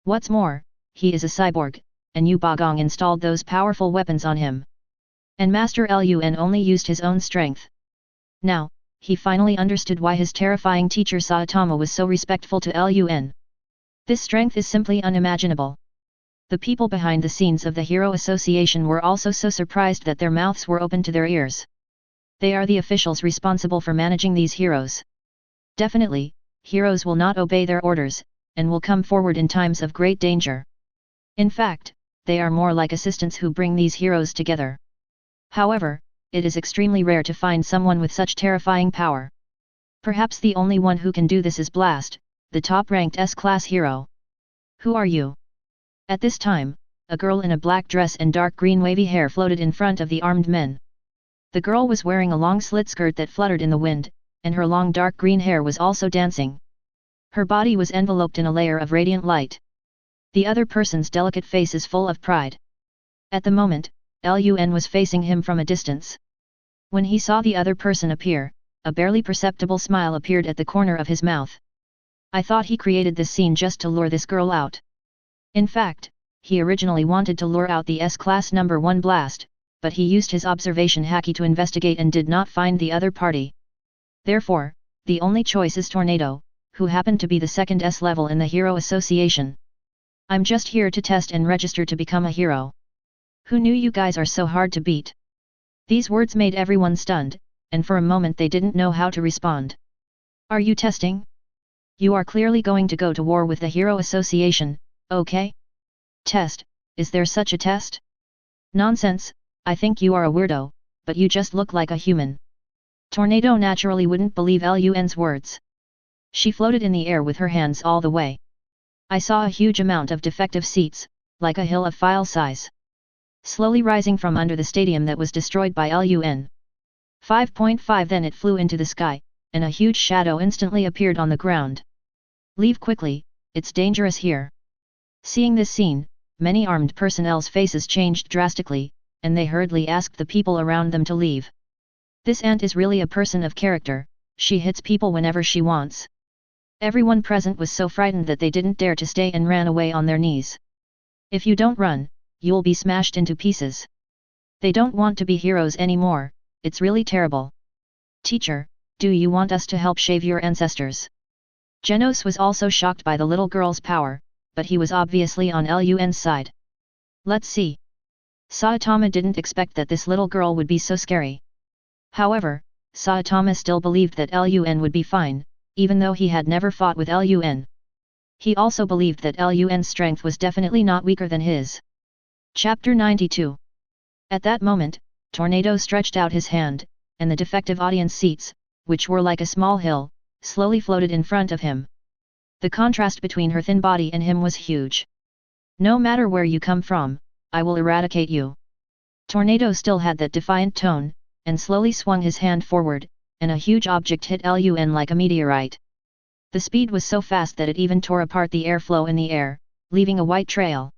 What's more, he is a cyborg, and Yu Bagong installed those powerful weapons on him. And Master Lun only used his own strength. Now, he finally understood why his terrifying teacher Saitama was so respectful to Lun. This strength is simply unimaginable. The people behind the scenes of the Hero Association were also so surprised that their mouths were open to their ears. They are the officials responsible for managing these heroes. Definitely, heroes will not obey their orders, and will come forward in times of great danger. In fact, they are more like assistants who bring these heroes together. However, it is extremely rare to find someone with such terrifying power. Perhaps the only one who can do this is Blast, the top-ranked S-class hero. Who are you? At this time, a girl in a black dress and dark green wavy hair floated in front of the armed men. The girl was wearing a long slit skirt that fluttered in the wind, and her long dark green hair was also dancing. Her body was enveloped in a layer of radiant light. The other person's delicate face is full of pride. At the moment, Lun was facing him from a distance. When he saw the other person appear, a barely perceptible smile appeared at the corner of his mouth. I thought he created this scene just to lure this girl out. In fact, he originally wanted to lure out the S-class number 1 Blast, but he used his observation haki to investigate and did not find the other party. Therefore, the only choice is Tornado, who happened to be the second S level in the Hero Association. I'm just here to test and register to become a hero. Who knew you guys are so hard to beat? These words made everyone stunned, and for a moment they didn't know how to respond. Are you testing? You are clearly going to go to war with the Hero Association, okay? Test, is there such a test? Nonsense, I think you are a weirdo, but you just look like a human. Tornado naturally wouldn't believe Lun's words. She floated in the air with her hands all the way. I saw a huge amount of defective seats, like a hill of file size, slowly rising from under the stadium that was destroyed by Lun. 5.5 Then it flew into the sky, and a huge shadow instantly appeared on the ground. Leave quickly, it's dangerous here. Seeing this scene, many armed personnel's faces changed drastically, and they hurriedly asked the people around them to leave. This ant is really a person of character, she hits people whenever she wants. Everyone present was so frightened that they didn't dare to stay and ran away on their knees. If you don't run, you'll be smashed into pieces. They don't want to be heroes anymore, it's really terrible. Teacher, do you want us to help shave your ancestors? Genos was also shocked by the little girl's power, but he was obviously on Lun's side. Let's see. Saitama didn't expect that this little girl would be so scary. However, Saitama still believed that Lun would be fine, even though he had never fought with Lun. He also believed that Lun's strength was definitely not weaker than his. Chapter 92. At that moment, Tornado stretched out his hand, and the defective audience seats, which were like a small hill, slowly floated in front of him. The contrast between her thin body and him was huge. No matter where you come from, I will eradicate you. Tornado still had that defiant tone, and slowly swung his hand forward, and a huge object hit Lun like a meteorite. The speed was so fast that it even tore apart the airflow in the air, leaving a white trail.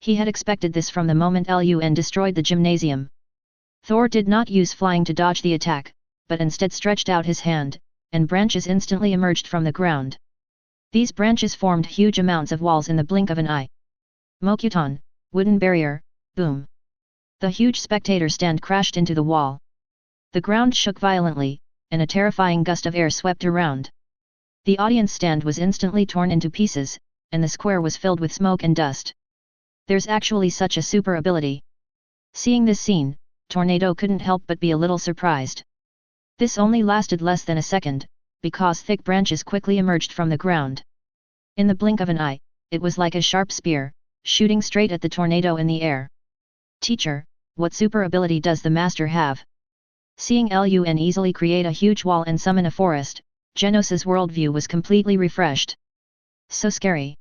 He had expected this from the moment Lun destroyed the gymnasium. Thor did not use flying to dodge the attack, but instead stretched out his hand, and branches instantly emerged from the ground. These branches formed huge amounts of walls in the blink of an eye. Mokuton, wooden barrier, boom. The huge spectator stand crashed into the wall. The ground shook violently, and a terrifying gust of air swept around. The audience stand was instantly torn into pieces, and the square was filled with smoke and dust. There's actually such a super ability. Seeing this scene, Tornado couldn't help but be a little surprised. This only lasted less than a second, because thick branches quickly emerged from the ground. In the blink of an eye, it was like a sharp spear, shooting straight at the tornado in the air. Teacher, what super ability does the master have? Seeing Lun easily create a huge wall and summon a forest, Genos's worldview was completely refreshed. So scary.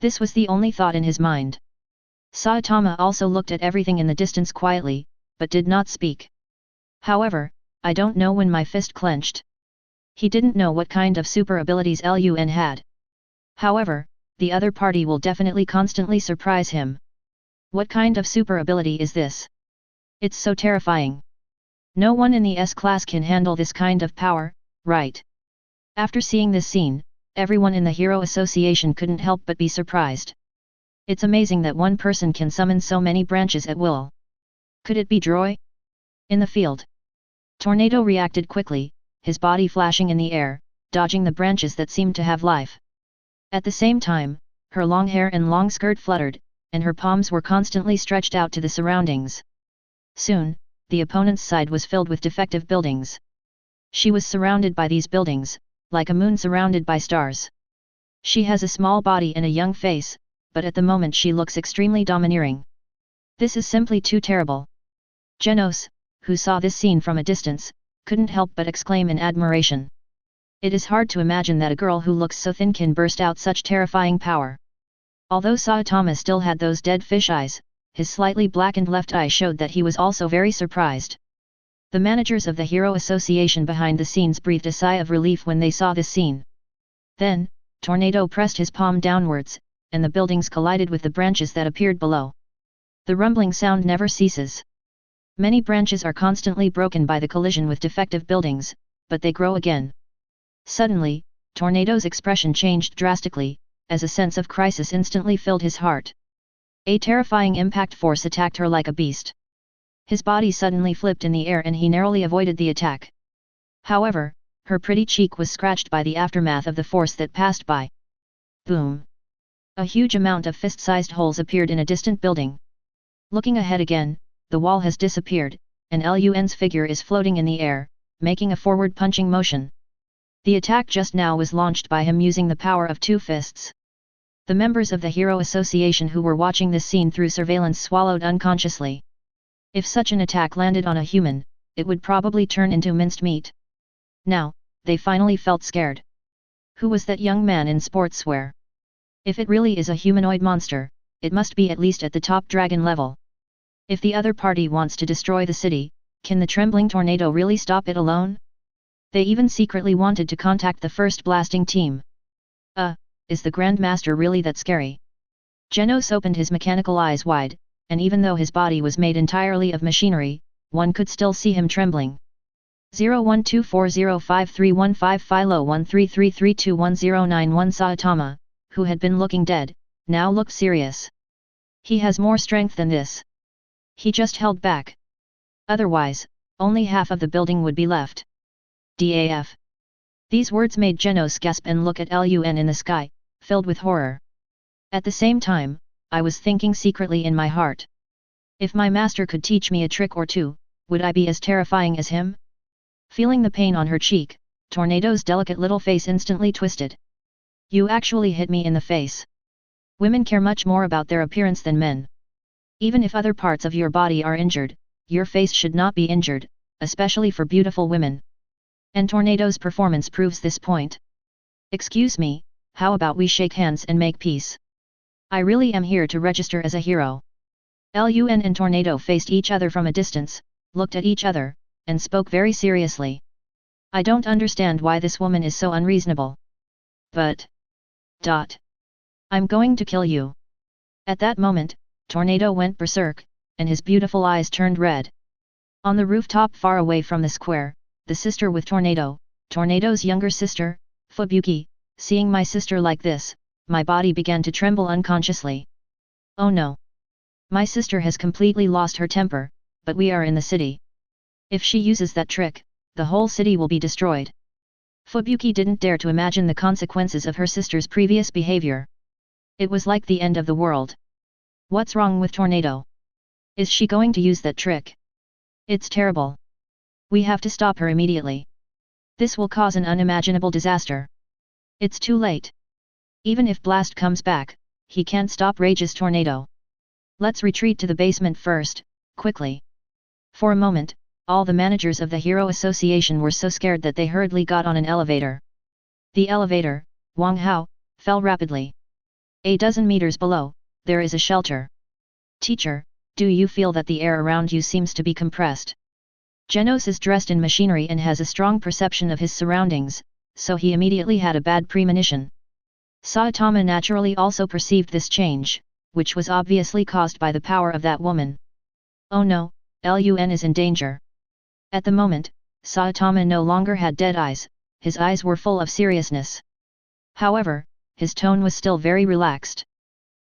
This was the only thought in his mind. Saitama also looked at everything in the distance quietly, but did not speak. However, I don't know when my fist clenched. He didn't know what kind of super abilities Lun had. However, the other party will definitely constantly surprise him. What kind of super ability is this? It's so terrifying. No one in the S-class can handle this kind of power, right? After seeing this scene, everyone in the Hero Association couldn't help but be surprised. It's amazing that one person can summon so many branches at will. Could it be Droy? In the field, Tornado reacted quickly, his body flashing in the air, dodging the branches that seemed to have life. At the same time, her long hair and long skirt fluttered, and her palms were constantly stretched out to the surroundings. Soon, the opponent's side was filled with defective buildings. She was surrounded by these buildings, like a moon surrounded by stars. She has a small body and a young face, but at the moment she looks extremely domineering. This is simply too terrible. Genos, who saw this scene from a distance, couldn't help but exclaim in admiration. It is hard to imagine that a girl who looks so thin can burst out such terrifying power. Although Saitama still had those dead fish eyes, his slightly blackened left eye showed that he was also very surprised. The managers of the Hero Association behind the scenes breathed a sigh of relief when they saw this scene. Then, Tornado pressed his palm downwards, and the buildings collided with the branches that appeared below. The rumbling sound never ceases. Many branches are constantly broken by the collision with defective buildings, but they grow again. Suddenly, Tornado's expression changed drastically, as a sense of crisis instantly filled his heart. A terrifying impact force attacked her like a beast. His body suddenly flipped in the air and he narrowly avoided the attack. However, her pretty cheek was scratched by the aftermath of the force that passed by. Boom! A huge amount of fist-sized holes appeared in a distant building. Looking ahead again, the wall has disappeared, and Lun's figure is floating in the air, making a forward punching motion. The attack just now was launched by him using the power of two fists. The members of the Hero Association who were watching this scene through surveillance swallowed unconsciously. If such an attack landed on a human, it would probably turn into minced meat. Now, they finally felt scared. Who was that young man in sportswear? If it really is a humanoid monster, it must be at least at the top dragon level. If the other party wants to destroy the city, can the trembling tornado really stop it alone? They even secretly wanted to contact the first blasting team. Is the Grandmaster really that scary? Genos opened his mechanical eyes wide, and even though his body was made entirely of machinery, one could still see him trembling. 0124053155 Philo 13332109 Saitama, who had been looking dead, now looked serious. He has more strength than this. He just held back. Otherwise, only half of the building would be left. DAF. These words made Genos gasp and look at Lun in the sky, filled with horror. At the same time, I was thinking secretly in my heart. If my master could teach me a trick or two, would I be as terrifying as him? Feeling the pain on her cheek, Tornado's delicate little face instantly twisted. You actually hit me in the face. Women care much more about their appearance than men. Even if other parts of your body are injured, your face should not be injured, especially for beautiful women. And Tornado's performance proves this point. Excuse me, how about we shake hands and make peace? I really am here to register as a hero. Lun and Tornado faced each other from a distance, looked at each other, and spoke very seriously. I don't understand why this woman is so unreasonable. But... I'm going to kill you. At that moment, Tornado went berserk, and his beautiful eyes turned red. On the rooftop far away from the square, the sister with Tornado's younger sister, Fubuki, seeing my sister like this, my body began to tremble unconsciously. Oh no! My sister has completely lost her temper, but we are in the city. If she uses that trick, the whole city will be destroyed. Fubuki didn't dare to imagine the consequences of her sister's previous behavior. It was like the end of the world. What's wrong with Tornado? Is she going to use that trick? It's terrible. We have to stop her immediately. This will cause an unimaginable disaster. It's too late. Even if Blast comes back, he can't stop Rage's Tornado. Let's retreat to the basement first, quickly. For a moment, all the managers of the Hero Association were so scared that they hurriedly got on an elevator. The elevator, Wang Hao, fell rapidly. A dozen meters below, there is a shelter. Teacher, do you feel that the air around you seems to be compressed? Genos is dressed in machinery and has a strong perception of his surroundings, so he immediately had a bad premonition. Saitama naturally also perceived this change, which was obviously caused by the power of that woman. Oh no, Lun is in danger. At the moment, Saitama no longer had dead eyes, his eyes were full of seriousness. However, his tone was still very relaxed.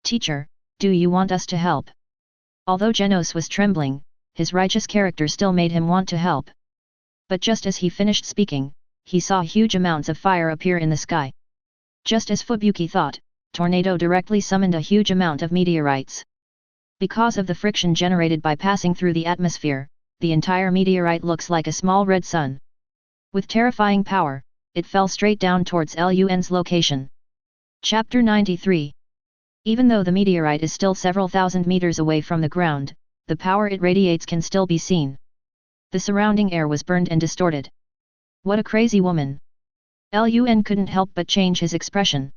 Teacher, do you want us to help? Although Genos was trembling, his righteous character still made him want to help. But just as he finished speaking, he saw huge amounts of fire appear in the sky. Just as Fubuki thought, Tornado directly summoned a huge amount of meteorites. Because of the friction generated by passing through the atmosphere, the entire meteorite looks like a small red sun. With terrifying power, it fell straight down towards Lun's location. Chapter 93. Even though the meteorite is still several thousand meters away from the ground, the power it radiates can still be seen. The surrounding air was burned and distorted. What a crazy woman! Lun couldn't help but change his expression.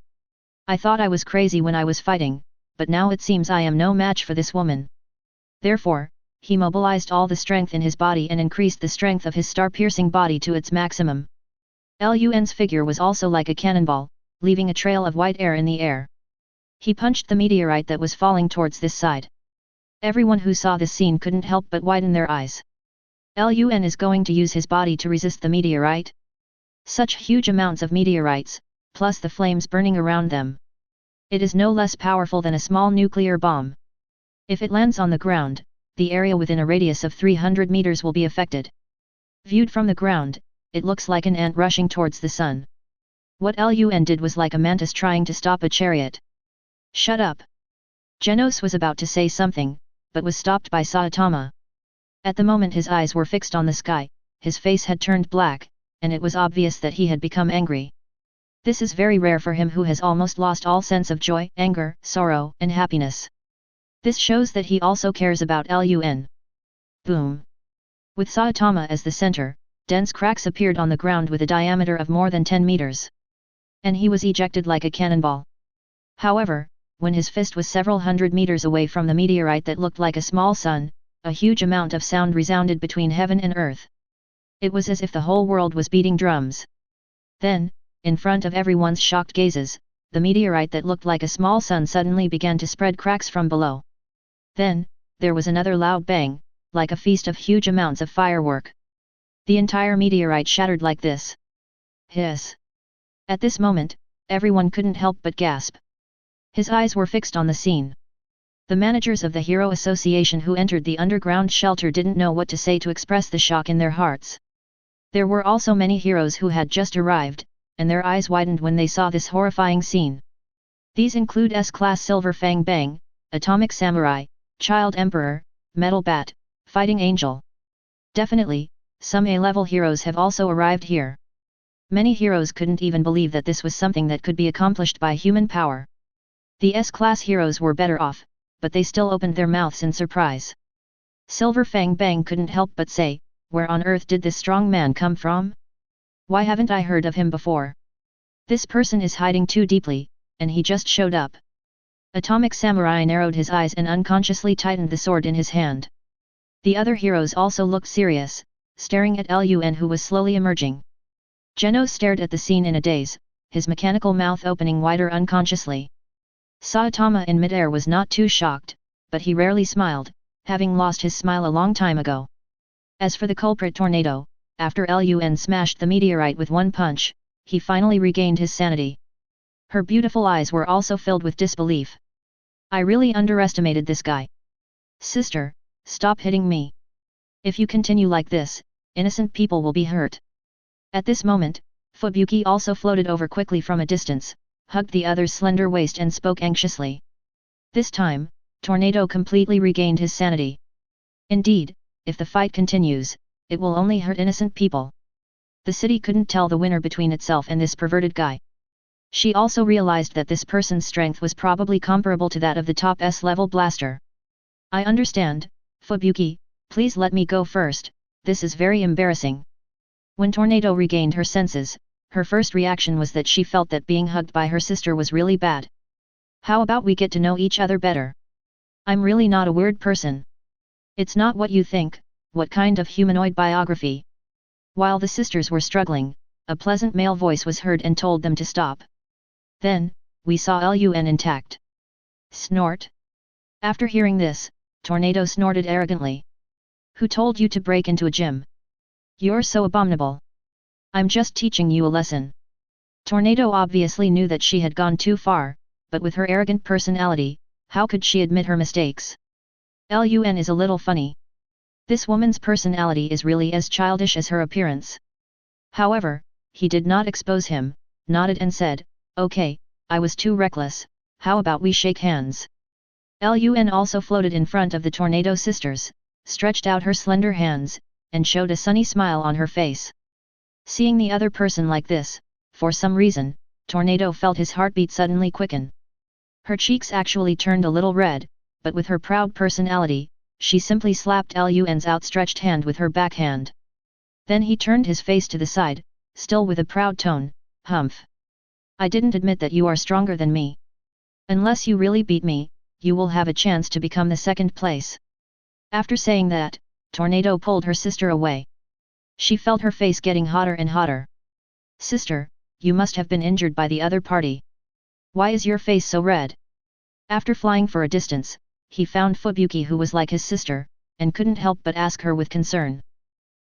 I thought I was crazy when I was fighting, but now it seems I am no match for this woman. Therefore, he mobilized all the strength in his body and increased the strength of his star-piercing body to its maximum. Lun's figure was also like a cannonball, leaving a trail of white air in the air. He punched the meteorite that was falling towards this side. Everyone who saw this scene couldn't help but widen their eyes. Lun is going to use his body to resist the meteorite? Such huge amounts of meteorites, plus the flames burning around them. It is no less powerful than a small nuclear bomb. If it lands on the ground, the area within a radius of 300 meters will be affected. Viewed from the ground, it looks like an ant rushing towards the sun. What Lun did was like a mantis trying to stop a chariot. Shut up! Genos was about to say something, but was stopped by Saitama. At the moment his eyes were fixed on the sky, his face had turned black, and it was obvious that he had become angry. This is very rare for him who has almost lost all sense of joy, anger, sorrow, and happiness. This shows that he also cares about Lun. Boom! With Saitama as the center, dense cracks appeared on the ground with a diameter of more than 10 meters. And he was ejected like a cannonball. However, when his fist was several hundred meters away from the meteorite that looked like a small sun, a huge amount of sound resounded between heaven and earth. It was as if the whole world was beating drums. Then, in front of everyone's shocked gazes, the meteorite that looked like a small sun suddenly began to spread cracks from below. Then, there was another loud bang, like a feast of huge amounts of firework. The entire meteorite shattered like this. Hiss! At this moment, everyone couldn't help but gasp. His eyes were fixed on the scene. The managers of the Hero Association who entered the underground shelter didn't know what to say to express the shock in their hearts. There were also many heroes who had just arrived, and their eyes widened when they saw this horrifying scene. These include S-Class Silver Fang Bang, Atomic Samurai, Child Emperor, Metal Bat, Fighting Angel. Definitely, some A-level heroes have also arrived here. Many heroes couldn't even believe that this was something that could be accomplished by human power. The S-Class heroes were better off, but they still opened their mouths in surprise. Silver Fang Bang couldn't help but say, where on earth did this strong man come from? Why haven't I heard of him before? This person is hiding too deeply, and he just showed up. Atomic Samurai narrowed his eyes and unconsciously tightened the sword in his hand. The other heroes also looked serious, staring at Lun who was slowly emerging. Genos stared at the scene in a daze, his mechanical mouth opening wider unconsciously. Saitama in midair was not too shocked, but he rarely smiled, having lost his smile a long time ago. As for the culprit Tornado, after Lun smashed the meteorite with one punch, he finally regained his sanity. Her beautiful eyes were also filled with disbelief. I really underestimated this guy. Sister, stop hitting me. If you continue like this, innocent people will be hurt. At this moment, Fubuki also floated over quickly from a distance, hugged the other's slender waist and spoke anxiously. This time, Tornado completely regained his sanity. Indeed, if the fight continues, it will only hurt innocent people. The city couldn't tell the winner between itself and this perverted guy. She also realized that this person's strength was probably comparable to that of the top S-level blaster. I understand, Fubuki, please let me go first, this is very embarrassing. When Tornado regained her senses, her first reaction was that she felt that being hugged by her sister was really bad. How about we get to know each other better? I'm really not a weird person. It's not what you think. What kind of humanoid biography? While the sisters were struggling, a pleasant male voice was heard and told them to stop. Then, we saw Lun intact. Snort. After hearing this, Tornado snorted arrogantly. Who told you to break into a gym? You're so abominable. I'm just teaching you a lesson. Tornado obviously knew that she had gone too far, but with her arrogant personality, how could she admit her mistakes? Lun is a little funny. This woman's personality is really as childish as her appearance. However, he did not expose him, nodded and said, okay, I was too reckless, how about we shake hands? Lun also floated in front of the Tornado sisters, stretched out her slender hands, and showed a sunny smile on her face. Seeing the other person like this, for some reason, Tornado felt his heartbeat suddenly quicken. Her cheeks actually turned a little red, but with her proud personality, she simply slapped Lun's outstretched hand with her backhand. Then he turned his face to the side, still with a proud tone, humph. I didn't admit that you are stronger than me. Unless you really beat me, you will have a chance to become the second place. After saying that, Tornado pulled her sister away. She felt her face getting hotter and hotter. Sister, you must have been injured by the other party. Why is your face so red? After flying for a distance, he found Fubuki who was like his sister, and couldn't help but ask her with concern.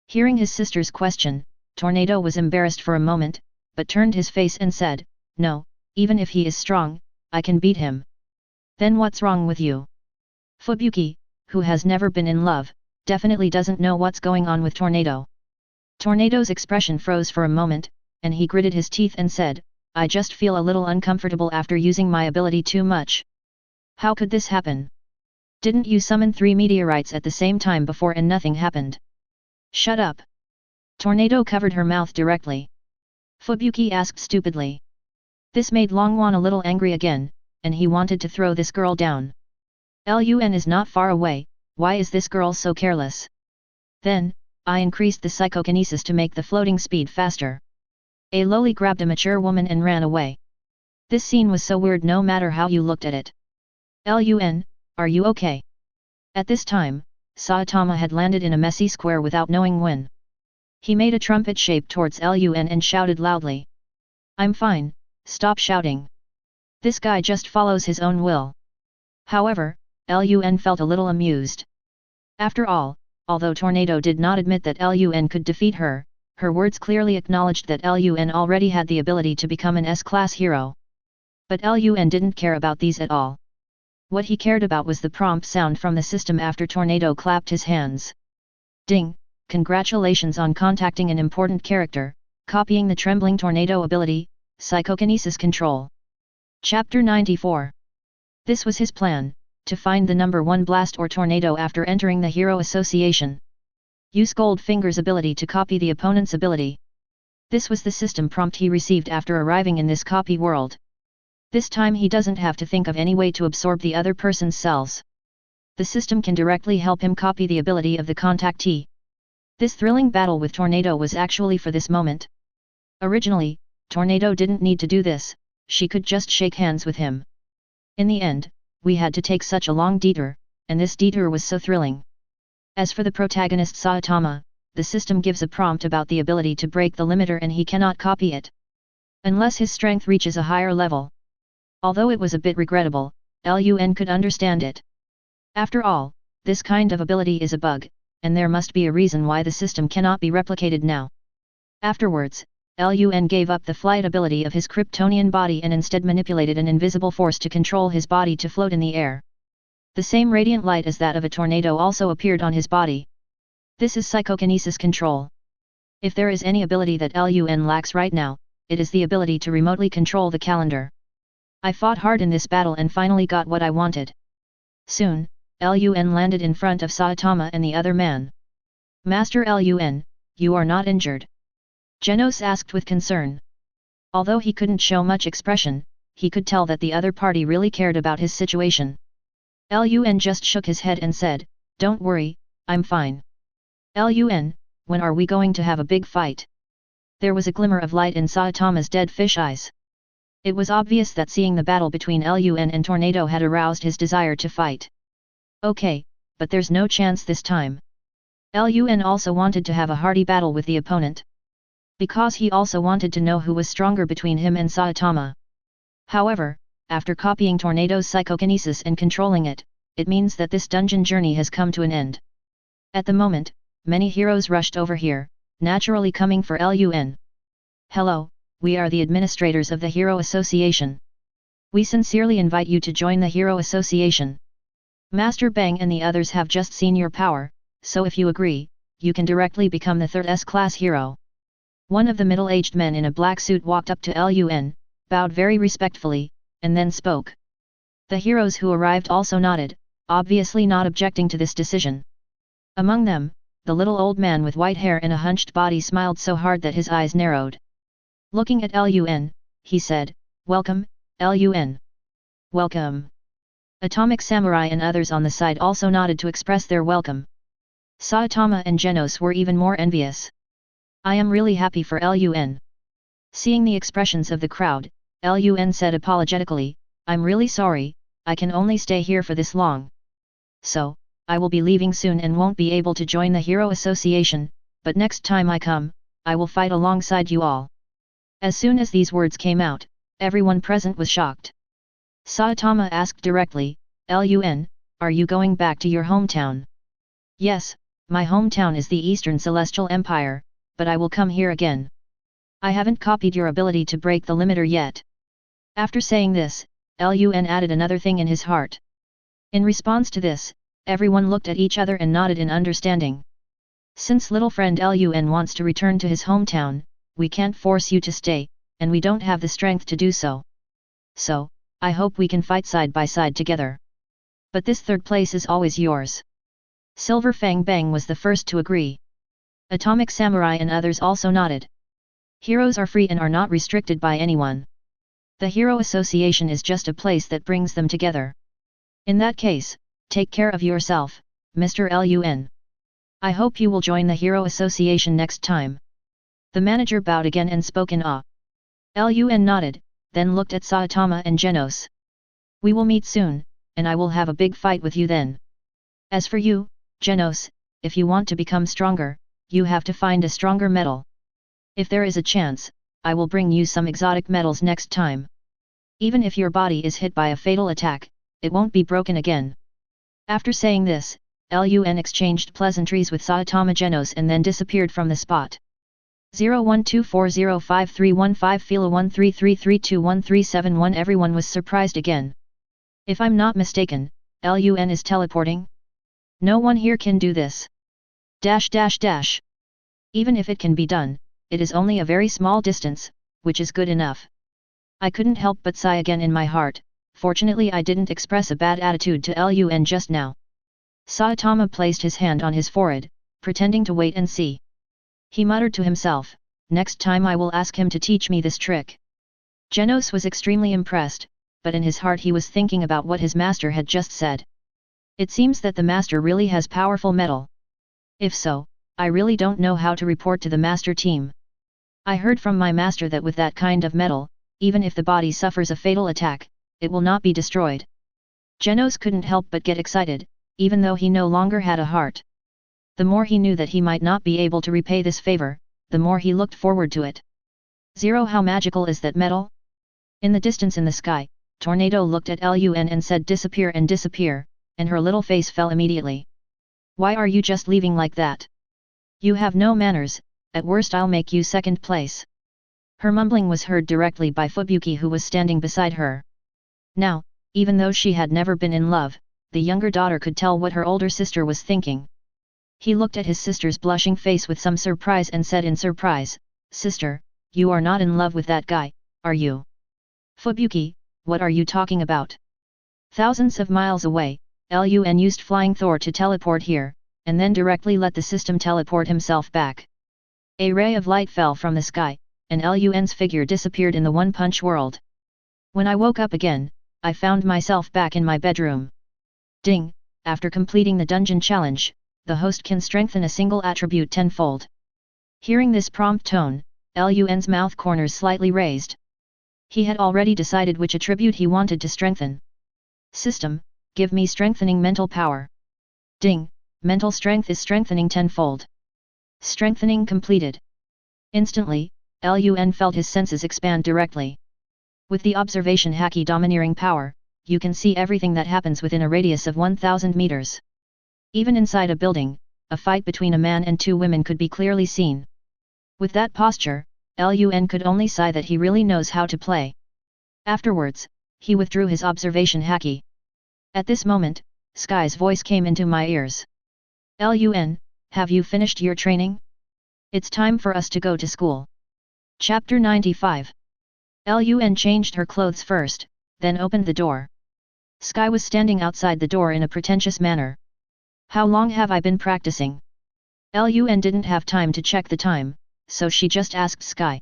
Hearing his sister's question, Tornado was embarrassed for a moment, but turned his face and said, no, even if he is strong, I can beat him. Then what's wrong with you? Fubuki, who has never been in love, definitely doesn't know what's going on with Tornado. Tornado's expression froze for a moment, and he gritted his teeth and said, I just feel a little uncomfortable after using my ability too much. How could this happen? Didn't you summon 3 meteorites at the same time before and nothing happened? Shut up. Tornado covered her mouth directly. Fubuki asked stupidly. This made Longwan a little angry again, and he wanted to throw this girl down. Lun is not far away, why is this girl so careless? Then, I increased the psychokinesis to make the floating speed faster. A loli grabbed a mature woman and ran away. This scene was so weird no matter how you looked at it. Lun, are you okay? At this time, Saitama had landed in a messy square without knowing when. He made a trumpet shape towards Lun and shouted loudly. I'm fine, stop shouting. This guy just follows his own will. However, Lun felt a little amused. After all, although Tornado did not admit that Lun could defeat her, her words clearly acknowledged that Lun already had the ability to become an S-class hero. But Lun didn't care about these at all. What he cared about was the prompt sound from the system after Tornado clapped his hands. Ding, congratulations on contacting an important character, copying the trembling Tornado ability, psychokinesis control. Chapter 94. This was his plan, to find the number 1 blast or tornado after entering the Hero Association. Use Goldfinger's ability to copy the opponent's ability. This was the system prompt he received after arriving in this copy world. This time he doesn't have to think of any way to absorb the other person's cells. The system can directly help him copy the ability of the contactee. This thrilling battle with Tornado was actually for this moment. Originally, Tornado didn't need to do this, she could just shake hands with him. In the end, we had to take such a long detour, and this detour was so thrilling. As for the protagonist Saitama, the system gives a prompt about the ability to break the limiter and he cannot copy it. Unless his strength reaches a higher level. Although it was a bit regrettable, Lun could understand it. After all, this kind of ability is a bug, and there must be a reason why the system cannot be replicated now. Afterwards, Lun gave up the flight ability of his Kryptonian body and instead manipulated an invisible force to control his body to float in the air. The same radiant light as that of a tornado also appeared on his body. This is psychokinesis control. If there is any ability that Lun lacks right now, it is the ability to remotely control the calendar. I fought hard in this battle and finally got what I wanted. Soon, Lun landed in front of Saitama and the other man. Master Lun, you are not injured? Genos asked with concern. Although he couldn't show much expression, he could tell that the other party really cared about his situation. Lun just shook his head and said, "Don't worry, I'm fine." Lun, when are we going to have a big fight? There was a glimmer of light in Saitama's dead fish eyes. It was obvious that seeing the battle between Lun and Tornado had aroused his desire to fight. Okay, but there's no chance this time. Lun also wanted to have a hearty battle with the opponent. Because he also wanted to know who was stronger between him and Saitama. However, after copying Tornado's psychokinesis and controlling it, it means that this dungeon journey has come to an end. At the moment, many heroes rushed over here, naturally coming for Lun. Hello, we are the administrators of the Hero Association. We sincerely invite you to join the Hero Association. Master Bang and the others have just seen your power, so if you agree, you can directly become the third S-class hero. One of the middle-aged men in a black suit walked up to Lun, bowed very respectfully, and then spoke. The heroes who arrived also nodded, obviously not objecting to this decision. Among them, the little old man with white hair and a hunched body smiled so hard that his eyes narrowed. Looking at Lun, he said, "Welcome, Lun. Welcome." Atomic Samurai and others on the side also nodded to express their welcome. Saitama and Genos were even more envious. "I am really happy for Lun." Seeing the expressions of the crowd, Lun said apologetically, "I'm really sorry, I can only stay here for this long. So, I will be leaving soon and won't be able to join the Hero Association, but next time I come, I will fight alongside you all." As soon as these words came out, everyone present was shocked. Saitama asked directly, "Lun, are you going back to your hometown?" "Yes, my hometown is the Eastern Celestial Empire, but I will come here again. I haven't copied your ability to break the limiter yet." After saying this, Lun added another thing in his heart. In response to this, everyone looked at each other and nodded in understanding. "Since little friend Lun wants to return to his hometown, we can't force you to stay, and we don't have the strength to do so. So, I hope we can fight side by side together. But this third place is always yours." Silver Fang Bang was the first to agree. Atomic Samurai and others also nodded. Heroes are free and are not restricted by anyone. The Hero Association is just a place that brings them together. In that case, take care of yourself, Mr. Lun. I hope you will join the Hero Association next time. The manager bowed again and spoke in awe. Lun nodded, then looked at Saitama and Genos. "We will meet soon, and I will have a big fight with you then. As for you, Genos, if you want to become stronger, you have to find a stronger metal. If there is a chance, I will bring you some exotic metals next time. Even if your body is hit by a fatal attack, it won't be broken again." After saying this, Lun exchanged pleasantries with Saitama Genos and then disappeared from the spot. 0124053115 Fila 13332137 Everyone was surprised again. If I'm not mistaken, Lun is teleporting? No one here can do this. Even if it can be done, it is only a very small distance, which is good enough. I couldn't help but sigh again in my heart. Fortunately I didn't express a bad attitude to Lun just now. Saitama placed his hand on his forehead, pretending to wait and see. He muttered to himself, "Next time I will ask him to teach me this trick." Genos was extremely impressed, but in his heart he was thinking about what his master had just said. It seems that the master really has powerful metal. If so, I really don't know how to report to the master team. I heard from my master that with that kind of metal, even if the body suffers a fatal attack, it will not be destroyed. Genos couldn't help but get excited, even though he no longer had a heart. The more he knew that he might not be able to repay this favor, the more he looked forward to it. How magical is that metal? In the distance in the sky, Tornado looked at Lun and said disappear and disappear, and her little face fell immediately. Why are you just leaving like that? You have no manners, at worst I'll make you second place. Her mumbling was heard directly by Fubuki, who was standing beside her. Now, even though she had never been in love, the younger daughter could tell what her older sister was thinking. He looked at his sister's blushing face with some surprise and said in surprise, "Sister, you are not in love with that guy, are you?" "Fubuki, what are you talking about?" Thousands of miles away, Lun used Flying Thor to teleport here, and then directly let the system teleport himself back. A ray of light fell from the sky, and Lun's figure disappeared in the one-punch world. When I woke up again, I found myself back in my bedroom. Ding! After completing the dungeon challenge, the host can strengthen a single attribute tenfold. Hearing this prompt tone, Lun's mouth corners slightly raised. He had already decided which attribute he wanted to strengthen. System, give me strengthening mental power. Ding! Mental strength is strengthening tenfold. Strengthening completed. Instantly, Lun felt his senses expand directly. With the observation haki domineering power, you can see everything that happens within a radius of 1000 meters. Even inside a building, a fight between a man and two women could be clearly seen. With that posture, Lun could only sigh that he really knows how to play. Afterwards, he withdrew his observation haki. At this moment, Sky's voice came into my ears. "Lun, have you finished your training? It's time for us to go to school." Chapter 95. Lun changed her clothes first, then opened the door. Sky was standing outside the door in a pretentious manner. "How long have I been practicing?" Lun didn't have time to check the time, so she just asked Sky.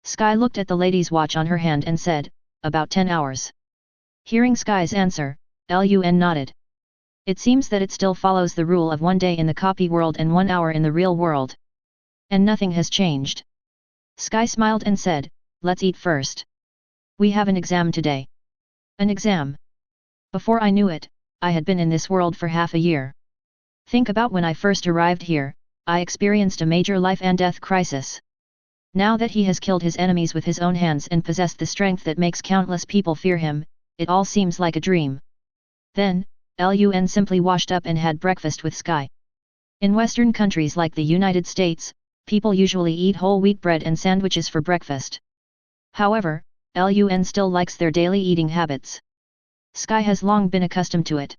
Sky looked at the lady's watch on her hand and said, "About 10 hours. Hearing Sky's answer, Lun nodded. It seems that it still follows the rule of 1 day in the copy world and 1 hour in the real world. And nothing has changed. Sky smiled and said, "Let's eat first. We have an exam today." An exam? Before I knew it, I had been in this world for half a year. Think about when I first arrived here, I experienced a major life and death crisis. Now that he has killed his enemies with his own hands and possessed the strength that makes countless people fear him, it all seems like a dream. Then, Lun simply washed up and had breakfast with Sky. In Western countries like the United States, people usually eat whole wheat bread and sandwiches for breakfast. However, Lun still likes their daily eating habits. Sky has long been accustomed to it.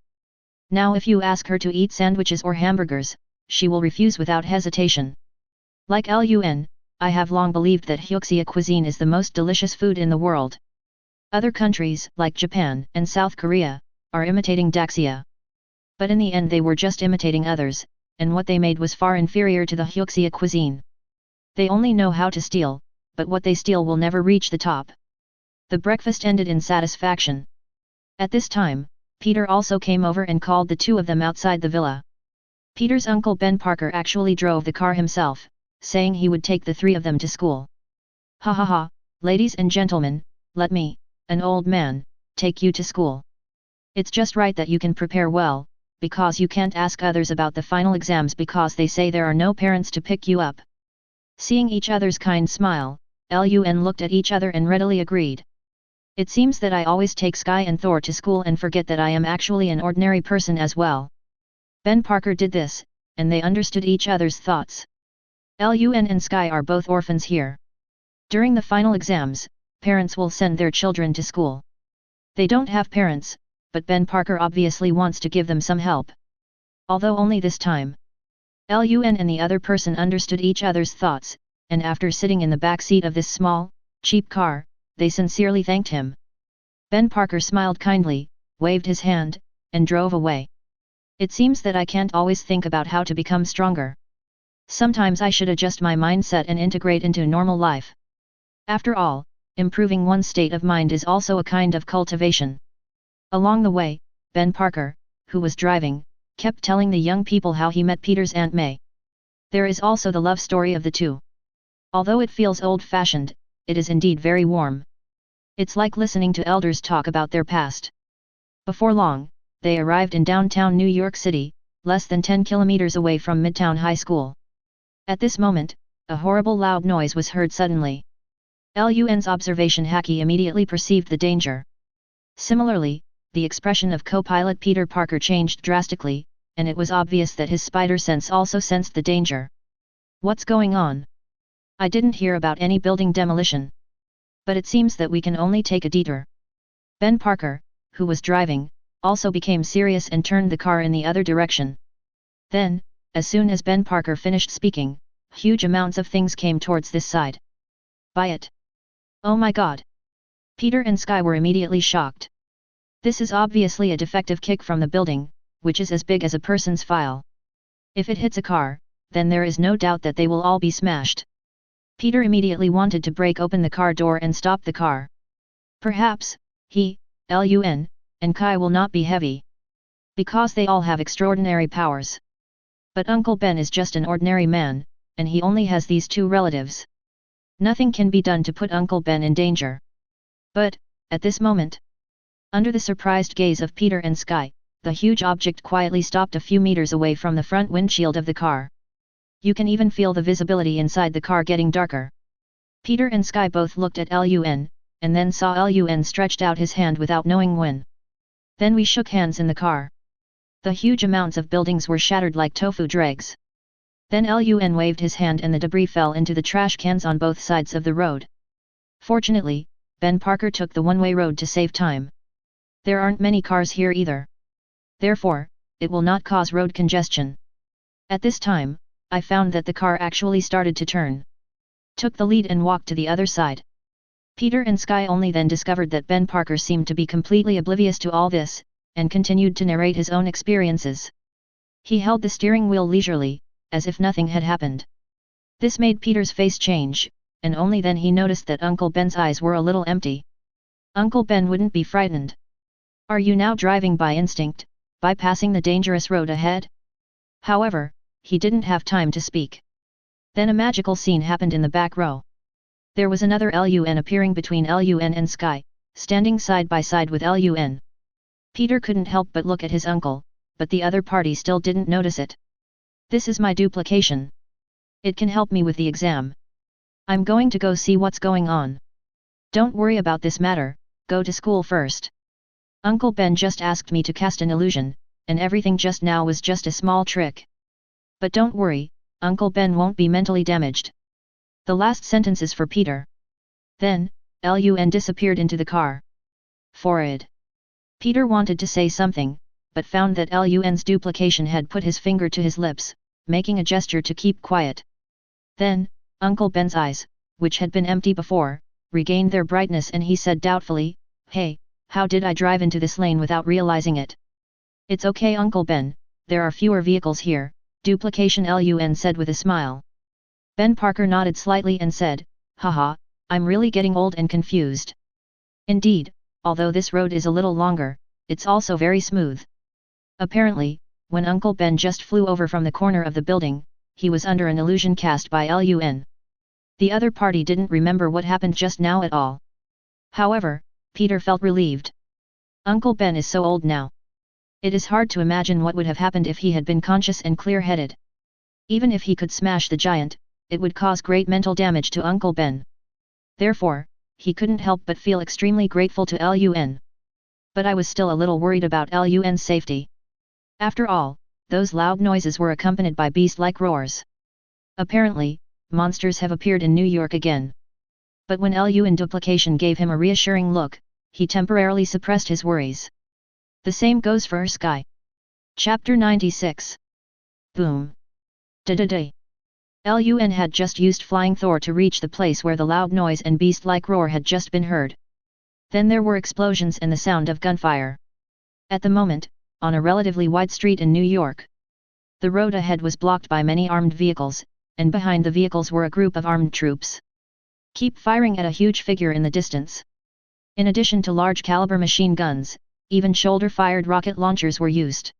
Now if you ask her to eat sandwiches or hamburgers, she will refuse without hesitation. Like Lun, I have long believed that Hyuxia cuisine is the most delicious food in the world. Other countries, like Japan and South Korea, are imitating Daxia. But in the end they were just imitating others, and what they made was far inferior to the Hyuxia cuisine. They only know how to steal, but what they steal will never reach the top. The breakfast ended in satisfaction. At this time, Peter also came over and called the two of them outside the villa. Peter's uncle Ben Parker actually drove the car himself, saying he would take the three of them to school. "Ha ha ha, ladies and gentlemen, let me, an old man, take you to school. It's just right that you can prepare well, because you can't ask others about the final exams because they say there are no parents to pick you up." Seeing each other's kind smile, Lun looked at each other and readily agreed. "It seems that I always take Sky and Thor to school and forget that I am actually an ordinary person as well." Ben Parker did this, and they understood each other's thoughts. Lun and Sky are both orphans here. During the final exams, parents will send their children to school. They don't have parents, but Ben Parker obviously wants to give them some help. Although only this time. Lun and the other person understood each other's thoughts, and after sitting in the back seat of this small, cheap car, they sincerely thanked him. Ben Parker smiled kindly, waved his hand, and drove away. "It seems that I can't always think about how to become stronger. Sometimes I should adjust my mindset and integrate into normal life. After all, improving one's state of mind is also a kind of cultivation." Along the way, Ben Parker, who was driving, kept telling the young people how he met Peter's Aunt May. There is also the love story of the two. Although it feels old-fashioned, it is indeed very warm. It's like listening to elders talk about their past. Before long, they arrived in downtown New York City, less than 10 kilometers away from Midtown High School. At this moment, a horrible loud noise was heard suddenly. Lun's observation haki immediately perceived the danger. Similarly, the expression of co-pilot Peter Parker changed drastically, and it was obvious that his spider sense also sensed the danger. What's going on? I didn't hear about any building demolition. But it seems that we can only take a detour. Ben Parker, who was driving, also became serious and turned the car in the other direction. Then, as soon as Ben Parker finished speaking, huge amounts of things came towards this side. Buy it. Oh my god! Peter and Sky were immediately shocked. This is obviously a defective kick from the building, which is as big as a person's file. If it hits a car, then there is no doubt that they will all be smashed. Peter immediately wanted to break open the car door and stop the car. Perhaps, he, Lun, and Kai will not be heavy. Because they all have extraordinary powers. But Uncle Ben is just an ordinary man, and he only has these two relatives. Nothing can be done to put Uncle Ben in danger. But, at this moment, under the surprised gaze of Peter and Sky, the huge object quietly stopped a few meters away from the front windshield of the car. You can even feel the visibility inside the car getting darker. Peter and Sky both looked at Lun, and then saw Lun stretched out his hand without knowing when. Then we shook hands in the car. The huge amounts of buildings were shattered like tofu dregs. Then Lun waved his hand and the debris fell into the trash cans on both sides of the road. Fortunately, Ben Parker took the one-way road to save time. There aren't many cars here either. Therefore, it will not cause road congestion. At this time, I found that the car actually started to turn. Took the lead and walked to the other side. Peter and Sky only then discovered that Ben Parker seemed to be completely oblivious to all this, and continued to narrate his own experiences. He held the steering wheel leisurely, as if nothing had happened. This made Peter's face change, and only then he noticed that Uncle Ben's eyes were a little empty. Uncle Ben wouldn't be frightened. Are you now driving by instinct, bypassing the dangerous road ahead? However, he didn't have time to speak. Then a magical scene happened in the back row. There was another Lun appearing between Lun and Sky, standing side by side with Lun. Peter couldn't help but look at his uncle, but the other party still didn't notice it. This is my duplication. It can help me with the exam. I'm going to go see what's going on. Don't worry about this matter, go to school first. Uncle Ben just asked me to cast an illusion, and everything just now was just a small trick. But don't worry, Uncle Ben won't be mentally damaged. The last sentence is for Peter. Then, Lun disappeared into the car. Forward. Peter wanted to say something, but found that Lun's duplication had put his finger to his lips, making a gesture to keep quiet. Then, Uncle Ben's eyes, which had been empty before, regained their brightness and he said doubtfully, "Hey, how did I drive into this lane without realizing it?" "It's okay Uncle Ben, there are fewer vehicles here," duplication Lun said with a smile. Ben Parker nodded slightly and said, "Haha, I'm really getting old and confused." Indeed, although this road is a little longer, it's also very smooth. Apparently, when Uncle Ben just flew over from the corner of the building, he was under an illusion cast by Lun. The other party didn't remember what happened just now at all. However, Peter felt relieved. Uncle Ben is so old now. It is hard to imagine what would have happened if he had been conscious and clear-headed. Even if he could smash the giant, it would cause great mental damage to Uncle Ben. Therefore, he couldn't help but feel extremely grateful to Lun. But I was still a little worried about Lun's safety. After all, those loud noises were accompanied by beast-like roars. Apparently, monsters have appeared in New York again. But when Lun duplication gave him a reassuring look, he temporarily suppressed his worries. The same goes for Sky. Chapter 96. Boom. Da-da-da. Lun had just used Flying Thor to reach the place where the loud noise and beast-like roar had just been heard. Then there were explosions and the sound of gunfire. At the moment, on a relatively wide street in New York, the road ahead was blocked by many armed vehicles, and behind the vehicles were a group of armed troops. Keep firing at a huge figure in the distance. In addition to large-caliber machine guns, even shoulder-fired rocket launchers were used.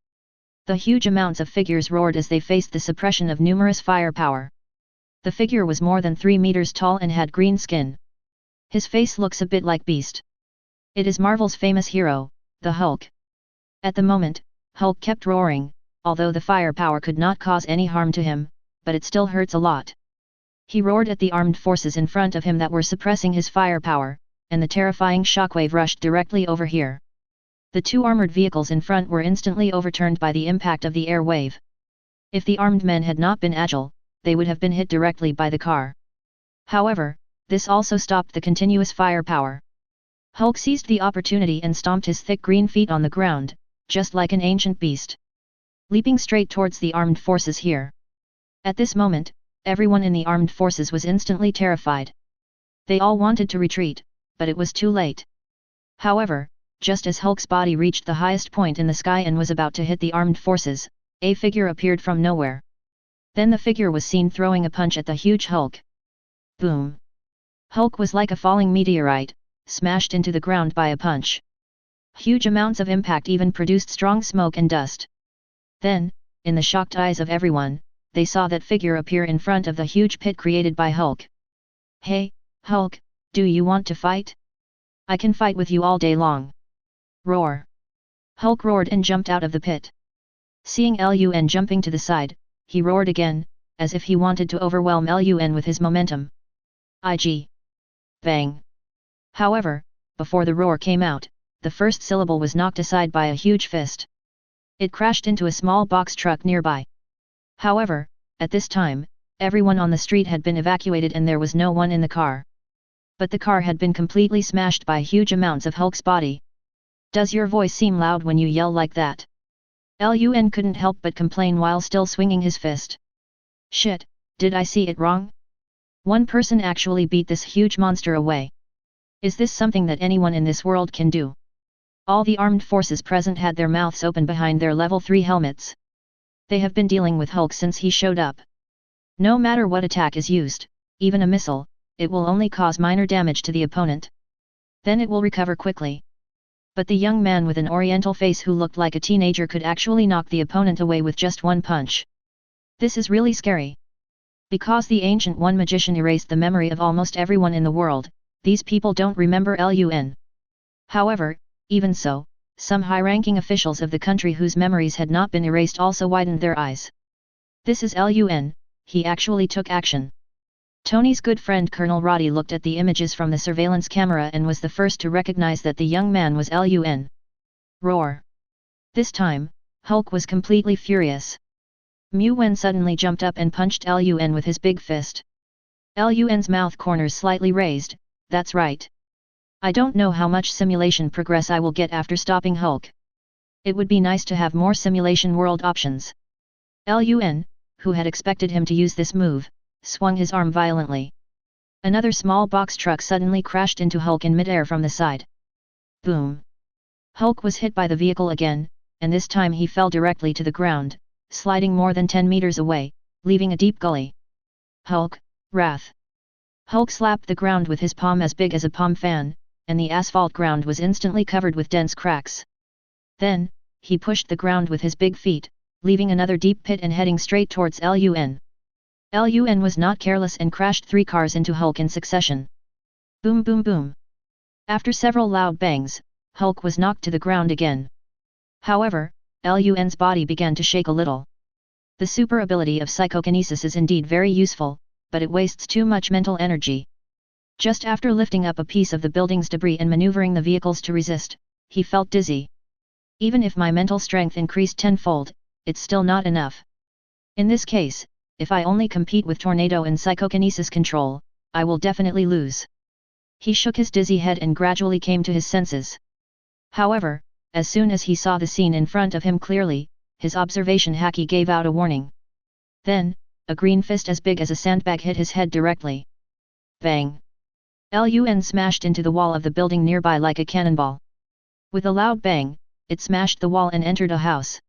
The huge amounts of figures roared as they faced the suppression of numerous firepower. The figure was more than 3 meters tall and had green skin. His face looks a bit like Beast. It is Marvel's famous hero, the Hulk. At the moment, Hulk kept roaring, although the firepower could not cause any harm to him, but it still hurts a lot. He roared at the armed forces in front of him that were suppressing his firepower, and the terrifying shockwave rushed directly over here. The two armored vehicles in front were instantly overturned by the impact of the air wave. If the armed men had not been agile, they would have been hit directly by the car. However, this also stopped the continuous firepower. Hulk seized the opportunity and stomped his thick green feet on the ground, just like an ancient beast, leaping straight towards the armed forces here. At this moment, everyone in the armed forces was instantly terrified. They all wanted to retreat, but it was too late. However, just as Hulk's body reached the highest point in the sky and was about to hit the armed forces, a figure appeared from nowhere. Then the figure was seen throwing a punch at the huge Hulk. Boom! Hulk was like a falling meteorite, smashed into the ground by a punch. Huge amounts of impact even produced strong smoke and dust. Then, in the shocked eyes of everyone, they saw that figure appear in front of the huge pit created by Hulk. "Hey, Hulk, do you want to fight? I can fight with you all day long." Roar! Hulk roared and jumped out of the pit. Seeing Lun jumping to the side, he roared again, as if he wanted to overwhelm Lun with his momentum. Ig! Bang! However, before the roar came out, the first syllable was knocked aside by a huge fist. It crashed into a small box truck nearby. However, at this time, everyone on the street had been evacuated and there was no one in the car. But the car had been completely smashed by huge amounts of Hulk's body. "Does your voice seem loud when you yell like that?" Lun couldn't help but complain while still swinging his fist. "Shit, did I see it wrong? One person actually beat this huge monster away. Is this something that anyone in this world can do?" All the armed forces present had their mouths open behind their level 3 helmets. They have been dealing with Hulk since he showed up. No matter what attack is used, even a missile, it will only cause minor damage to the opponent. Then it will recover quickly. But the young man with an oriental face who looked like a teenager could actually knock the opponent away with just one punch. This is really scary. Because the Ancient One magician erased the memory of almost everyone in the world, these people don't remember Lun. However, even so, some high-ranking officials of the country whose memories had not been erased also widened their eyes. This is Lun, he actually took action. Tony's good friend Colonel Roddy looked at the images from the surveillance camera and was the first to recognize that the young man was Lun. Roar! This time, Hulk was completely furious. Mu Wen suddenly jumped up and punched Lun with his big fist. Lun's mouth corners slightly raised, "That's right. I don't know how much simulation progress I will get after stopping Hulk. It would be nice to have more simulation world options." Lun, who had expected him to use this move, swung his arm violently. Another small box truck suddenly crashed into Hulk in midair from the side. Boom! Hulk was hit by the vehicle again, and this time he fell directly to the ground, sliding more than 10 meters away, leaving a deep gully. Hulk, wrath! Hulk slapped the ground with his palm as big as a palm fan, and the asphalt ground was instantly covered with dense cracks. Then, he pushed the ground with his big feet, leaving another deep pit and heading straight towards Lun. Lun was not careless and crashed 3 cars into Hulk in succession. Boom boom boom! After several loud bangs, Hulk was knocked to the ground again. However, Lun's body began to shake a little. The super ability of psychokinesis is indeed very useful, but it wastes too much mental energy. Just after lifting up a piece of the building's debris and maneuvering the vehicles to resist, he felt dizzy. Even if my mental strength increased tenfold, it's still not enough. In this case, if I only compete with Tornado and psychokinesis control, I will definitely lose. He shook his dizzy head and gradually came to his senses. However, as soon as he saw the scene in front of him clearly, his observation haki gave out a warning. Then, a green fist as big as a sandbag hit his head directly. Bang! Lun smashed into the wall of the building nearby like a cannonball. With a loud bang, it smashed the wall and entered a house.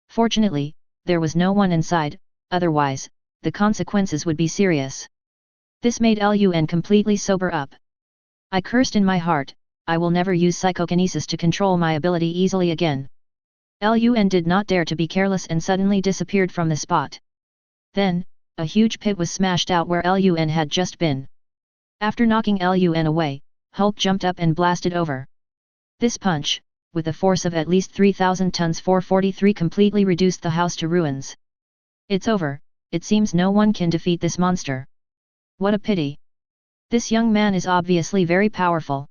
Fortunately, there was no one inside, otherwise, the consequences would be serious. This made Lun completely sober up. I cursed in my heart, I will never use psychokinesis to control my ability easily again. Lun did not dare to be careless and suddenly disappeared from the spot. Then, a huge pit was smashed out where Lun had just been. After knocking Lun away, Hulk jumped up and blasted over. This punch, with a force of at least 3,000 tons 443 completely reduced the house to ruins. It's over, it seems no one can defeat this monster. What a pity. This young man is obviously very powerful.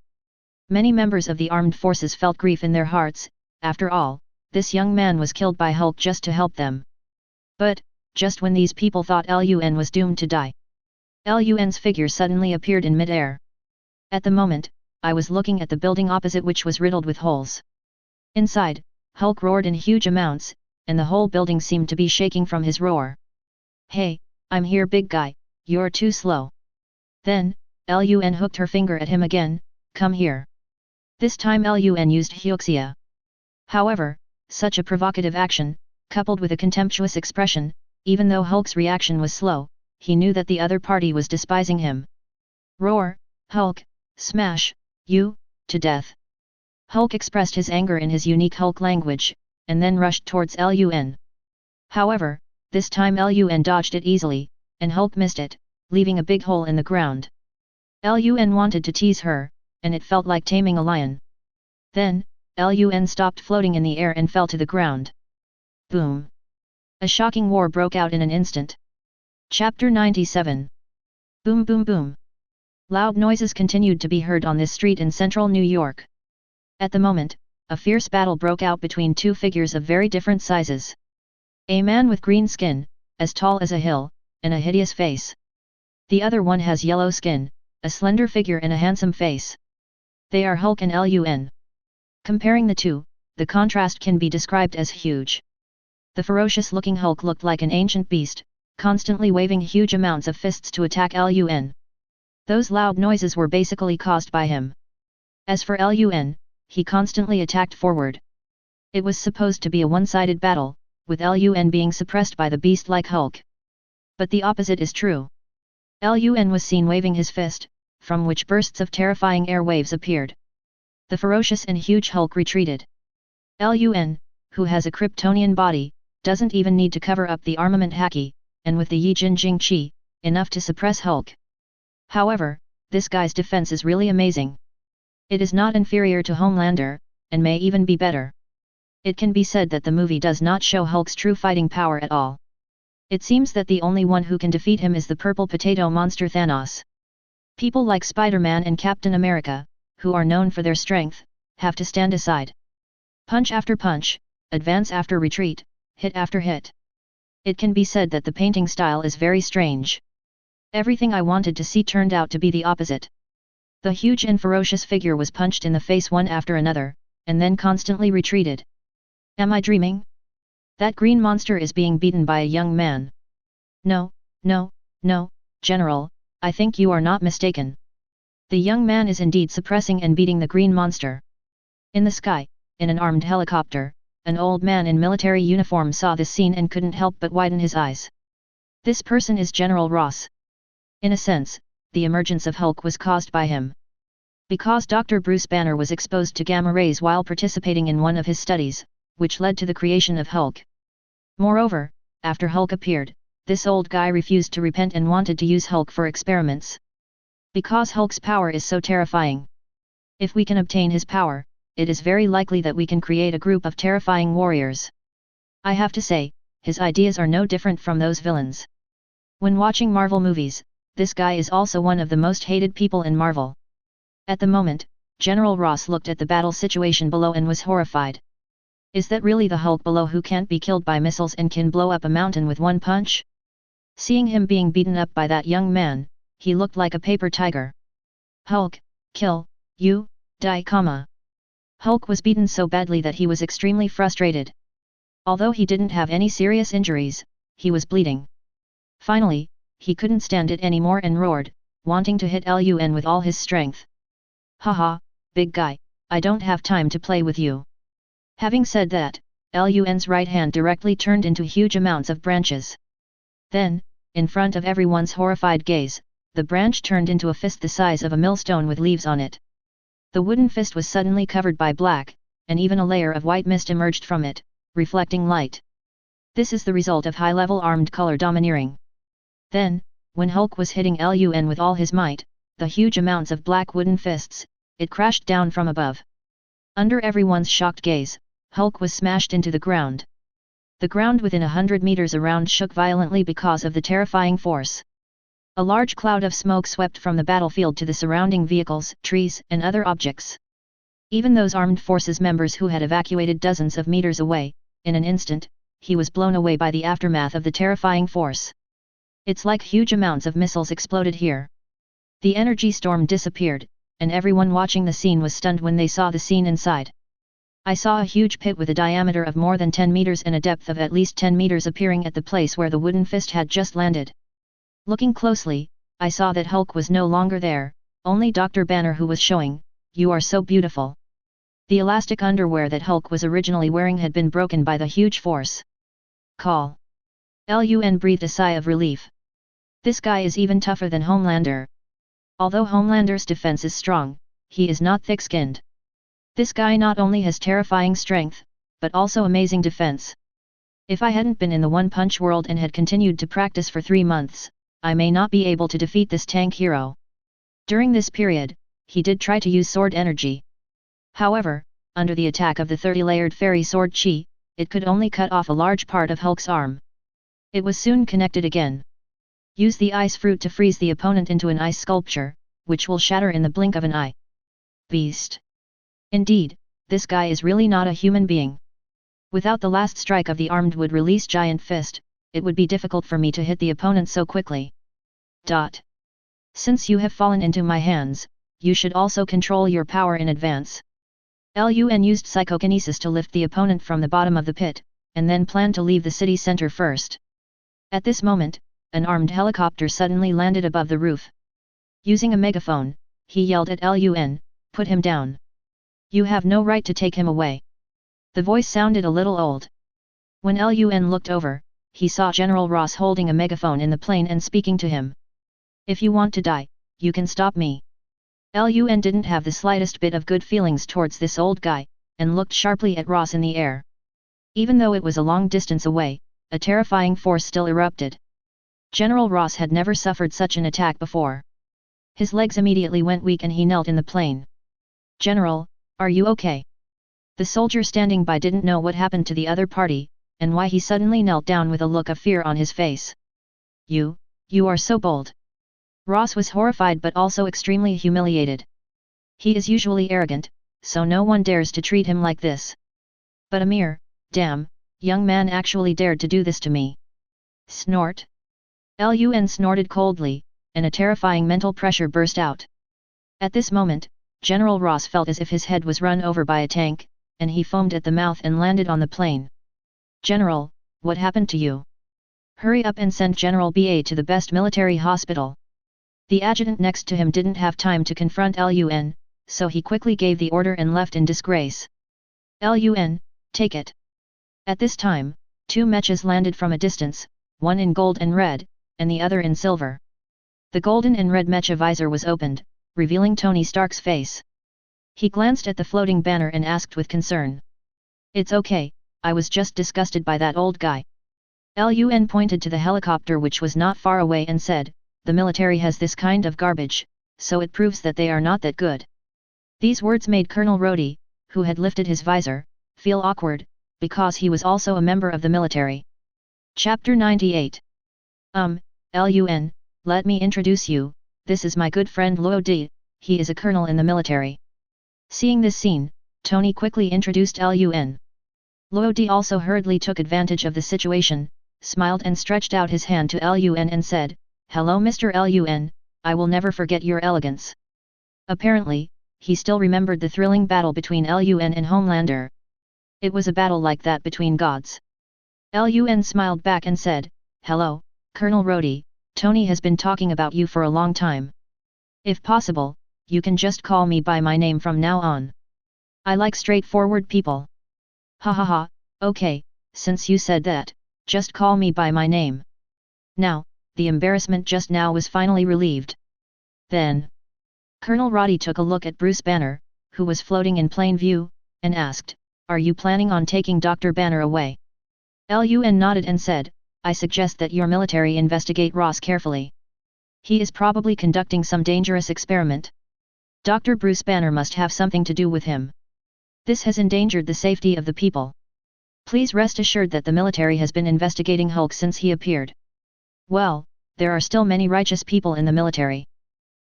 Many members of the armed forces felt grief in their hearts. After all, this young man was killed by Hulk just to help them. But, just when these people thought Lun was doomed to die, Lun's figure suddenly appeared in mid-air. At the moment, I was looking at the building opposite, which was riddled with holes. Inside, Hulk roared in huge amounts, and the whole building seemed to be shaking from his roar. "Hey, I'm here, big guy, you're too slow." Then, Lun hooked her finger at him again. "Come here." This time Lun used Hyuxia. However, such a provocative action, coupled with a contemptuous expression, even though Hulk's reaction was slow, he knew that the other party was despising him. "Roar, Hulk, smash, you, to death." Hulk expressed his anger in his unique Hulk language, and then rushed towards Lun. However, this time Lun dodged it easily, and Hulk missed it, leaving a big hole in the ground. Lun wanted to tease her, and it felt like taming a lion. Then, Lun stopped floating in the air and fell to the ground. Boom! A shocking war broke out in an instant. Chapter 97. Boom boom boom. Loud noises continued to be heard on this street in central New York. At the moment, a fierce battle broke out between two figures of very different sizes. A man with green skin, as tall as a hill, and a hideous face. The other one has yellow skin, a slender figure and a handsome face. They are Hulk and Lun. Comparing the two, the contrast can be described as huge. The ferocious-looking Hulk looked like an ancient beast, constantly waving huge amounts of fists to attack Lun. Those loud noises were basically caused by him. As for Lun, he constantly attacked forward. It was supposed to be a one-sided battle, with Lun being suppressed by the beast-like Hulk. But the opposite is true. Lun was seen waving his fist, from which bursts of terrifying air waves appeared. The ferocious and huge Hulk retreated. Lun, who has a Kryptonian body, doesn't even need to cover up the armament haki, and with the Yi Jin Jing Qi, enough to suppress Hulk. However, this guy's defense is really amazing. It is not inferior to Homelander, and may even be better. It can be said that the movie does not show Hulk's true fighting power at all. It seems that the only one who can defeat him is the purple potato monster Thanos. People like Spider-Man and Captain America, who are known for their strength, have to stand aside. Punch after punch, advance after retreat, hit after hit. It can be said that the painting style is very strange. Everything I wanted to see turned out to be the opposite. The huge and ferocious figure was punched in the face one after another, and then constantly retreated. Am I dreaming? That green monster is being beaten by a young man. No, no, no, General, I think you are not mistaken. The young man is indeed suppressing and beating the green monster. In the sky, in an armed helicopter, an old man in military uniform saw this scene and couldn't help but widen his eyes. This person is General Ross. In a sense, the emergence of Hulk was caused by him. Because Dr. Bruce Banner was exposed to gamma rays while participating in one of his studies, which led to the creation of Hulk. Moreover, after Hulk appeared, this old guy refused to repent and wanted to use Hulk for experiments. Because Hulk's power is so terrifying. If we can obtain his power, it is very likely that we can create a group of terrifying warriors. I have to say, his ideas are no different from those villains. When watching Marvel movies, this guy is also one of the most hated people in Marvel. At the moment, General Ross looked at the battle situation below and was horrified. Is that really the Hulk below who can't be killed by missiles and can blow up a mountain with one punch? Seeing him being beaten up by that young man, he looked like a paper tiger. Hulk, kill, you, die, comma. Hulk was beaten so badly that he was extremely frustrated. Although he didn't have any serious injuries, he was bleeding. Finally, he couldn't stand it anymore and roared, wanting to hit Lun with all his strength. Haha, big guy, I don't have time to play with you. Having said that, Lun's right hand directly turned into huge amounts of branches. Then, in front of everyone's horrified gaze, the branch turned into a fist the size of a millstone with leaves on it. The wooden fist was suddenly covered by black, and even a layer of white mist emerged from it, reflecting light. This is the result of high-level armed color domineering. Then, when Hulk was hitting Lun with all his might, the huge amounts of black wooden fists, it crashed down from above. Under everyone's shocked gaze, Hulk was smashed into the ground. The ground within 100 meters around shook violently because of the terrifying force. A large cloud of smoke swept from the battlefield to the surrounding vehicles, trees, and other objects. Even those armed forces members who had evacuated dozens of meters away, in an instant, he was blown away by the aftermath of the terrifying force. It's like huge amounts of missiles exploded here. The energy storm disappeared, and everyone watching the scene was stunned when they saw the scene inside. I saw a huge pit with a diameter of more than 10 meters and a depth of at least 10 meters appearing at the place where the wooden fist had just landed. Looking closely, I saw that Hulk was no longer there, only Dr. Banner who was showing, "You are so beautiful." The elastic underwear that Hulk was originally wearing had been broken by the huge force. Call. Lun breathed a sigh of relief. This guy is even tougher than Homelander. Although Homelander's defense is strong, he is not thick-skinned. This guy not only has terrifying strength, but also amazing defense. If I hadn't been in the one-punch world and had continued to practice for 3 months, I may not be able to defeat this tank hero. During this period, he did try to use sword energy. However, under the attack of the 30-layered fairy sword chi, it could only cut off a large part of Hulk's arm. It was soon connected again. Use the ice fruit to freeze the opponent into an ice sculpture, which will shatter in the blink of an eye. Beast. Indeed, this guy is really not a human being. Without the last strike of the armed would release giant fist, it would be difficult for me to hit the opponent so quickly. Since you have fallen into my hands, you should also control your power in advance. Lun used psychokinesis to lift the opponent from the bottom of the pit, and then planned to leave the city center first. At this moment, an armed helicopter suddenly landed above the roof. Using a megaphone, he yelled at Lun, "Put him down. You have no right to take him away." The voice sounded a little old. When Lun looked over, he saw General Ross holding a megaphone in the plane and speaking to him. "If you want to die, you can stop me." Lun didn't have the slightest bit of good feelings towards this old guy, and looked sharply at Ross in the air. Even though it was a long distance away, a terrifying force still erupted. General Ross had never suffered such an attack before. His legs immediately went weak and he knelt in the plane. "General, are you okay?" The soldier standing by didn't know what happened to the other party, and why he suddenly knelt down with a look of fear on his face. You are so bold." Ross was horrified but also extremely humiliated. He is usually arrogant, so no one dares to treat him like this. But a mere, damn, young man actually dared to do this to me. Snort. Lun snorted coldly, and a terrifying mental pressure burst out. At this moment, General Ross felt as if his head was run over by a tank, and he foamed at the mouth and landed on the plane. "General, what happened to you? Hurry up and send General BA to the best military hospital." The adjutant next to him didn't have time to confront Lun, so he quickly gave the order and left in disgrace. "Lun, take it." At this time, 2 mechas landed from a distance, one in gold and red, and the other in silver. The golden and red mecha visor was opened, revealing Tony Stark's face. He glanced at the floating banner and asked with concern. "It's okay, I was just disgusted by that old guy." Lun pointed to the helicopter which was not far away and said, "The military has this kind of garbage, so it proves that they are not that good." These words made Colonel Rhodey, who had lifted his visor, feel awkward, because he was also a member of the military. Chapter 98. Lun, let me introduce you, this is my good friend Luo Di, he is a colonel in the military. Seeing this scene, Tony quickly introduced Lun. Luo Di also hurriedly took advantage of the situation, smiled and stretched out his hand to Lun and said, "Hello Mr. Lun, I will never forget your elegance." Apparently, he still remembered the thrilling battle between Lun and Homelander. It was a battle like that between gods. Lun smiled back and said, "Hello, Colonel Rhodey, Tony has been talking about you for a long time. If possible, you can just call me by my name from now on. I like straightforward people." "Ha ha ha, okay, since you said that, just call me by my name." Now, the embarrassment just now was finally relieved. Then, Colonel Roddy took a look at Bruce Banner, who was floating in plain view, and asked, "Are you planning on taking Dr. Banner away?" Lun nodded and said, "I suggest that your military investigate Ross carefully. He is probably conducting some dangerous experiment. Dr. Bruce Banner must have something to do with him. This has endangered the safety of the people. Please rest assured that the military has been investigating Hulk since he appeared." Well, there are still many righteous people in the military.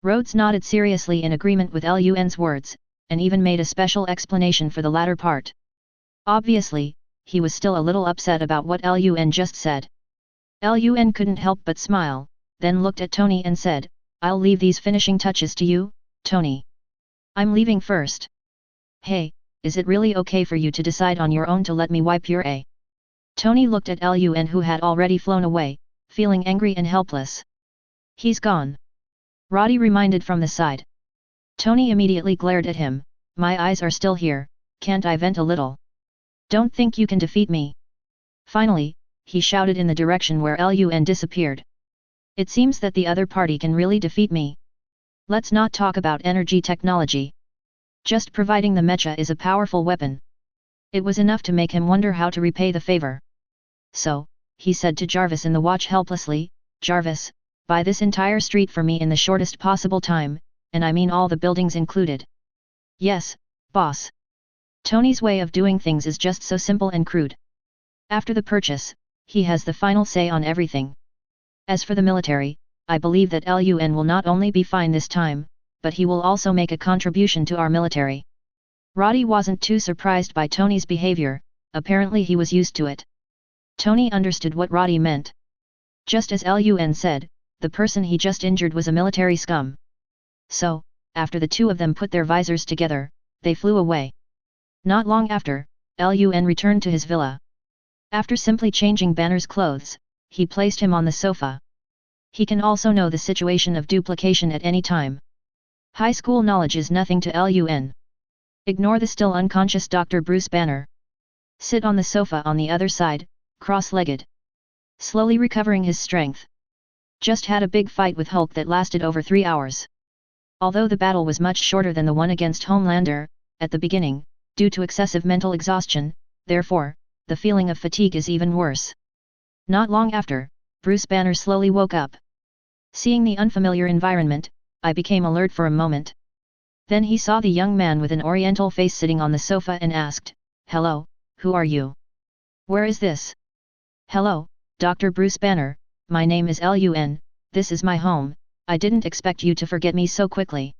Rhodes nodded seriously in agreement with Lun's words, and even made a special explanation for the latter part. Obviously, he was still a little upset about what Lun just said. Lun couldn't help but smile, then looked at Tony and said, "I'll leave these finishing touches to you, Tony. I'm leaving first." "Hey, is it really okay for you to decide on your own to let me wipe your A?" Tony looked at Lun, who had already flown away, feeling angry and helpless. "He's gone," Roddy reminded from the side. Tony immediately glared at him. "My eyes are still here, can't I vent a little? Don't think you can defeat me." Finally, he shouted in the direction where Lun disappeared. "It seems that the other party can really defeat me. Let's not talk about energy technology. Just providing the mecha is a powerful weapon." It was enough to make him wonder how to repay the favor. "So," he said to Jarvis in the watch helplessly, "Jarvis, buy this entire street for me in the shortest possible time, and I mean all the buildings included." "Yes, boss." Tony's way of doing things is just so simple and crude. After the purchase, he has the final say on everything. As for the military, I believe that Lun will not only be fine this time, but he will also make a contribution to our military. Roddy wasn't too surprised by Tony's behavior, apparently he was used to it. Tony understood what Roddy meant. Just as Lun said, the person he just injured was a military scum. So, after the two of them put their visors together, they flew away. Not long after, Lun returned to his villa. After simply changing Banner's clothes, he placed him on the sofa. He can also know the situation of duplication at any time. High school knowledge is nothing to Lun. Ignore the still unconscious Dr. Bruce Banner. Sit on the sofa on the other side, cross-legged. Slowly recovering his strength. Just had a big fight with Hulk that lasted over 3 hours. Although the battle was much shorter than the one against Homelander, at the beginning, due to excessive mental exhaustion, therefore, the feeling of fatigue is even worse. Not long after, Bruce Banner slowly woke up. Seeing the unfamiliar environment, I became alert for a moment. Then he saw the young man with an oriental face sitting on the sofa and asked, "Hello, who are you? Where is this?" "Hello, Dr. Bruce Banner, my name is Lun, this is my home, I didn't expect you to forget me so quickly.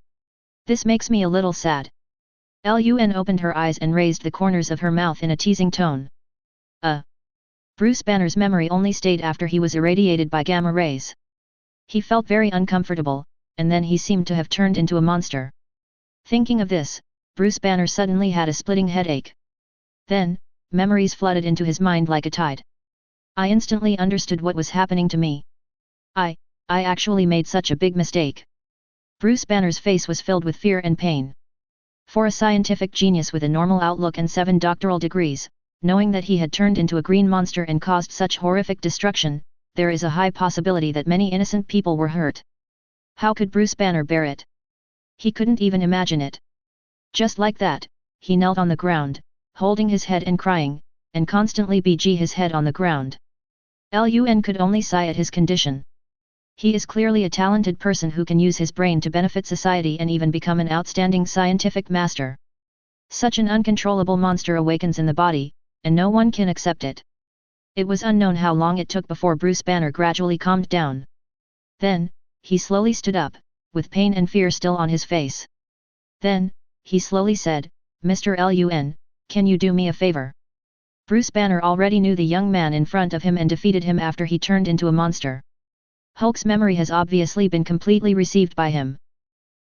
This makes me a little sad." Lun opened her eyes and raised the corners of her mouth in a teasing tone. Bruce Banner's memory only stayed after he was irradiated by gamma rays. He felt very uncomfortable, and then he seemed to have turned into a monster. Thinking of this, Bruce Banner suddenly had a splitting headache. Then, memories flooded into his mind like a tide. I instantly understood what was happening to me. I actually made such a big mistake. Bruce Banner's face was filled with fear and pain. For a scientific genius with a normal outlook and 7 doctoral degrees, knowing that he had turned into a green monster and caused such horrific destruction, there is a high possibility that many innocent people were hurt. How could Bruce Banner bear it? He couldn't even imagine it. Just like that, he knelt on the ground, holding his head and crying, and constantly bg his head on the ground. Lun could only sigh at his condition. He is clearly a talented person who can use his brain to benefit society and even become an outstanding scientific master. Such an uncontrollable monster awakens in the body, and no one can accept it. It was unknown how long it took before Bruce Banner gradually calmed down. Then, he slowly stood up, with pain and fear still on his face. Then, he slowly said, "Mr. Lun, can you do me a favor?" Bruce Banner already knew the young man in front of him and defeated him after he turned into a monster. Hulk's memory has obviously been completely received by him.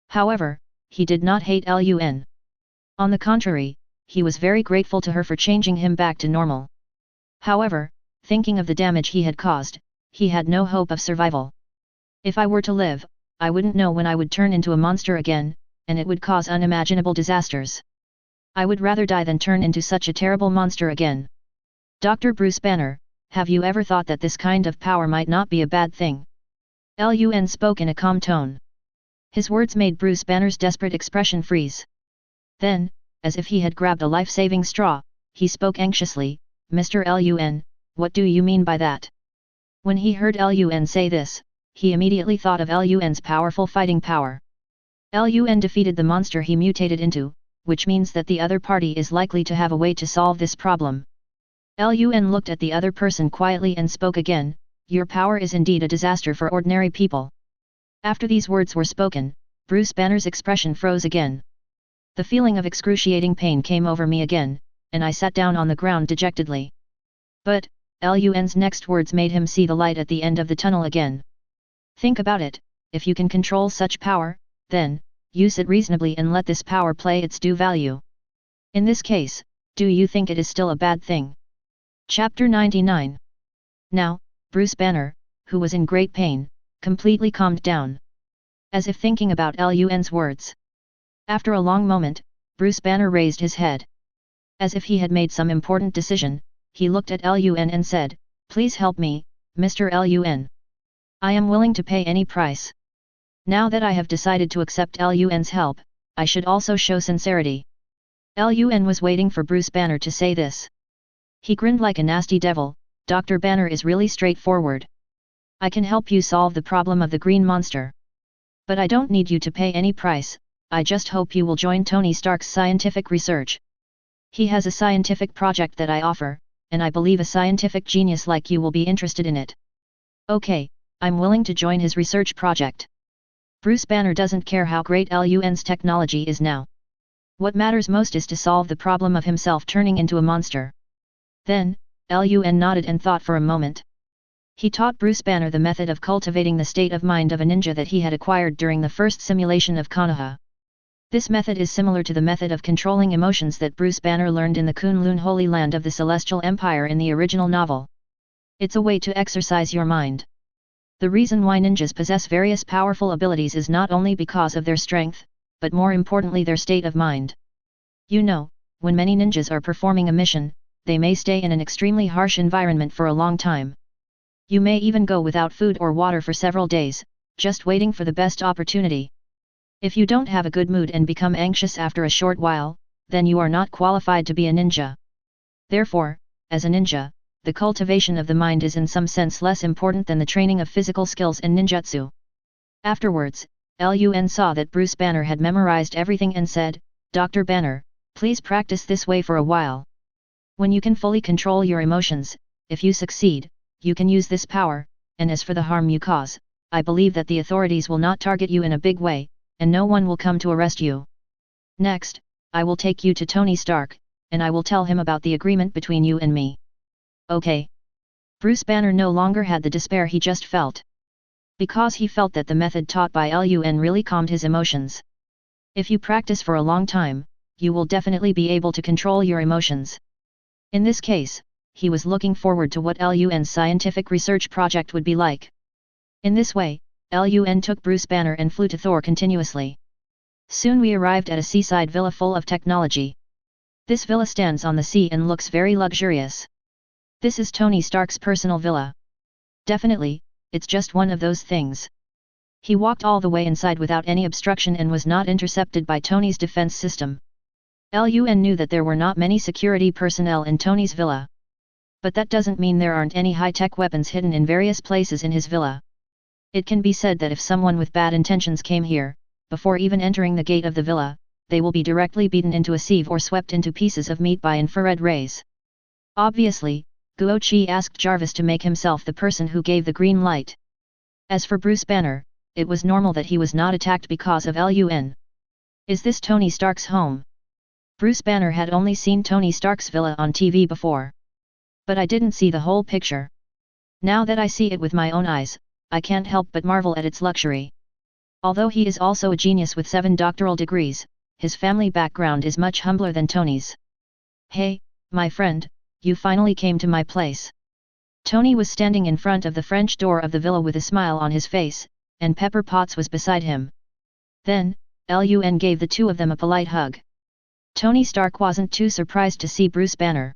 However, he did not hate Lun. On the contrary, he was very grateful to her for changing him back to normal. However, thinking of the damage he had caused, he had no hope of survival. "If I were to live, I wouldn't know when I would turn into a monster again, and it would cause unimaginable disasters. I would rather die than turn into such a terrible monster again." Dr. Bruce Banner, have you ever thought that this kind of power might not be a bad thing? Lun spoke in a calm tone. His words made Bruce Banner's desperate expression freeze. Then, as if he had grabbed a life-saving straw, he spoke anxiously, "Mr. Lun, what do you mean by that?" When he heard Lun say this, he immediately thought of Lun's powerful fighting power. Lun defeated the monster he mutated into, which means that the other party is likely to have a way to solve this problem. Lun looked at the other person quietly and spoke again, "Your power is indeed a disaster for ordinary people." After these words were spoken, Bruce Banner's expression froze again. The feeling of excruciating pain came over me again, and I sat down on the ground dejectedly. But, Lun's next words made him see the light at the end of the tunnel again. Think about it, if you can control such power, then, use it reasonably and let this power play its due value. In this case, do you think it is still a bad thing? Chapter 99. Now, Bruce Banner, who was in great pain, completely calmed down. As if thinking about Lun's words. After a long moment, Bruce Banner raised his head. As if he had made some important decision, he looked at Lun and said, "Please help me, Mr. Lun. I am willing to pay any price. Now that I have decided to accept Lun's help, I should also show sincerity." Lun was waiting for Bruce Banner to say this. He grinned like a nasty devil. "Dr. Banner is really straightforward. I can help you solve the problem of the green monster. But I don't need you to pay any price, I just hope you will join Tony Stark's scientific research. He has a scientific project that I offer, and I believe a scientific genius like you will be interested in it." "Okay, I'm willing to join his research project." Bruce Banner doesn't care how great Lun's technology is now. What matters most is to solve the problem of himself turning into a monster. Then, Lun nodded and thought for a moment. He taught Bruce Banner the method of cultivating the state of mind of a ninja that he had acquired during the first simulation of Konoha. This method is similar to the method of controlling emotions that Bruce Banner learned in the Kunlun Holy Land of the Celestial Empire in the original novel. It's a way to exercise your mind. The reason why ninjas possess various powerful abilities is not only because of their strength, but more importantly their state of mind. You know, when many ninjas are performing a mission, they may stay in an extremely harsh environment for a long time. You may even go without food or water for several days, just waiting for the best opportunity. If you don't have a good mood and become anxious after a short while, then you are not qualified to be a ninja. Therefore, as a ninja, the cultivation of the mind is in some sense less important than the training of physical skills and ninjutsu. Afterwards, Lun saw that Bruce Banner had memorized everything and said, "Dr. Banner, please practice this way for a while. When you can fully control your emotions, if you succeed, you can use this power, and as for the harm you cause, I believe that the authorities will not target you in a big way, and no one will come to arrest you. Next, I will take you to Tony Stark, and I will tell him about the agreement between you and me." Okay. Bruce Banner no longer had the despair he just felt. Because he felt that the method taught by Lun really calmed his emotions. If you practice for a long time, you will definitely be able to control your emotions. In this case, he was looking forward to what Lun's scientific research project would be like. In this way, Lun took Bruce Banner and flew to Thor continuously. Soon we arrived at a seaside villa full of technology. This villa stands on the sea and looks very luxurious. This is Tony Stark's personal villa. Definitely, it's just one of those things. He walked all the way inside without any obstruction and was not intercepted by Tony's defense system. Lun knew that there were not many security personnel in Tony's villa. But that doesn't mean there aren't any high-tech weapons hidden in various places in his villa. It can be said that if someone with bad intentions came here, before even entering the gate of the villa, they will be directly beaten into a sieve or swept into pieces of meat by infrared rays. Obviously, Guo Chi asked Jarvis to make himself the person who gave the green light. As for Bruce Banner, it was normal that he was not attacked because of Lun. Is this Tony Stark's home? Bruce Banner had only seen Tony Stark's villa on TV before. But I didn't see the whole picture. Now that I see it with my own eyes, I can't help but marvel at its luxury. Although he is also a genius with 7 doctoral degrees, his family background is much humbler than Tony's. "Hey, my friend, you finally came to my place." Tony was standing in front of the French door of the villa with a smile on his face, and Pepper Potts was beside him. Then, Lun gave the two of them a polite hug. Tony Stark wasn't too surprised to see Bruce Banner.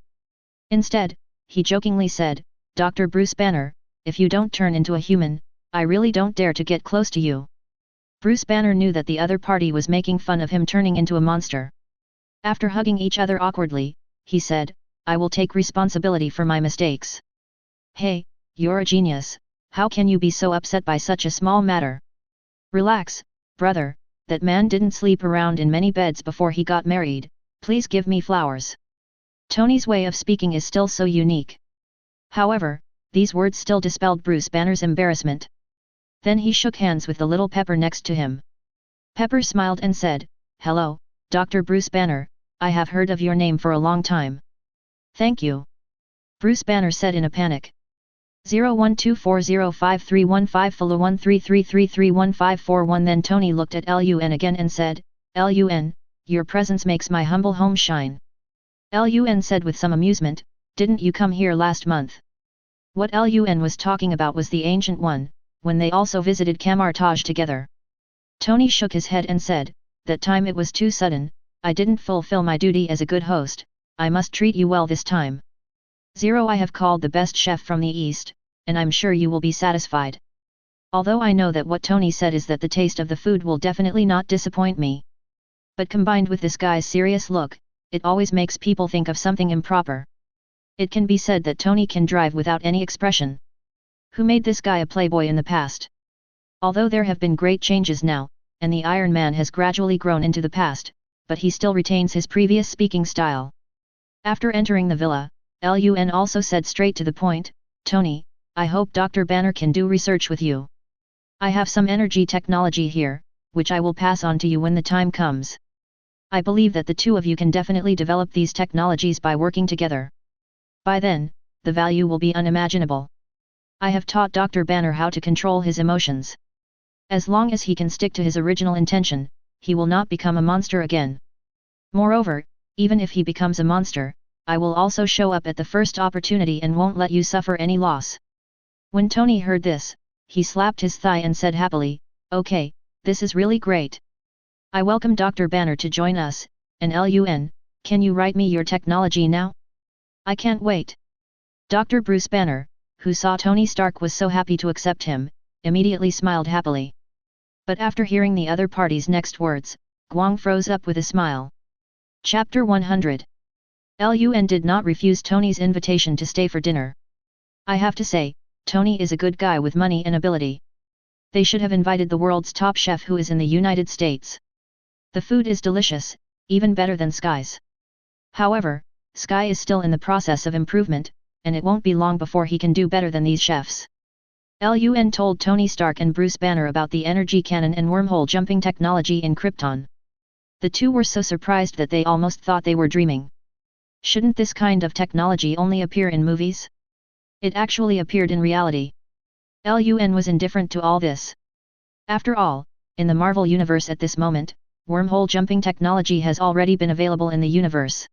Instead, he jokingly said, "Dr. Bruce Banner, if you don't turn into a human, I really don't dare to get close to you." Bruce Banner knew that the other party was making fun of him turning into a monster. After hugging each other awkwardly, he said, "I will take responsibility for my mistakes." "Hey, you're a genius, how can you be so upset by such a small matter? Relax, brother, that man didn't sleep around in many beds before he got married, please give me flowers." Tony's way of speaking is still so unique. However, these words still dispelled Bruce Banner's embarrassment. Then he shook hands with the little Pepper next to him. Pepper smiled and said, "Hello, Dr. Bruce Banner, I have heard of your name for a long time. Thank you. Bruce Banner said in a panic. 0124053115 follow 13333151. Then Tony looked at Lun again and said, Lun, your presence makes my humble home shine. Lun said with some amusement, didn't you come here last month? What Lun was talking about was the Ancient One, when they also visited Kamartaj together. Tony shook his head and said, that time it was too sudden, I didn't fulfill my duty as a good host, I must treat you well this time. I have called the best chef from the East, and I'm sure you will be satisfied. Although I know that what Tony said is that the taste of the food will definitely not disappoint me. But combined with this guy's serious look, it always makes people think of something improper. It can be said that Tony can drive without any expression. Who made this guy a playboy in the past? Although there have been great changes now, and the Iron Man has gradually grown into the past, but he still retains his previous speaking style. After entering the villa, Lun also said straight to the point, Tony, I hope Dr. Banner can do research with you. I have some energy technology here, which I will pass on to you when the time comes. I believe that the two of you can definitely develop these technologies by working together. By then, the value will be unimaginable. I have taught Dr. Banner how to control his emotions. As long as he can stick to his original intention, he will not become a monster again. Moreover, even if he becomes a monster, I will also show up at the first opportunity and won't let you suffer any loss. When Tony heard this, he slapped his thigh and said happily, okay, this is really great. I welcome Dr. Banner to join us, and Lun, can you write me your technology now? I can't wait. Dr. Bruce Banner, who saw Tony Stark was so happy to accept him, immediately smiled happily. But after hearing the other party's next words, Guang froze up with a smile. Chapter 100. Lun did not refuse Tony's invitation to stay for dinner. I have to say, Tony is a good guy with money and ability. They should have invited the world's top chef who is in the United States. The food is delicious, even better than Sky's. However, Sky is still in the process of improvement, and it won't be long before he can do better than these chefs. Lun told Tony Stark and Bruce Banner about the energy cannon and wormhole jumping technology in Krypton. The two were so surprised that they almost thought they were dreaming. Shouldn't this kind of technology only appear in movies? It actually appeared in reality. Lun was indifferent to all this. After all, in the Marvel universe at this moment, wormhole jumping technology has already been available in the universe.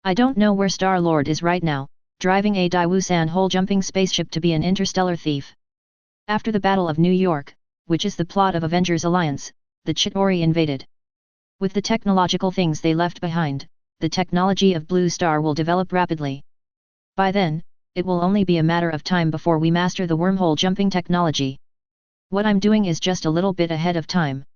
I don't know where Star-Lord is right now, driving a Daewoo-san hole jumping spaceship to be an interstellar thief. After the Battle of New York, which is the plot of Avengers Alliance, the Chitauri invaded. With the technological things they left behind, the technology of Blue Star will develop rapidly. By then, it will only be a matter of time before we master the wormhole jumping technology. What I'm doing is just a little bit ahead of time.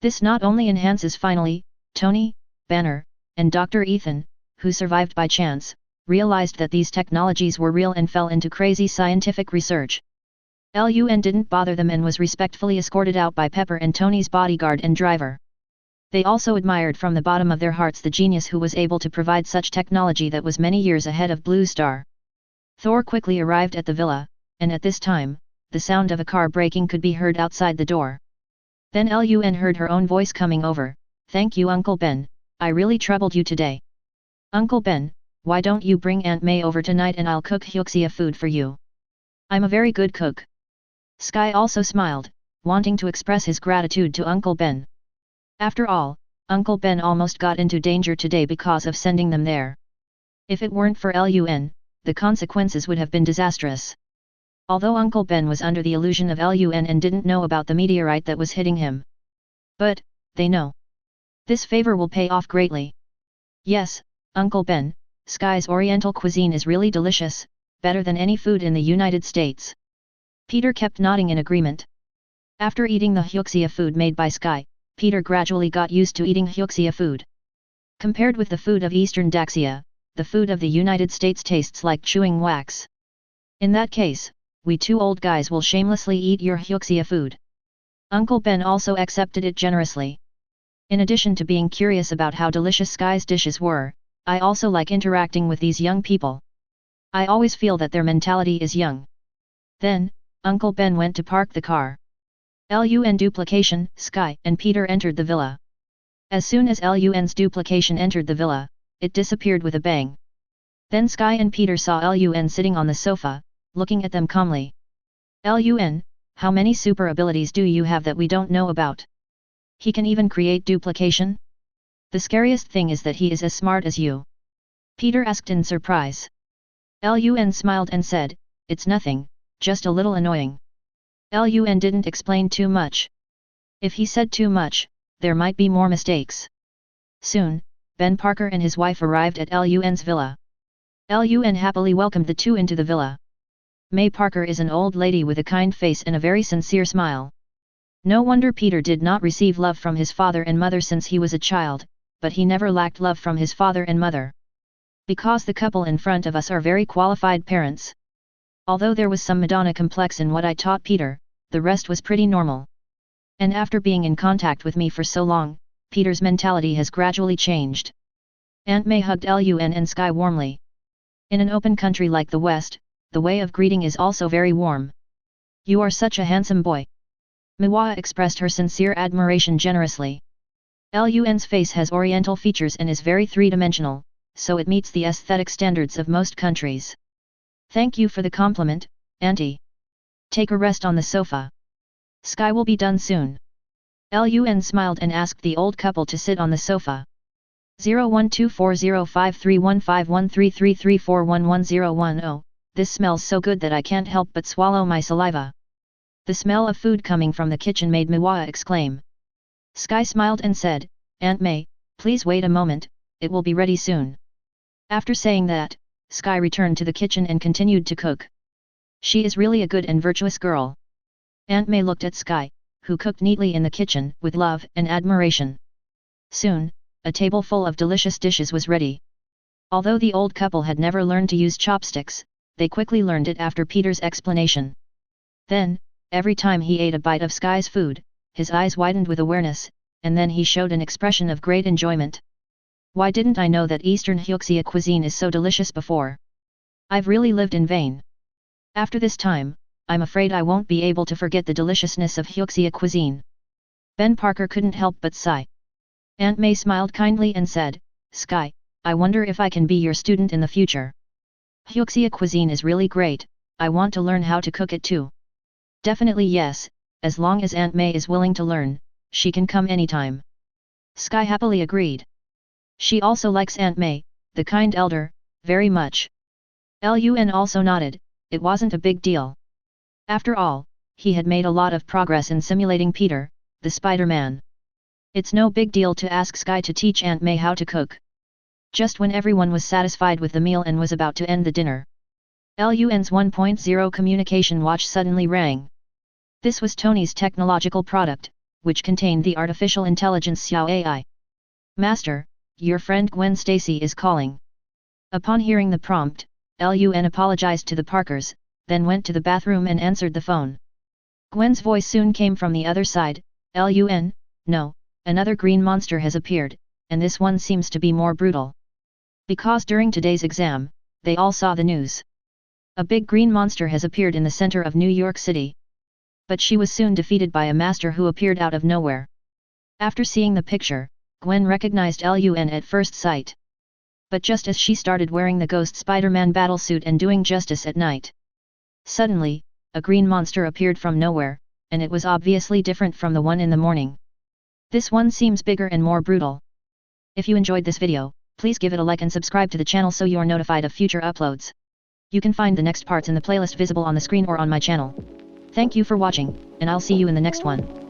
This not only enhances finally, Tony, Banner, and Dr. Ethan, who survived by chance, realized that these technologies were real and fell into crazy scientific research. Lun didn't bother them and was respectfully escorted out by Pepper and Tony's bodyguard and driver. They also admired from the bottom of their hearts the genius who was able to provide such technology that was many years ahead of Blue Star. Thor quickly arrived at the villa, and at this time, the sound of a car braking could be heard outside the door. Then Lun heard her own voice coming over, "Thank you Uncle Ben, I really troubled you today. Uncle Ben, why don't you bring Aunt May over tonight and I'll cook Hyuxia food for you. I'm a very good cook." Sky also smiled, wanting to express his gratitude to Uncle Ben. After all, Uncle Ben almost got into danger today because of sending them there. If it weren't for Lun, the consequences would have been disastrous. Although Uncle Ben was under the illusion of Lun and didn't know about the meteorite that was hitting him. But, they know. This favor will pay off greatly. Yes, Uncle Ben, Sky's Oriental cuisine is really delicious, better than any food in the United States. Peter kept nodding in agreement. After eating the Hyuxia food made by Sky, Peter gradually got used to eating Hyuxia food. Compared with the food of Eastern Daxia, the food of the United States tastes like chewing wax. In that case, we two old guys will shamelessly eat your Hyuxia food. Uncle Ben also accepted it generously. In addition to being curious about how delicious Sky's dishes were, I also like interacting with these young people. I always feel that their mentality is young. Then, Uncle Ben went to park the car. Lun duplication, Sky and Peter entered the villa. As soon as Lun's duplication entered the villa, it disappeared with a bang. Then Sky and Peter saw Lun sitting on the sofa, looking at them calmly. Lun, how many super abilities do you have that we don't know about? He can even create duplication? The scariest thing is that he is as smart as you. Peter asked in surprise. Lun smiled and said, "It's nothing, just a little annoying." Lun didn't explain too much. If he said too much, there might be more mistakes. Soon, Ben Parker and his wife arrived at Lun's villa. Lun happily welcomed the two into the villa. May Parker is an old lady with a kind face and a very sincere smile. No wonder Peter did not receive love from his father and mother since he was a child, but he never lacked love from his father and mother. Because the couple in front of us are very qualified parents. Although there was some Madonna complex in what I taught Peter, the rest was pretty normal. And after being in contact with me for so long, Peter's mentality has gradually changed. Aunt May hugged Lun and Sky warmly. In an open country like the West, the way of greeting is also very warm. "You are such a handsome boy." Miwa expressed her sincere admiration generously. Lun's face has oriental features and is very three-dimensional, so it meets the aesthetic standards of most countries. "Thank you for the compliment, Auntie. Take a rest on the sofa. Sky will be done soon." Lun smiled and asked the old couple to sit on the sofa. 012405315133341110. This smells so good that I can't help but swallow my saliva. The smell of food coming from the kitchen made Miwa exclaim. Sky smiled and said, "Aunt May, please wait a moment, it will be ready soon." After saying that, Sky returned to the kitchen and continued to cook. She is really a good and virtuous girl. Aunt May looked at Sky, who cooked neatly in the kitchen, with love and admiration. Soon, a table full of delicious dishes was ready. Although the old couple had never learned to use chopsticks, they quickly learned it after Peter's explanation. Then, every time he ate a bite of Sky's food, his eyes widened with awareness, and then he showed an expression of great enjoyment. "Why didn't I know that Eastern Hyuxia cuisine is so delicious before? I've really lived in vain. After this time, I'm afraid I won't be able to forget the deliciousness of Hyuxia cuisine." Ben Parker couldn't help but sigh. Aunt May smiled kindly and said, "Sky, I wonder if I can be your student in the future. Hyuxia cuisine is really great, I want to learn how to cook it too." "Definitely yes, as long as Aunt May is willing to learn, she can come anytime." Sky happily agreed. She also likes Aunt May, the kind elder, very much. Lun also nodded, it wasn't a big deal. After all, he had made a lot of progress in simulating Peter, the Spider-Man. It's no big deal to ask Sky to teach Aunt May how to cook. Just when everyone was satisfied with the meal and was about to end the dinner, Lun's 1.0 communication watch suddenly rang. This was Tony's technological product, which contained the artificial intelligence Xiao AI. "Master, your friend Gwen Stacy is calling." Upon hearing the prompt, Lun apologized to the Parkers, then went to the bathroom and answered the phone. Gwen's voice soon came from the other side. "Lun, no, another green monster has appeared, and this one seems to be more brutal." Because during today's exam, they all saw the news. A big green monster has appeared in the center of New York City. But she was soon defeated by a master who appeared out of nowhere. After seeing the picture, Gwen recognized Lun at first sight. But just as she started wearing the Ghost Spider-Man battlesuit and doing justice at night, suddenly, a green monster appeared from nowhere, and it was obviously different from the one in the morning. This one seems bigger and more brutal. If you enjoyed this video, please give it a like and subscribe to the channel so you are notified of future uploads. You can find the next parts in the playlist visible on the screen or on my channel. Thank you for watching, and I'll see you in the next one.